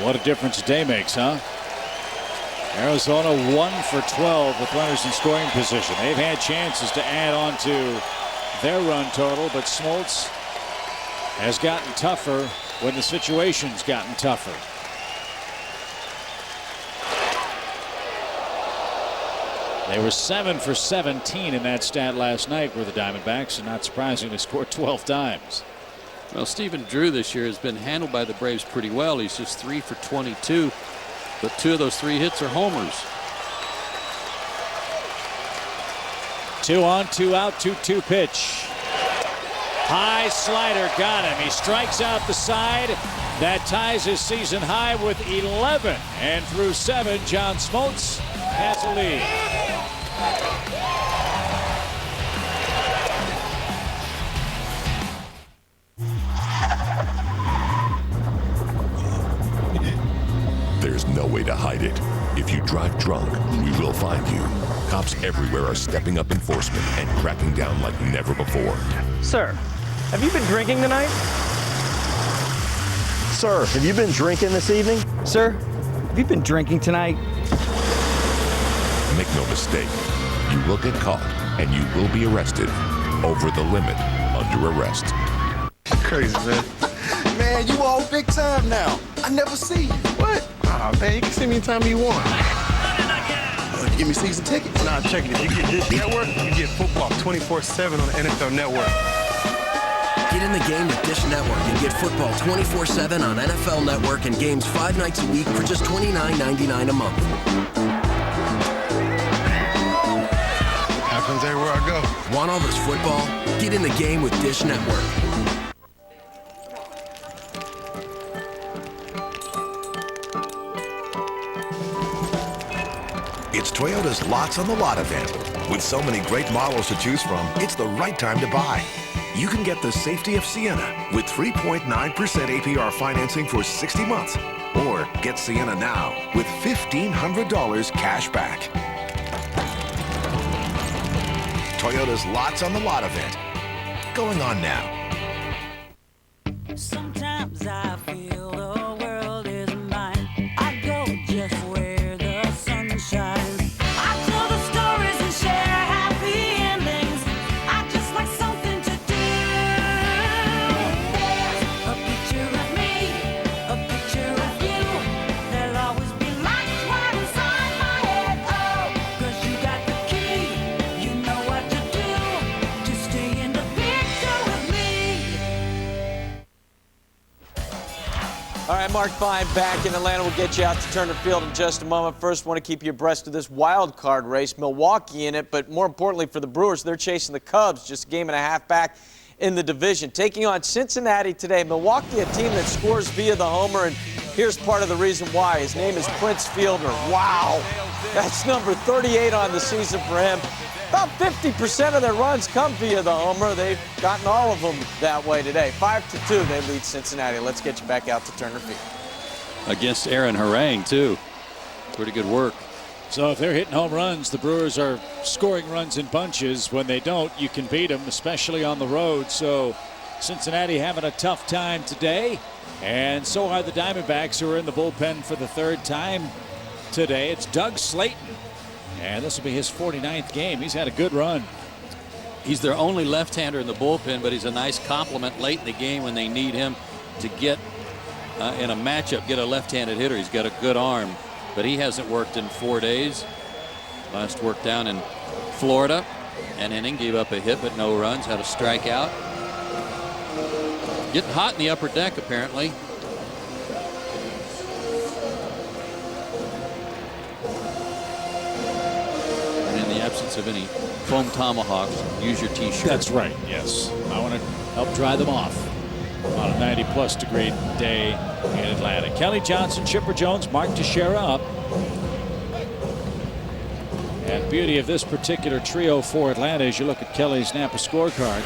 What a difference a day makes, huh? Arizona 1 for 12 with runners in scoring position. They've had chances to add on to their run total, but Smoltz has gotten tougher when the situation's gotten tougher. They were 7 for 17 in that stat last night, were the Diamondbacks, and not surprisingly scored 12 times. Well, Stephen Drew this year has been handled by the Braves pretty well. He's just 3 for 22. But 2 of those 3 hits are homers. 2 on, 2 out, 2-2 pitch. High slider, got him. He strikes out the side. That ties his season high with 11. And through 7, John Smoltz has a lead. There's no way to hide it. If you drive drunk, we will find you. Cops everywhere are stepping up enforcement and cracking down like never before. Sir, have you been drinking tonight? Sir, have you been drinking this evening? Sir, have you been drinking tonight? Make no mistake, you will get caught and you will be arrested. Over the limit, under arrest. Crazy, man. Man, you all big time now. I never see you. What? Oh, man, you can see me anytime you want. You give me season tickets? Nah, check it. If you get this network, you get football 24/7 on the NFL Network. Get in the game with Dish Network and get football 24/7 on NFL Network and games 5 nights a week for just $29.99 a month. Happens everywhere I go. Want all this football? Get in the game with Dish Network. It's Toyota's Lots on the Lot event. With so many great models to choose from, it's the right time to buy. You can get the safety of Sienna with 3.9% APR financing for 60 months. Or get Sienna now with $1,500 cash back. Toyota's Lots on the Lot event. Going on now. Sometimes I feel the world is mine. I go just where the sun shines. I tell the stories and share happy endings. I just like something to do. There's a picture of me, a picture of you. There'll always be lights right inside my head. Oh, 'cause you got the key. You know what to do to stay in the picture with me. All right, Mark Fine back in Atlanta. We'll get you out to Turner Field in just a moment. First, want to keep you abreast of this wild card race. Milwaukee in it, but more importantly for the Brewers, they're chasing the Cubs, just a game and a half back in the division. Taking on Cincinnati today. Milwaukee, a team that scores via the homer, and here's part of the reason why. His name is Prince Fielder. Wow, that's number 38 on the season for him. About 50% of their runs come via the homer. They've gotten all of them that way today. 5-2, they lead Cincinnati. Let's get you back out to Turner Field. Against Aaron Harang, too. Pretty good work. So if they're hitting home runs, the Brewers are scoring runs in bunches. When they don't, you can beat them, especially on the road. So Cincinnati having a tough time today. And so are the Diamondbacks, who are in the bullpen for the third time today. It's Doug Slayton. And this will be his 49th game. He's had a good run. He's their only left-hander in the bullpen, but he's a nice complement late in the game when they need him to get in a matchup, get a left-handed hitter. He's got a good arm, but he hasn't worked in 4 days. Last work down in Florida, an inning, gave up a hit but no runs, had a strikeout. Getting hot in the upper deck apparently. And in the absence of any foam tomahawks, use your T-shirt. That's right, yes. I want to help dry them off on a 90-plus degree day in Atlanta. Kelly Johnson, Chipper Jones, Mark Teixeira up. And the beauty of this particular trio for Atlanta, as you look at Kelly's Napa scorecard,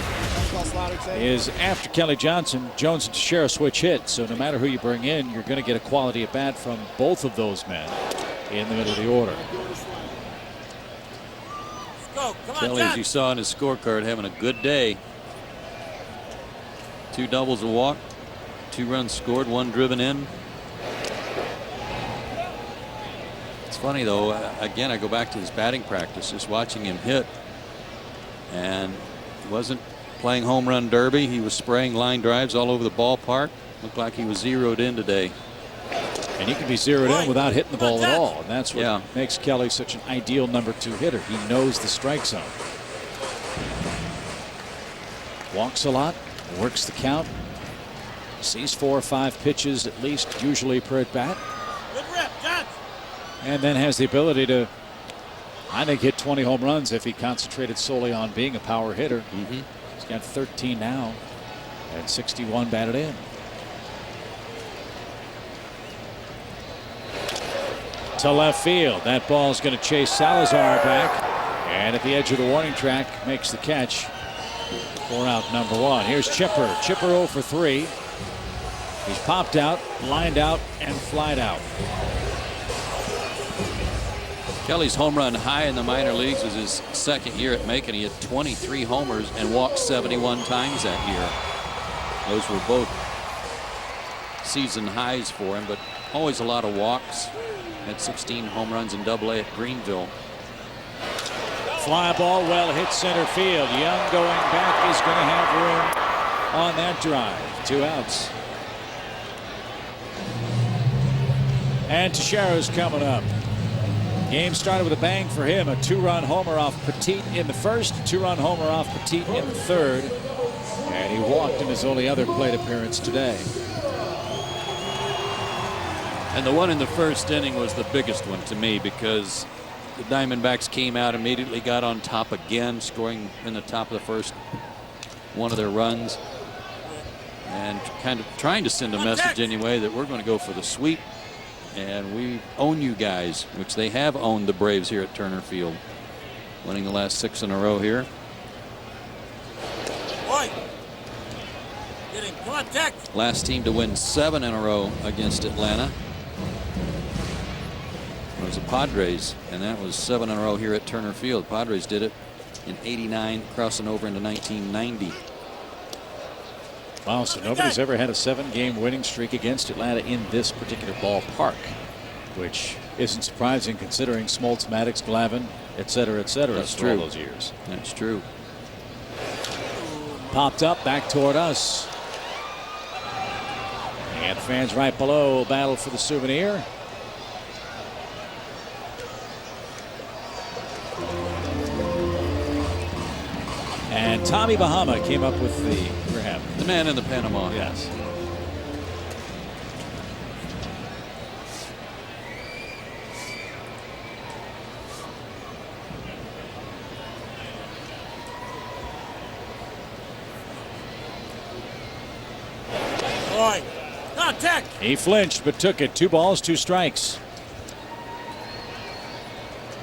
is after Kelly Johnson, Jones and Teixeira switch hits. So no matter who you bring in, you're going to get a quality at bat from both of those men in the middle of the order. Kelly, as you saw in his scorecard, having a good day. 2 doubles, a walk, 2 runs scored, 1 driven in. It's funny though, again I go back to his batting practice, just watching him hit, and he wasn't playing home run derby. He was spraying line drives all over the ballpark. Looked like he was zeroed in today. And he can be zeroed in without hitting the ball at all. And that's what makes Kelly such an ideal number 2 hitter. He knows the strike zone. Walks a lot, works the count, sees 4 or 5 pitches at least, usually per at bat. And then has the ability to, I think, hit 20 home runs if he concentrated solely on being a power hitter. He's got 13 now and 61 batted in. To left field. That ball is going to chase Salazar back. And at the edge of the warning track, makes the catch for out number 1. Here's Chipper. Chipper 0 for 3. He's popped out, lined out, and flied out. Kelly's home run high in the minor leagues was his second year at Macon. He had 23 homers and walked 71 times that year. Those were both season highs for him, but always a lot of walks. Had 16 home runs in Double-A at Greenville. Fly ball well hit center field. Young going back is going to have room on that drive. 2 outs. And Teixeira's coming up. Game started with a bang for him. A 2-run homer off Petit in the first, 2-run homer off Petit in the third. And he walked in his only other plate appearance today. And the one in the first inning was the biggest one to me, because the Diamondbacks came out, immediately got on top again, scoring in the top of the first one of their runs, and kind of trying to send a message anyway that we're going to go for the sweep and we own you guys, which they have owned the Braves here at Turner Field, winning the last 6 in a row here. Getting contact. Last team to win 7 in a row against Atlanta was the Padres, and that was 7 in a row here at Turner Field. Padres did it in '89, crossing over into 1990. Wow, so nobody's ever had a 7-game winning streak against Atlanta in this particular ballpark, which isn't surprising considering Smoltz, Maddox, Glavine, et cetera, That's for true. all those years. That's true. Popped up back toward us. And the fans right below will battle for the souvenir. And Tommy Bahama came up with the grab. The man in the Panama. Yes. Boy, contact. He flinched but took it. 2 balls, 2 strikes.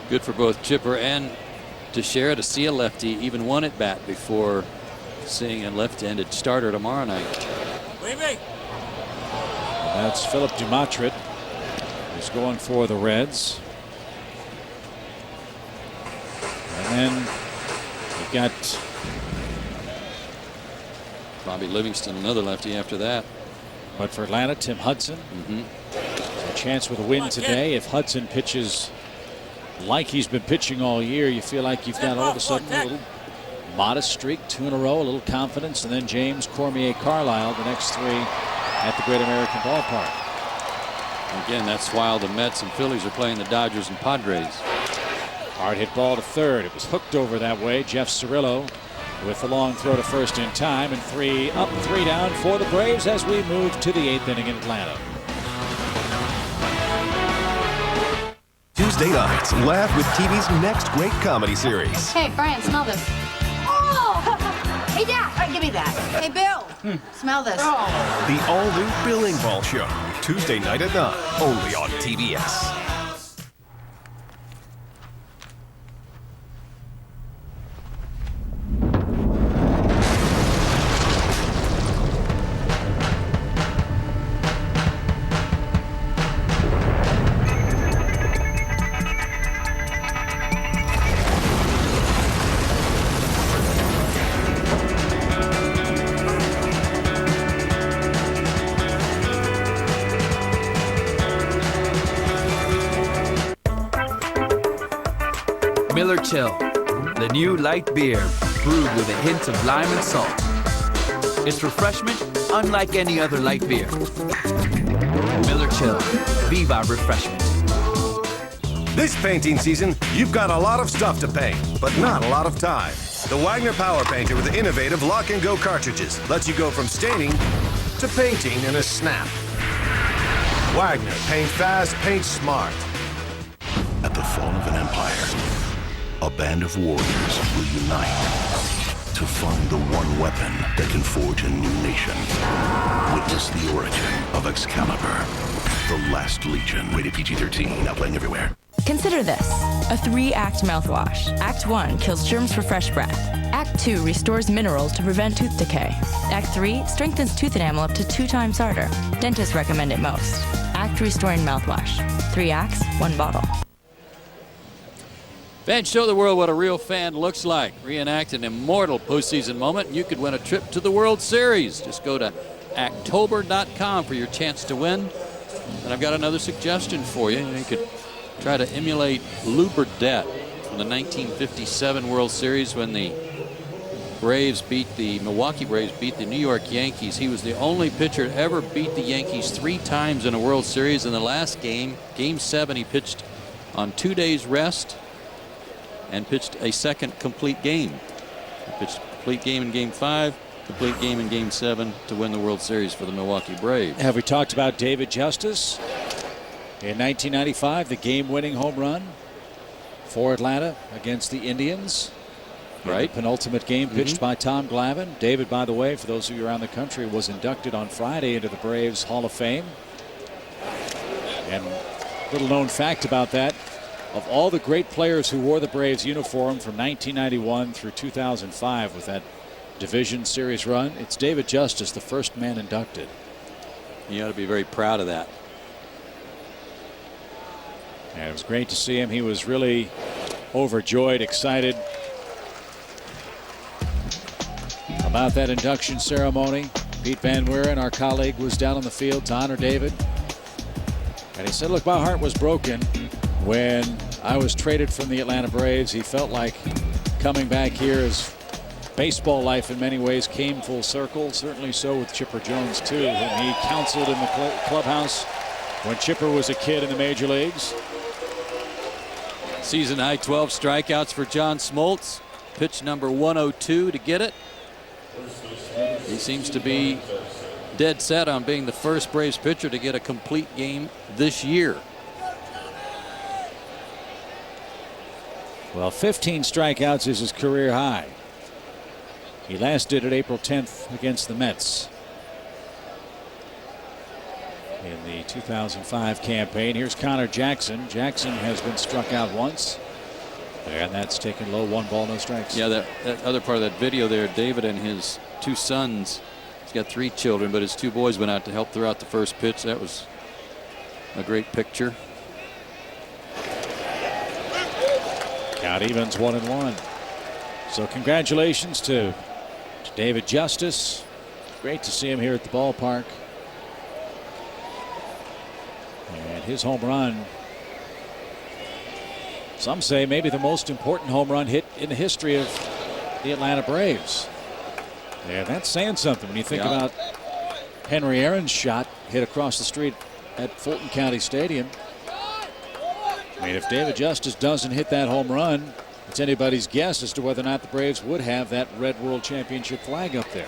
Good for both Chipper and Teixeira to see a lefty even one at bat before seeing a left-handed starter tomorrow night. That's Philip Dumatrit, who's going for the Reds. And you've got Bobby Livingston, another lefty after that. But for Atlanta, Tim Hudson. A chance with a win today. If Hudson pitches like he's been pitching all year, you feel like you've got all of a sudden a little modest streak, 2 in a row, a little confidence, and then James, Cormier, Carlisle, the next 3 at the Great American Ballpark. Again, that's while the Mets and Phillies are playing the Dodgers and Padres. Hard hit ball to third. It was hooked over that way. Jeff Cirillo with the long throw to first in time, and 3 up, 3 down for the Braves as we move to the 8th inning in Atlanta. Tuesday nights, laugh with TV's next great comedy series. Hey, Brian, smell this. Oh! Hey, Dad, all right, give me that. Hey, Bill, smell this. The all-new Bill Engvall Show. Tuesday night at 9, only on TBS. Miller Chill, the new light beer brewed with a hint of lime and salt. Its refreshment unlike any other light beer. Miller Chill, Viva Refreshment. This painting season, you've got a lot of stuff to paint, but not a lot of time. The Wagner Power Painter with the innovative lock-and-go cartridges lets you go from staining to painting in a snap. Wagner, paint fast, paint smart. At the fall of an empire, a band of warriors will unite to find the one weapon that can forge a new nation. Witness the origin of Excalibur, the Last Legion. Rated PG-13, now playing everywhere. Consider this, a 3-act mouthwash. Act 1 kills germs for fresh breath. Act 2 restores minerals to prevent tooth decay. Act 3 strengthens tooth enamel up to 2 times harder. Dentists recommend it most. Act Restoring Mouthwash. 3 acts, 1 bottle. Fans, show the world what a real fan looks like. Reenact an immortal postseason moment, and you could win a trip to the World Series. Just go to Actober.com for your chance to win. And I've got another suggestion for you. You could try to emulate Lou Burdett from the 1957 World Series when the Milwaukee Braves beat the New York Yankees. He was the only pitcher to ever beat the Yankees 3 times in a World Series. In the last game, Game 7, he pitched on 2 days rest and pitched a second complete game. He pitched a complete game in Game 5, complete game in Game 7 to win the World Series for the Milwaukee Braves. Have we talked about David Justice? In 1995, the game-winning home run for Atlanta against the Indians. Right. The penultimate game pitched by Tom Glavine. David, by the way, for those of you around the country, was inducted on Friday into the Braves Hall of Fame. And little known fact about that, of all the great players who wore the Braves uniform from 1991 through 2005 with that division series run, it's David Justice, the first man inducted. You ought to be very proud of that. And it was great to see him. He was really overjoyed, excited about that induction ceremony. Pete Van Wieren, our colleague, was down on the field to honor David. And he said, look, my heart was broken when I was traded from the Atlanta Braves. He felt like coming back here, his baseball life in many ways came full circle. Certainly so with Chipper Jones, too, whom he counseled in the clubhouse when Chipper was a kid in the major leagues. Season high 12 strikeouts for John Smoltz. Pitch number 102 to get it. He seems to be dead set on being the first Braves pitcher to get a complete game this year. Well, 15 strikeouts is his career high. He last did it April 10th against the Mets in the 2005 campaign. Here's Connor Jackson. Jackson has been struck out once, and that's taken low, 1 ball, no strikes. Yeah, that other part of that video there, David and his 2 sons. He's got 3 children, but his 2 boys went out to help throughout the first pitch. That was a great picture. Count evens 1-1. So congratulations to David Justice. Great to see him here at the ballpark. And his home run, some say maybe the most important home run hit in the history of the Atlanta Braves. Yeah, that's saying something when you think about Henry Aaron's shot hit across the street at Fulton County Stadium. I mean, if David Justice doesn't hit that home run, it's anybody's guess as to whether or not the Braves would have that Red World Championship flag up there.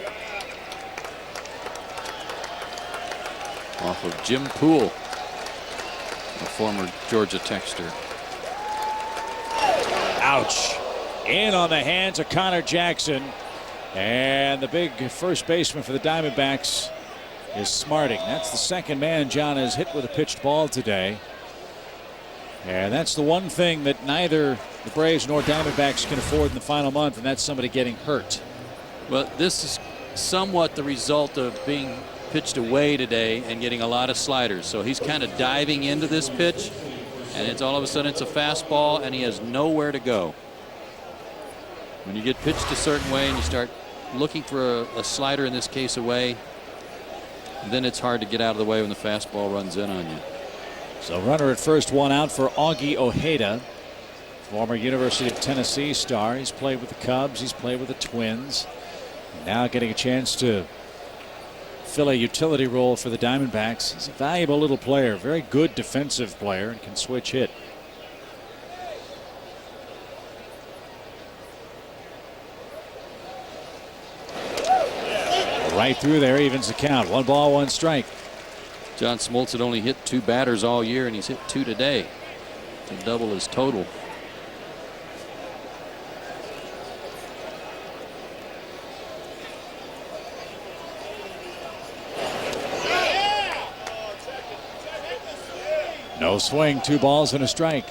Off of Jim Poole, a former Georgia Texter. Ouch. In on the hands of Connor Jackson. And the big first baseman for the Diamondbacks is Smarting. That's the second man John has hit with a pitched ball today. And that's the one thing that neither the Braves nor Diamondbacks can afford in the final month, and that's somebody getting hurt. Well, this is somewhat the result of being pitched away today and getting a lot of sliders. So he's kind of diving into this pitch, and it's all of a sudden it's a fastball, and he has nowhere to go. When you get pitched a certain way and you start looking for a slider, in this case away, then it's hard to get out of the way when the fastball runs in on you. So runner at first, one out for Augie Ojeda, former University of Tennessee star. He's played with the Cubs, he's played with the Twins. Now getting a chance to fill a utility role for the Diamondbacks. He's a valuable little player, very good defensive player, and can switch hit. Right through there, evens the count. 1 ball, 1 strike. John Smoltz had only hit 2 batters all year, and he's hit 2 today to double his total. No swing, 2 balls and a strike.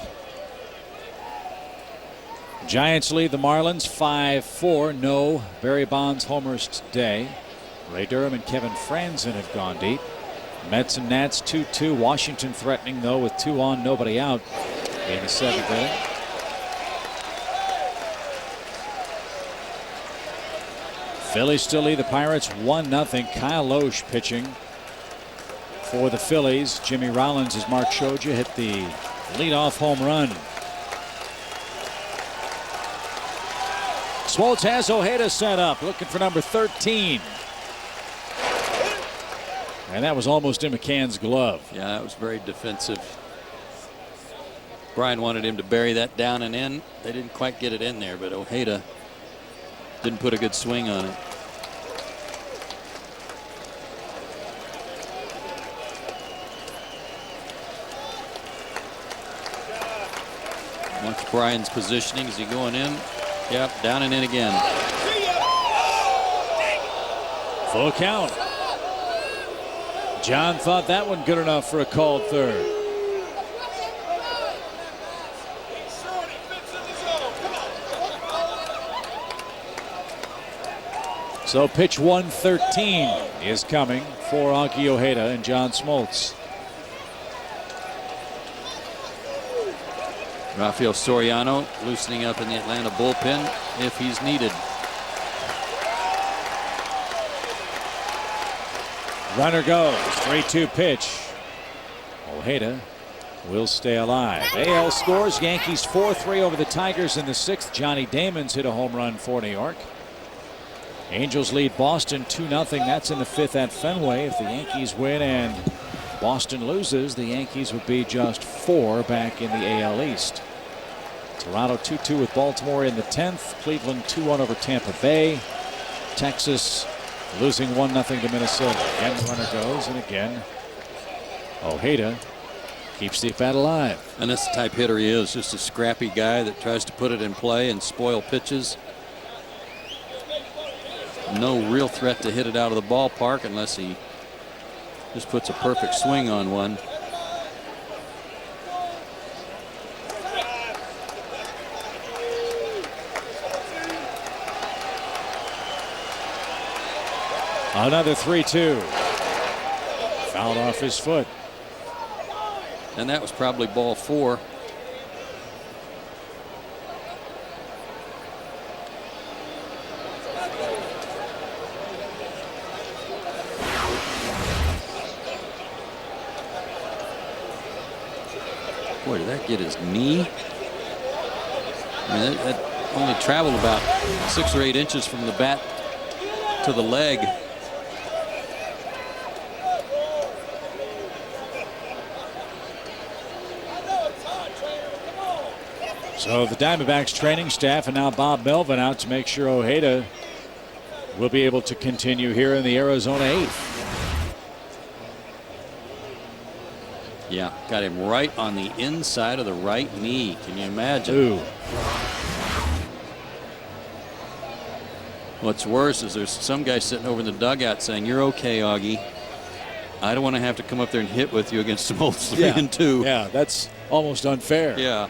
Giants lead the Marlins 5-4. No Barry Bonds homers today. Ray Durham and Kevin Franzen have gone deep. Mets and Nats 2-2. Washington threatening, though, with 2 on, nobody out in the 7th inning. Phillies still lead the Pirates 1-0. Kyle Loesch pitching for the Phillies. Jimmy Rollins, as Mark showed you, hit the leadoff home run. Smoltz has Ojeda set up, looking for number 13. And that was almost in McCann's glove. Yeah, that was very defensive. Brian wanted him to bury that down and in. They didn't quite get it in there, but Ojeda didn't put a good swing on it. Watch Brian's positioning. Is he going in? Yep, down and in again. Full count. John thought that one good enough for a called third. So pitch 113 is coming for Augie Ojeda and John Smoltz. Rafael Soriano loosening up in the Atlanta bullpen if he's needed. Runner goes. 3-2 pitch. Ojeda will stay alive. AL scores. Yankees 4-3 over the Tigers in the 6th. Johnny Damon's hit a home run for New York. Angels lead Boston 2-0. That's in the 5th at Fenway. If the Yankees win and Boston loses, the Yankees would be just 4 back in the AL East. Toronto 2-2 with Baltimore in the 10th. Cleveland 2-1 over Tampa Bay. Texas losing 1-0 to Minnesota. Again the runner goes, and again Ojeda keeps the bat alive. And that's the type hitter he is, just a scrappy guy that tries to put it in play and spoil pitches. No real threat to hit it out of the ballpark unless he just puts a perfect swing on one. Another 3-2. Fouled off his foot. And that was probably ball 4. get his knee. I mean, that only traveled about 6 or 8 inches from the bat to the leg. So the Diamondbacks training staff and now Bob Melvin out to make sure Ojeda will be able to continue here in the Arizona 8th. Yeah, got him right on the inside of the right knee. Can you imagine? Ooh. What's worse is there's some guy sitting over in the dugout saying, "You're okay, Augie. I don't want to have to come up there and hit with you against Smoltz 3-2. Yeah, that's almost unfair. Yeah.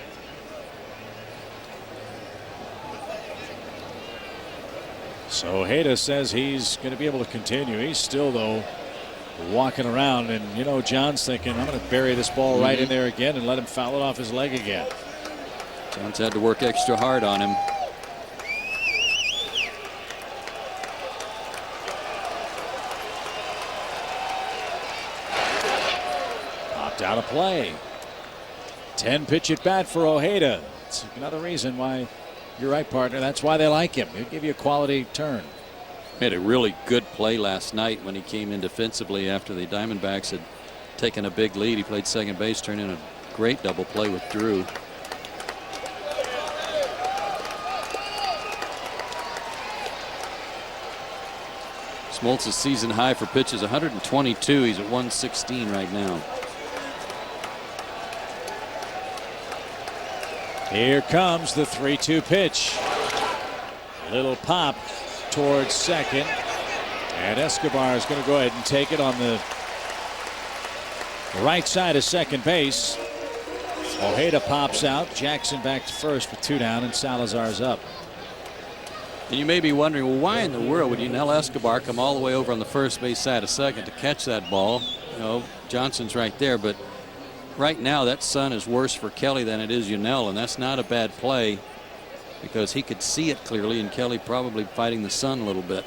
So Ojeda says he's going to be able to continue. He's still, though, walking around, and you know, John's thinking, I'm going to bury this ball right in there again and let him foul it off his leg again. John's had to work extra hard on him. Popped out of play. 10-pitch at bat for Ojeda. It's another reason why you're right, partner. That's why they like him. He'll give you a quality turn. Made a really good play last night when he came in defensively after the Diamondbacks had taken a big lead. He played second base, turned in a great double play with Drew. Smoltz's season high for pitches 122. He's at 116 right now. Here comes the 3-2 pitch. Little pop towards second, and Escobar is going to go ahead and take it on the right side of second base. Ojeda pops out. Jackson back to first with 2 down, and Salazar's up. And you may be wondering, well, why in the world would Yunel Escobar come all the way over on the first base side of second to catch that ball? You know, Johnson's right there, but right now that sun is worse for Kelly than it is Yunel, and that's not a bad play because he could see it clearly, and Kelly probably fighting the sun a little bit.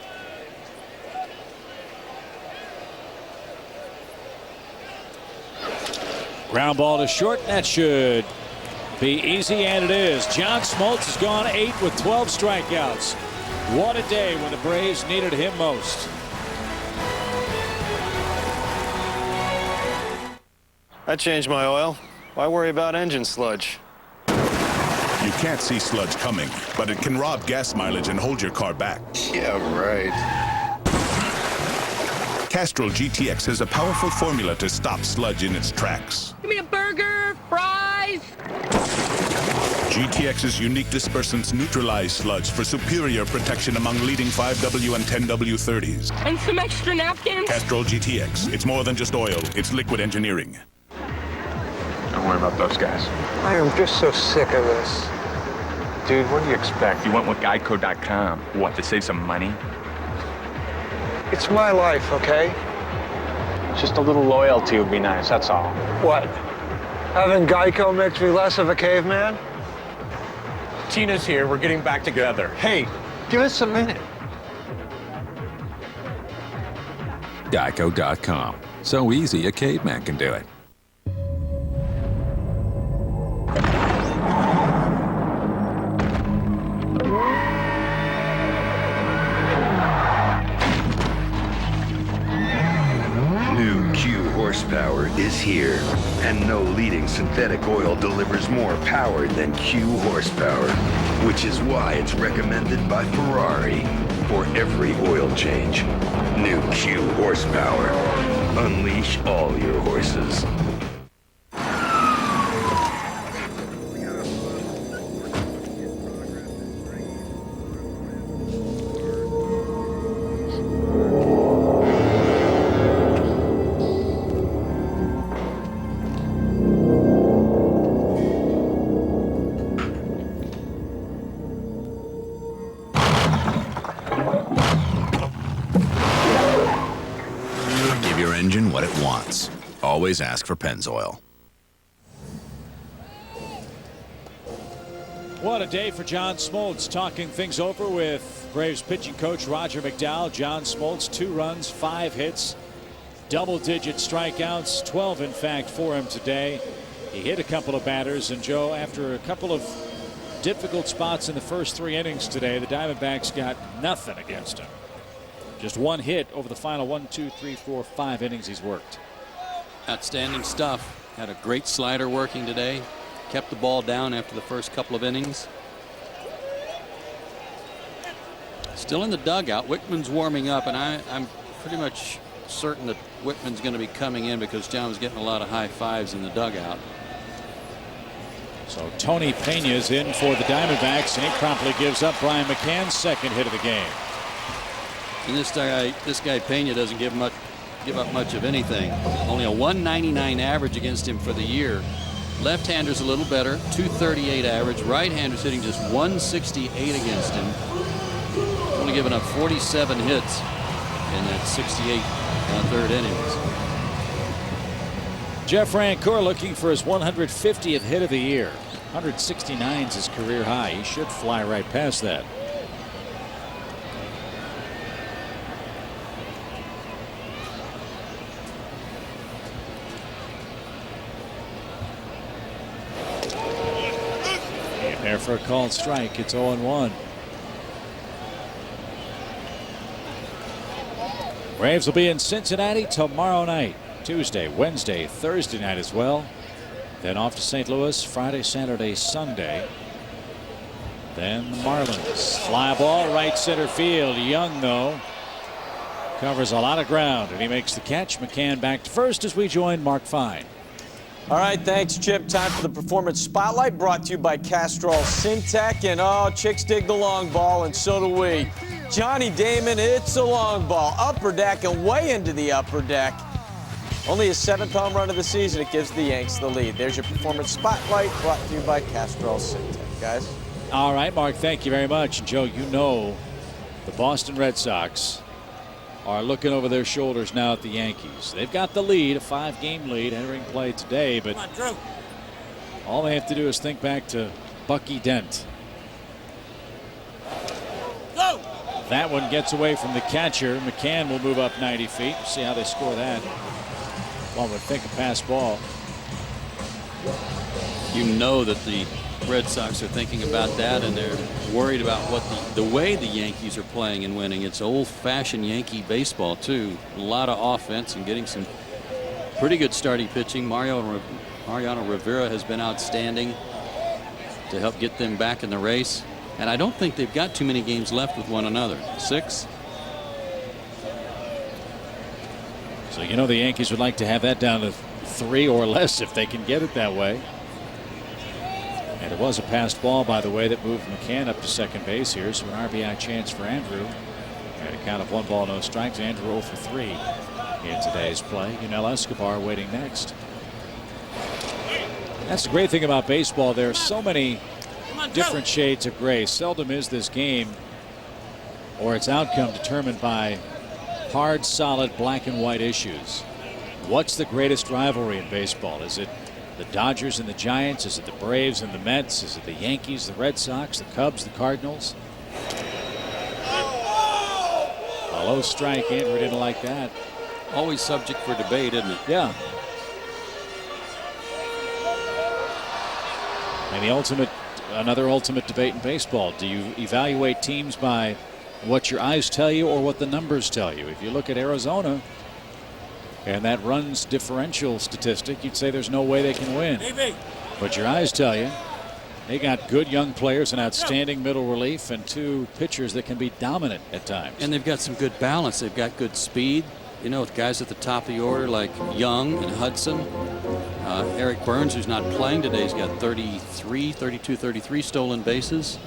Ground ball to short. That should be easy, and it is. John Smoltz has gone 8 with 12 strikeouts. What a day when the Braves needed him most. I changed my oil. Why worry about engine sludge? You can't see sludge coming, but it can rob gas mileage and hold your car back. Yeah, right. Castrol GTX has a powerful formula to stop sludge in its tracks. Give me a burger, fries. GTX's unique dispersants neutralize sludge for superior protection among leading 5W and 10W 30s. And some extra napkins. Castrol GTX. It's more than just oil. It's liquid engineering. Don't worry about those guys. I am just so sick of this. Dude, what do you expect? You went with Geico.com. What, to save some money? It's my life, okay? Just a little loyalty would be nice, that's all. What? Having Geico makes me less of a caveman? Tina's here. We're getting back together. Hey, give us a minute. Geico.com. So easy a caveman can do it. New Q horsepower is here, and no leading synthetic oil delivers more power than Q horsepower, which is why it's recommended by Ferrari for every oil change. New Q horsepower. Unleash all your horses. What it wants. Always ask for Pennzoil. What a day for John Smoltz. Talking things over with Braves pitching coach Roger McDowell. John Smoltz, 2 runs, 5 hits, double-digit strikeouts, 12 in fact for him today. He hit a couple of batters, and Joe, after a couple of difficult spots in the first 3 innings today, the Diamondbacks got nothing against him. Just 1 hit over the final 1, 2, 3, 4, 5 innings he's worked. Outstanding stuff. Had a great slider working today. Kept the ball down after the first couple of innings. Still in the dugout. Wickman's warming up, and I'm pretty much certain that Wickman's going to be coming in because John was getting a lot of high fives in the dugout. So Tony Peña's in for the Diamondbacks, and he promptly gives up Brian McCann's 2nd hit of the game. And this guy Peña doesn't give up much of anything. Only a 199 average against him for the year. Left-hander's a little better, 238 average. Right-hander's hitting just 168 against him. Only given up 47 hits in that 68 3rd innings. Jeff Rancourt looking for his 150th hit of the year. 169 is his career high. He should fly right past that. And there for a called strike. It's 0-1. Braves will be in Cincinnati tomorrow night. Tuesday, Wednesday, Thursday night as well. Then off to St. Louis Friday, Saturday, Sunday. Then the Marlins. Fly ball right center field. Young, though, covers a lot of ground, and he makes the catch. McCann back to first as we join Mark Fine. All right, thanks, Chip. Time for the Performance Spotlight, brought to you by Castrol Syntec. And, oh, chicks dig the long ball, and so do we. Johnny Damon, it's a long ball. Upper deck and way into the upper deck. Only his 7th home run of the season. It gives the Yanks the lead. There's your Performance Spotlight, brought to you by Castrol Syntec, guys. All right, Mark, thank you very much. And Joe, you know the Boston Red Sox are looking over their shoulders now at the Yankees. They've got the lead, a 5-game lead entering play today, but all they have to do is think back to Bucky Dent. Go! That one gets away from the catcher. McCann will move up 90 feet. We'll see how they score that. One would think a pass ball. You know that the Red Sox are thinking about that, and they're worried about what the way the Yankees are playing and winning. It's old-fashioned Yankee baseball too. A lot of offense and getting some pretty good starting pitching. Mariano Rivera has been outstanding to help get them back in the race. And I don't think they've got too many games left with one another. 6. So you know the Yankees would like to have that down to 3 or less if they can get it that way. And it was a passed ball, by the way, that moved McCann up to second base here. So an RBI chance for Andrew. At a count of 1 ball, no strikes. Andrew 0 for 3 in today's play. Yunel Escobar waiting next. That's the great thing about baseball. There are so many different shades of gray. Seldom is this game or its outcome determined by hard, solid black and white issues. What's the greatest rivalry in baseball? Is it the Dodgers and the Giants? Is it the Braves and the Mets? Is it the Yankees, the Red Sox, the Cubs, the Cardinals? A low strike. Andrew didn't like that. Always subject for debate, isn't it? Yeah. And another ultimate debate in baseball. Do you evaluate teams by what your eyes tell you or what the numbers tell you? If you look at Arizona and that runs differential statistic, you'd say there's no way they can win. But your eyes tell you they got good young players, an outstanding middle relief, and 2 pitchers that can be dominant at times. And they've got some good balance. They've got good speed. You know, with guys at the top of the order like Young and Hudson. Eric Burns, who's not playing today, has got 33 stolen bases.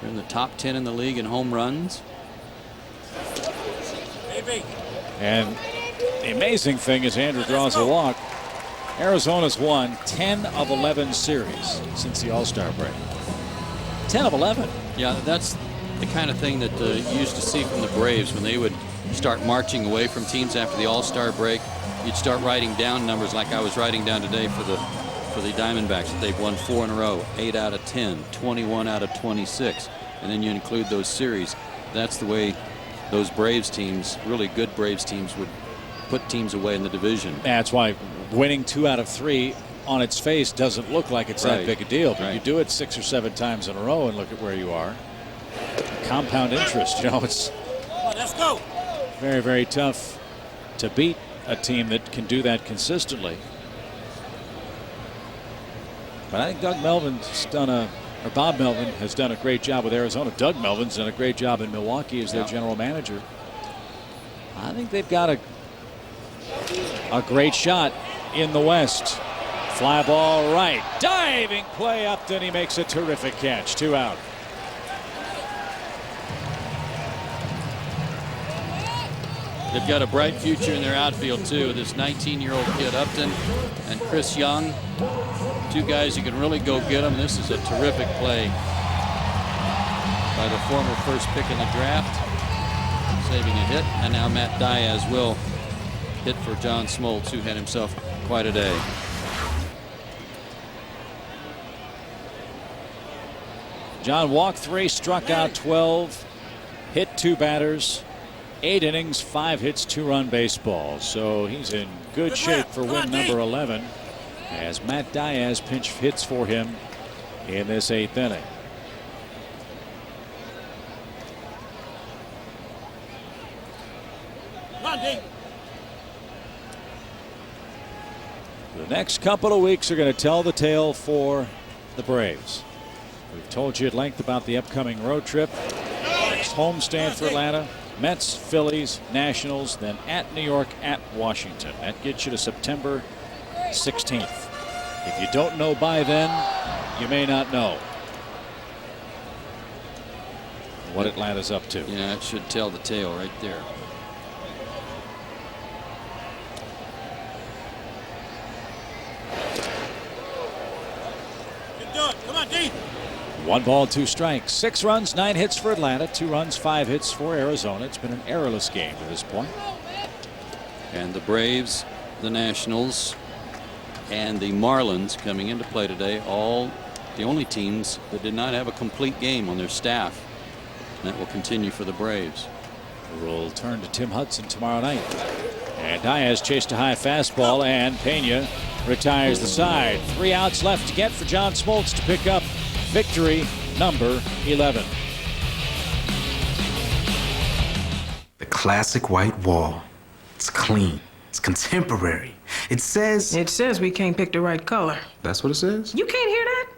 They're in the top 10 in the league in home runs. And the amazing thing is Andrew draws a walk. Arizona's won 10 of 11 series since the All-Star break. 10 of 11. Yeah, that's the kind of thing that you used to see from the Braves when they would start marching away from teams after the All-Star break. You'd start writing down numbers like I was writing down today for the Diamondbacks, that they've won 4 in a row, 8 out of 10, 21 out of 26, and then you include those series. That's the way those Braves teams, really good Braves teams, would put teams away in the division. That's why winning 2 out of 3 on its face doesn't look like it's that big a deal. But you do it 6 or 7 times in a row and look at where you are. Compound interest. You know, it's Let's go. very, very tough to beat a team that can do that consistently. But I think Bob Melvin has done a great job with Arizona. Doug Melvin's done a great job in Milwaukee as their general manager. I think they've got a great shot in the West. Fly ball right. Diving play up, then he makes a terrific catch. 2 out. They've got a bright future in their outfield, too. This 19-year-old kid, Upton, and Chris Young. 2 guys who can really go get them. This is a terrific play by the former first pick in the draft, saving a hit. And now Matt Diaz will hit for John Smoltz, who had himself quite a day. John walked 3, struck out 12, hit 2 batters, 8 innings, 5 hits, 2-run baseball. So he's in good shape for win number 11 as Matt Diaz pinch hits for him in this 8th inning. The next couple of weeks are going to tell the tale for the Braves. We've told you at length about the upcoming road trip. Next homestand for Atlanta. Mets, Phillies, Nationals, then at New York, at Washington. That gets you to September 16th. If you don't know by then, you may not know what Atlanta's up to. Yeah, it should tell the tale right there. Come on, D. 1 ball, 2 strikes. 6 runs, 9 hits for Atlanta. 2 runs, 5 hits for Arizona. It's been an errorless game to this point. And the Braves, the Nationals, and the Marlins coming into play today, all the only teams that did not have a complete game on their staff. And that will continue for the Braves. We'll turn to Tim Hudson tomorrow night. And Diaz chased a high fastball, and Pena retires the side. 3 outs left to get for John Smoltz to pick up victory number 11. The classic white wall. It's clean. It's contemporary. It says we can't pick the right color. That's what it says? You can't hear that?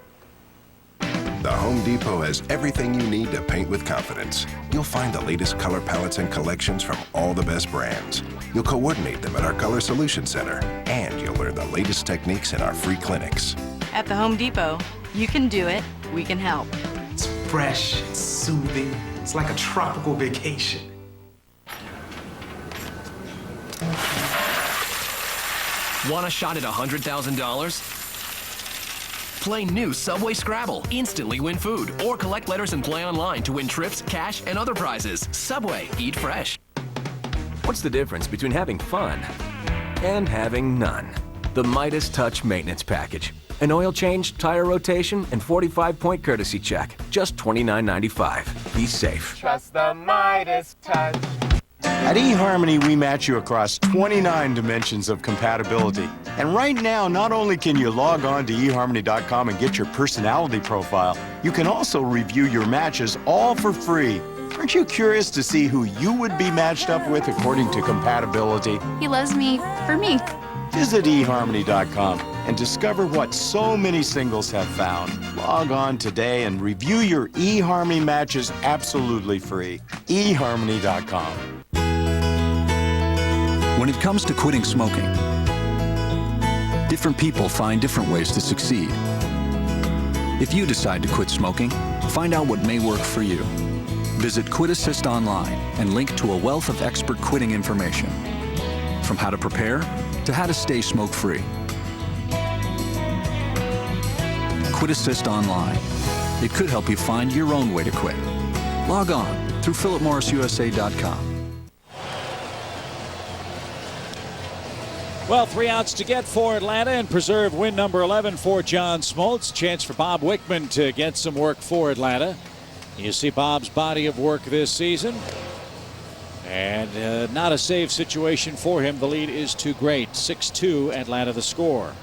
The Home Depot has everything you need to paint with confidence. You'll find the latest color palettes and collections from all the best brands. You'll coordinate them at our Color Solution Center, and you'll learn the latest techniques in our free clinics. At the Home Depot, you can do it, we can help. It's fresh, it's soothing. It's like a tropical vacation. Want a shot at $100,000? Play new Subway Scrabble. Instantly win food. Or collect letters and play online to win trips, cash, and other prizes. Subway. Eat fresh. What's the difference between having fun and having none? The Midas Touch Maintenance Package. An oil change, tire rotation, and 45-point courtesy check. Just $29.95. Be safe. Trust the Midas Touch. At eHarmony, we match you across 29 dimensions of compatibility. And right now, not only can you log on to eHarmony.com and get your personality profile, you can also review your matches all for free. Aren't you curious to see who you would be matched up with according to compatibility? He loves me for me. Visit eHarmony.com and discover what so many singles have found. Log on today and review your eHarmony matches absolutely free. eHarmony.com. When it comes to quitting smoking, different people find different ways to succeed. If you decide to quit smoking, find out what may work for you. Visit Quit Assist online and link to a wealth of expert quitting information, from how to prepare to how to stay smoke-free. Quit Assist online. It could help you find your own way to quit. Log on through philipmorrisusa.com. Well, 3 outs to get for Atlanta and preserve win number 11 for John Smoltz. Chance for Bob Wickman to get some work for Atlanta. You see Bob's body of work this season And not a save situation for him. The lead is too great. 6-2 Atlanta the score.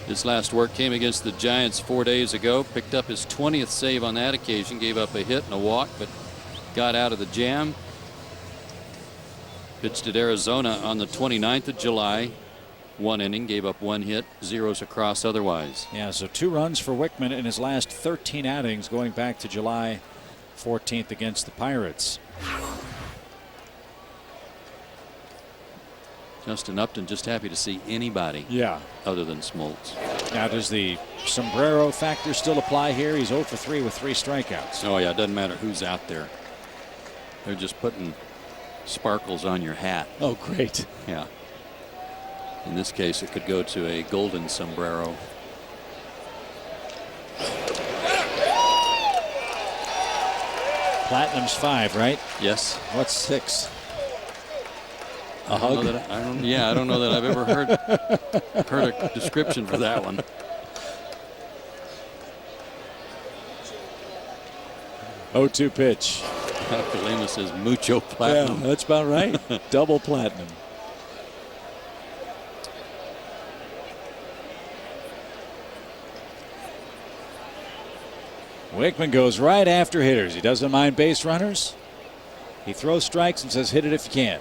His last work came against the Giants 4 days ago. Picked up his 20th save on that occasion. Gave up a hit and a walk, but got out of the jam. Pitched at Arizona on the 29th of July. 1 inning, gave up 1 hit, zeros across otherwise. Yeah, so 2 runs for Wickman in his last 13 outings going back to July 14th against the Pirates. Justin Upton just happy to see anybody other than Smoltz. Now, does the sombrero factor still apply here? He's 0 for 3 with 3 strikeouts. Oh, yeah, it doesn't matter who's out there. They're just putting sparkles on your hat. Oh, great. Yeah. In this case, it could go to a golden sombrero. Platinum's 5, right? Yes. What's 6? A I hug? I don't know that I've ever heard a description for that one. Oh-2 pitch. Kalima says mucho platinum. Yeah, that's about right. Double platinum. Wickman goes right after hitters. He doesn't mind base runners. He throws strikes and says, hit it if you can.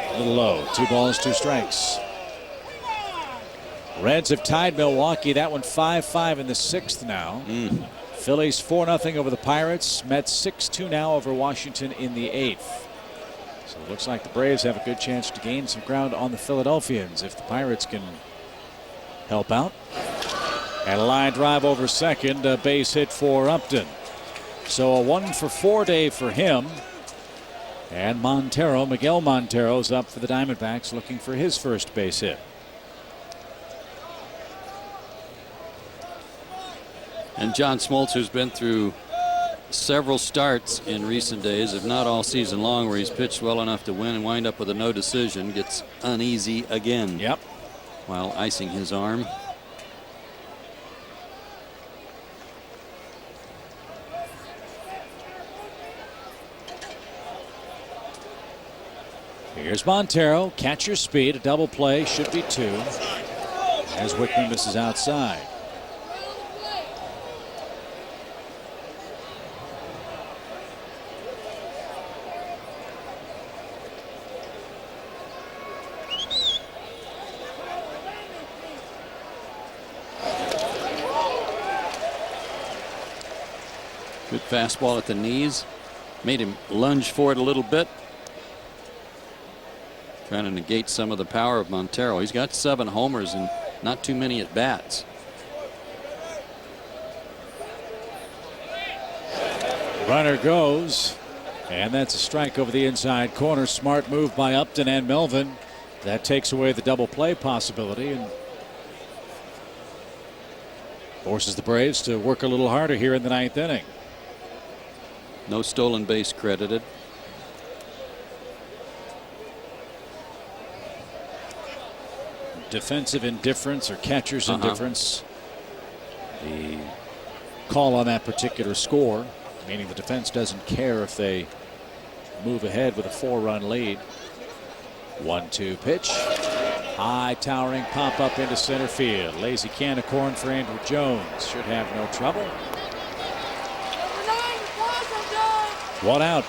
A little low. 2 balls, 2 strikes. Reds have tied Milwaukee. That one 5-5 in the 6th now. Phillies 4-0 over the Pirates. Mets 6-2 now over Washington in the 8th. So it looks like the Braves have a good chance to gain some ground on the Philadelphians if the Pirates can help out. And a line drive over second, a base hit for Upton. So a 1 for 4 day for him. And Montero, Miguel Montero's up for the Diamondbacks looking for his first base hit. And John Smoltz, who's been through several starts in recent days, if not all season long, where he's pitched well enough to win and wind up with a no decision, gets uneasy again. Yep. While icing his arm. Here's Montero, catcher speed, a double play, should be 2. As Wickman misses outside. Good fastball at the knees. Made him lunge for it a little bit. Trying to negate some of the power of Montero. He's got 7 homers and not too many at bats. Runner goes. And that's a strike over the inside corner. Smart move by Upton and Melvin. That takes away the double play possibility and forces the Braves to work a little harder here in the 9th inning. No stolen base credited. Defensive indifference or catcher's indifference. The call on that particular score, meaning the defense doesn't care if they move ahead with a 4-run lead. 1-2 pitch. High towering pop up into center field. Lazy can of corn for Andrew Jones. Should have no trouble. 1 out.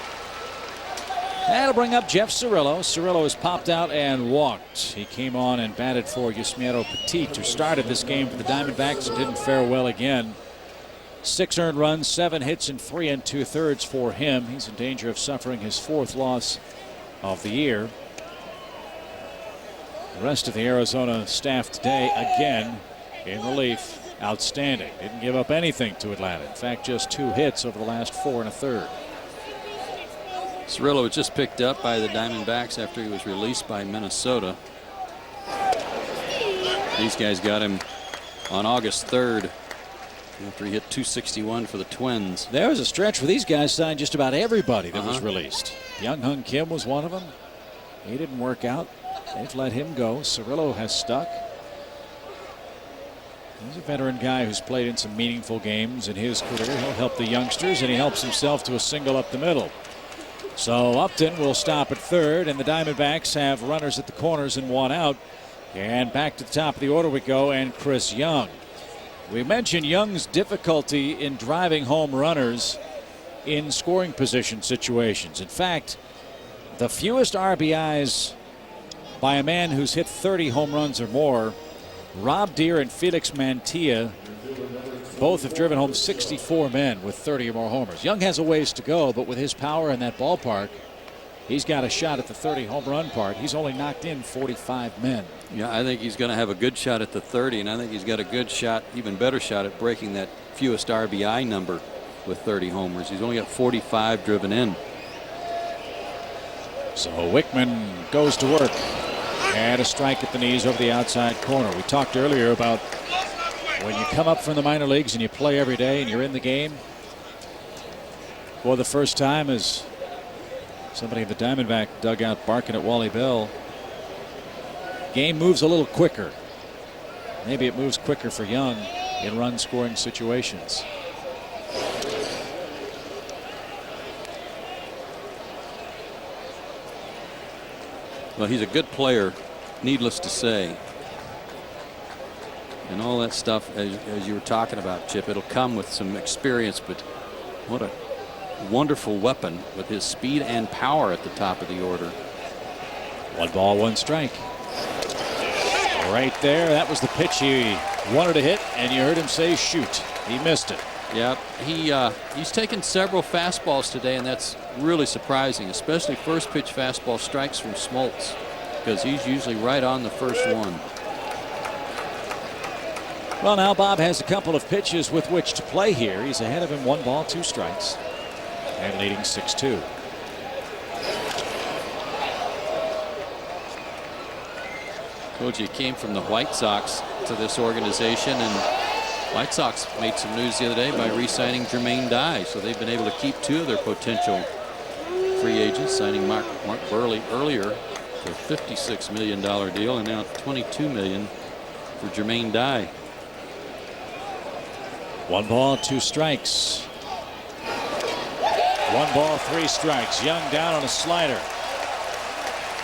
That'll bring up Jeff Cirillo. Cirillo has popped out and walked. He came on and batted for Yusmeiro Petit, who started this game for the Diamondbacks and didn't fare well again. 6 earned runs, 7 hits, and 3 2/3 for him. He's in danger of suffering his 4th loss of the year. The rest of the Arizona staff today, again, in relief, outstanding. Didn't give up anything to Atlanta. In fact, just 2 hits over the last 4 1/3. Cirillo was just picked up by the Diamondbacks after he was released by Minnesota. These guys got him on August 3rd after he hit .261 for the Twins. There was a stretch where these guys signed just about everybody that was released. Young Hung Kim was one of them. He didn't work out. They've let him go. Cirillo has stuck. He's a veteran guy who's played in some meaningful games in his career. He'll help the youngsters, and he helps himself to a single up the middle. So Upton will stop at third, and the Diamondbacks have runners at the corners and one out. And back to the top of the order we go, and Chris Young. We mentioned Young's difficulty in driving home runners in scoring position situations. In fact, the fewest RBIs by a man who's hit 30 home runs or more, Rob Deere and Felix Mantilla both have driven home 64 men with 30 or more homers. Young has a ways to go, but with his power in that ballpark, he's got a shot at the 30 home run part. He's only knocked in 45 men. Yeah, I think he's going to have a good shot at the 30, and I think he's got a good shot, even better shot at breaking that fewest RBI number with 30 homers. He's only got 45 driven in. So Wickman goes to work. And a strike at the knees over the outside corner. We talked earlier about when you come up from the minor leagues and you play every day and you're in the game for the first time, as somebody in the Diamondback dugout barking at Wally Bell. Game moves a little quicker. Maybe it moves quicker for Young in run scoring situations. Well, he's a good player, needless to say. And all that stuff, as you were talking about, Chip, it'll come with some experience, but what a wonderful weapon with his speed and power at the top of the order. 1 ball, 1 strike. Right there, that was the pitch he wanted to hit, and you heard him say shoot. He missed it. Yep, he's taken several fastballs today, and that's really surprising, especially first pitch fastball strikes from Smoltz, because he's usually right on the first one. Well, now Bob has a couple of pitches with which to play here. He's ahead of him, 1 ball, 2 strikes, and leading 6-2. Told you he came from the White Sox to this organization, and White Sox made some news the other day by re-signing Jermaine Dye, so they've been able to keep 2 of their potential free agents, signing Mark Burley earlier for a $56 million deal, and now $22 million for Jermaine Dye. 1 ball, 2 strikes. 1 ball, 3 strikes. Young down on a slider.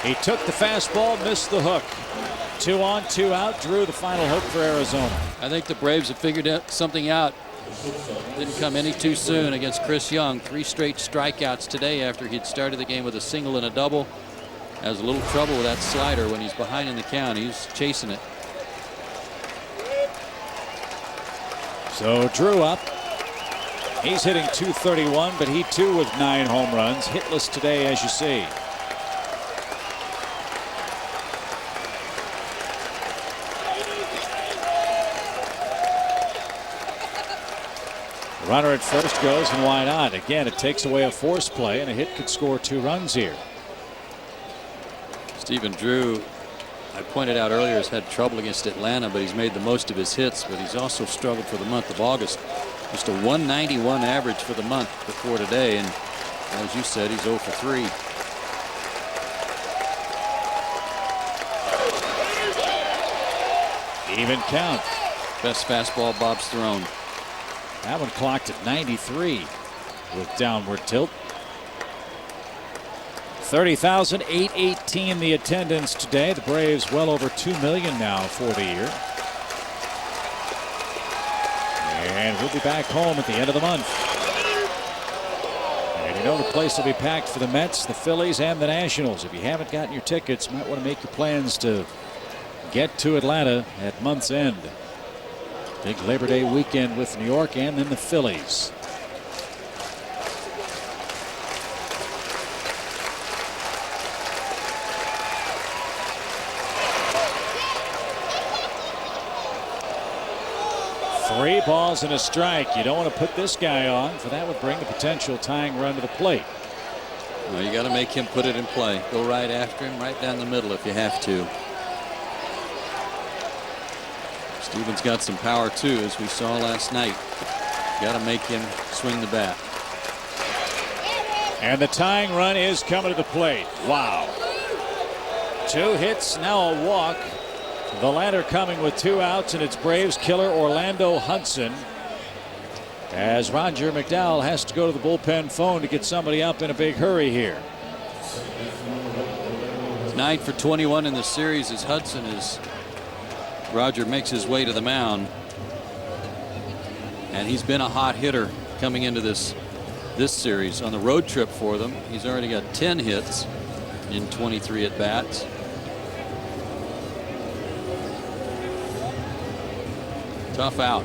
He took the fastball, missed the hook. 2 on, 2 out. Drew, the final hook for Arizona. I think the Braves have figured something out. Didn't come any too soon against Chris Young. 3 straight strikeouts today after he'd started the game with a single and a double. Has a little trouble with that slider when he's behind in the count. He's chasing it. So Drew up. He's hitting .231, but he too with 9 home runs. Hitless today, as you see. Runner at first goes, and why not? Again, it takes away a force play, and a hit could score 2 runs here. Stephen Drew, I pointed out earlier, has had trouble against Atlanta, but he's made the most of his hits, but he's also struggled for the month of August. Just a 191 average for the month before today, and as you said, he's 0 for 3. Even count. Best fastball Bob's thrown. That one clocked at 93 with downward tilt. 30,818 the attendance today. The Braves well over 2 million now for the year. And we'll be back home at the end of the month. And you know the place will be packed for the Mets, the Phillies, and the Nationals. If you haven't gotten your tickets, you might want to make your plans to get to Atlanta at month's end. Big Labor Day weekend with New York and then the Phillies. Three balls and a strike. You don't want to put this guy on, for that would bring the potential tying run to the plate. Well, you got to make him put it in play. Go right after him, right down the middle if you have to. Stevens got some power too, as we saw last night. Got to make him swing the bat. And the tying run is coming to the plate. Wow. 2 hits, now a walk The latter coming with 2 outs, and it's Braves killer Orlando Hudson, as Roger McDowell has to go to the bullpen phone to get somebody up in a big hurry here. 9 for 21 in the series as Hudson is. Roger makes his way to the mound, and he's been a hot hitter coming into this series. On the road trip for them, he's already got 10 hits in 23 at bats. Tough out.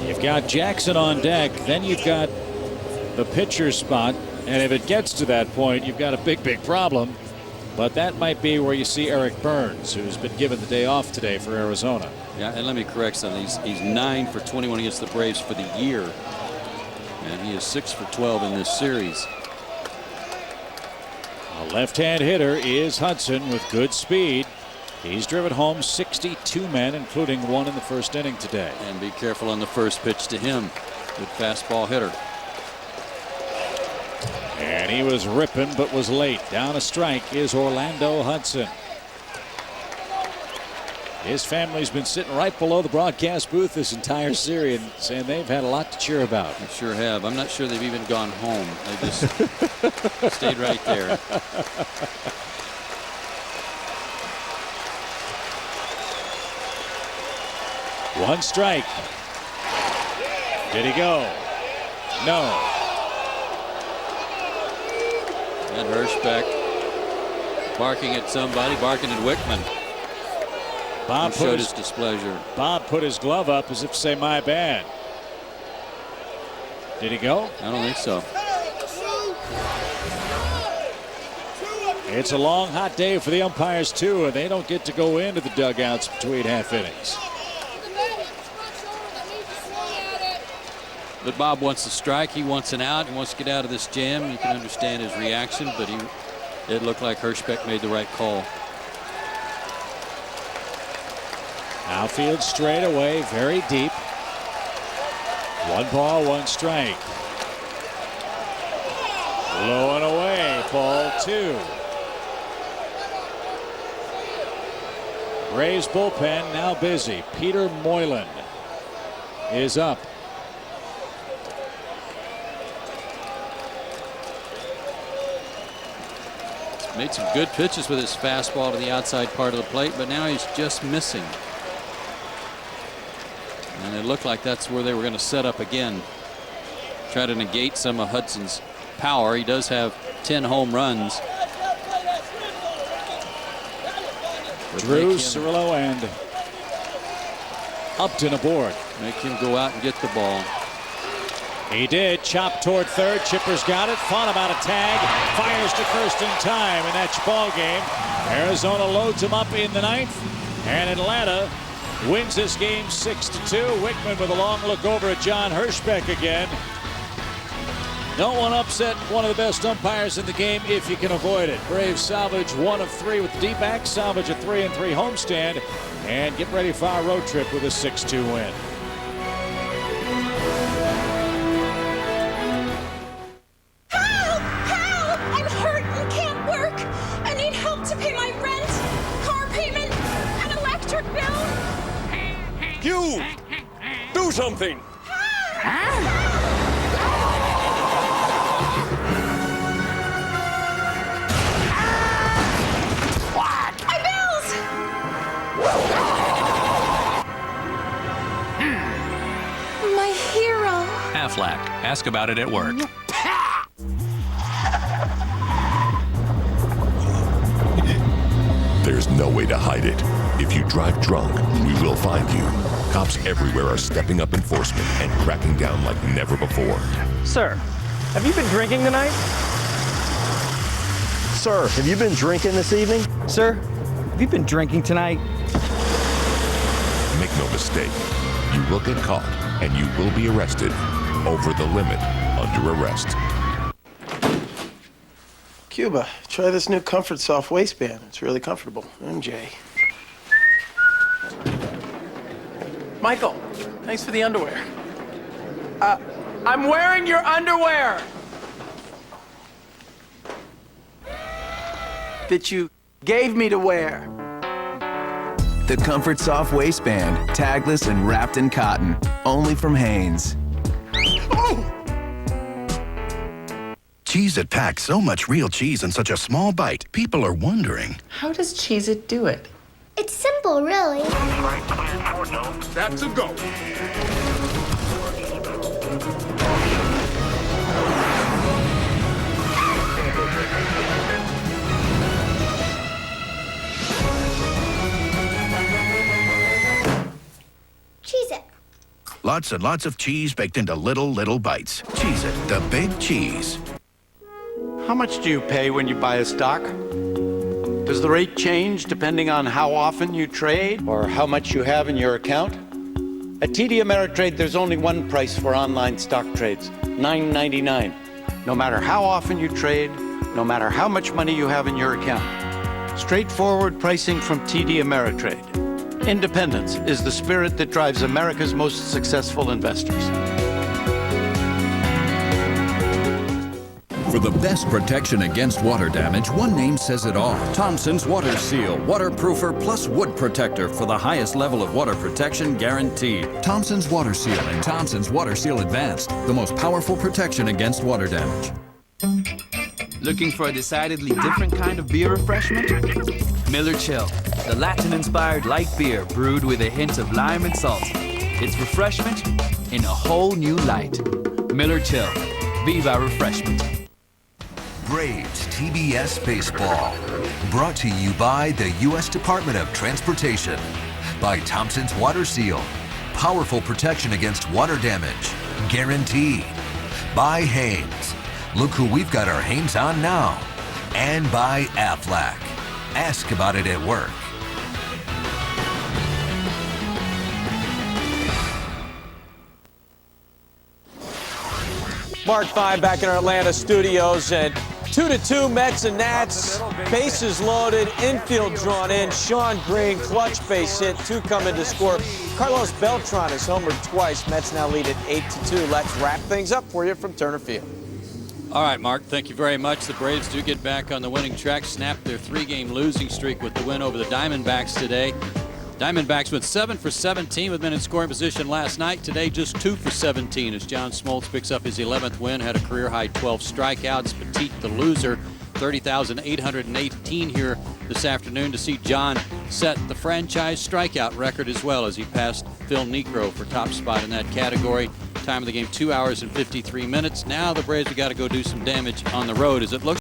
You've got Jackson on deck, then you've got the pitcher spot, and if it gets to that point, you've got a big problem. But that might be where you see Eric Burns, who's been given the day off today for Arizona. Yeah, and let me correct something. He's 9 for 21 against the Braves for the year, and he is 6 for 12 in this series. A left-hand hitter is Hudson with good speed. He's driven home 62 men, including 1 in the first inning today. And be careful on the first pitch to him. Good fastball hitter. And he was ripping but was late. Down a strike is Orlando Hudson. His family's been sitting right below the broadcast booth this entire series, and they've had a lot to cheer about. They sure have. I'm not sure they've even gone home. They just stayed right there. One strike. Did he go? No. And Hirschbeck barking at somebody, barking at Wickman. Bob showed his displeasure. Bob put his glove up as if to say, my bad. Did he go? I don't think so. It's a long, hot day for the umpires, too, and they don't get to go into the dugouts between half innings. But Bob wants to strike. He wants an out. He wants to get out of this jam. You can understand his reaction, but it looked like Hirschbeck made the right call. Outfield straight away, very deep. 1 ball, 1 strike. Low and away, ball 2. Braves bullpen now busy. Peter Moylan is up. Made some good pitches with his fastball to the outside part of the plate, but now he's just missing. And it looked like that's where they were going to set up again. Try to negate some of Hudson's power. He does have 10 home runs. Drew, Cirillo, and Upton aboard. Make him go out and get the ball. He did. Chop toward third. Chipper's got it. Fought about a tag. Fires to first in time, and that's ball game. Arizona loads him up in the 9th, and Atlanta wins this game 6-2. Wickman with a long look over at John Hirschbeck again. Don't want to upset one of the best umpires in the game if you can avoid it. Braves salvage 1 of 3 with the D-backs, salvage a 3-3 homestand, and get ready for our road trip with a 6-2 win. Help! Help! I'm hurt and can't work. I need help to pay my rent, car payment, and electric bill. You! Do something! My bills! My hero. Aflac. Ask about it at work. There's no way to hide it. If you drive drunk, we will find you. Cops everywhere are stepping up enforcement and cracking down like never before. Sir, have you been drinking tonight? Sir, have you been drinking this evening? Sir, have you been drinking tonight? Make no mistake, you will get caught and you will be arrested. Over the limit, under arrest. Cuba, try this new Comfort Soft waistband. It's really comfortable. MJ. Michael, thanks for the underwear. I'm wearing your underwear! that you gave me to wear. The Comfort Soft waistband, tagless and wrapped in cotton, only from Hanes. Cheez-It packs so much real cheese in such a small bite, people are wondering. How does Cheez-It do it? It's simple, really. That's a go. Cheez-It. Lots and lots of cheese baked into little bites. Cheez-It, the big cheese. How much do you pay when you buy a stock? Does the rate change depending on how often you trade or how much you have in your account? At TD Ameritrade, there's only one price for online stock trades, $9.99. No matter how often you trade, no matter how much money you have in your account. Straightforward pricing from TD Ameritrade. Independence is the spirit that drives America's most successful investors. For the best protection against water damage, one name says it all. Thompson's Water Seal, waterproofer plus wood protector for the highest level of water protection guaranteed. Thompson's Water Seal and Thompson's Water Seal Advanced, the most powerful protection against water damage. Looking for a decidedly different kind of beer refreshment? Miller Chill, the Latin-inspired light beer brewed with a hint of lime and salt. It's refreshment in a whole new light. Miller Chill, Viva Refreshment. Braves TBS Baseball. Brought to you by the U.S. Department of Transportation. By Thompson's Water Seal. Powerful protection against water damage. Guaranteed. By Hanes. Look who we've got our Hanes on now. And by Aflac. Ask about it at work. Mark Fine back in our Atlanta studios, and 2-2 Mets and Nats. Bases loaded, infield drawn in. Sean Green, clutch base hit, 2 coming to score. Carlos Beltran has homered twice. Mets now lead at 8-2. Let's wrap things up for you from Turner Field. All right, Mark, thank you very much. The Braves do get back on the winning track, snapped their 3-game losing streak with the win over the Diamondbacks today. Diamondbacks went 7 for 17 with men in scoring position last night. Today, just 2 for 17 as John Smoltz picks up his 11th win, had a career-high 12 strikeouts. Petit, the loser, 30,818 here this afternoon to see John set the franchise strikeout record as well as he passed Phil Niekro for top spot in that category. Time of the game, 2 hours and 53 minutes. Now the Braves have got to go do some damage on the road as it looks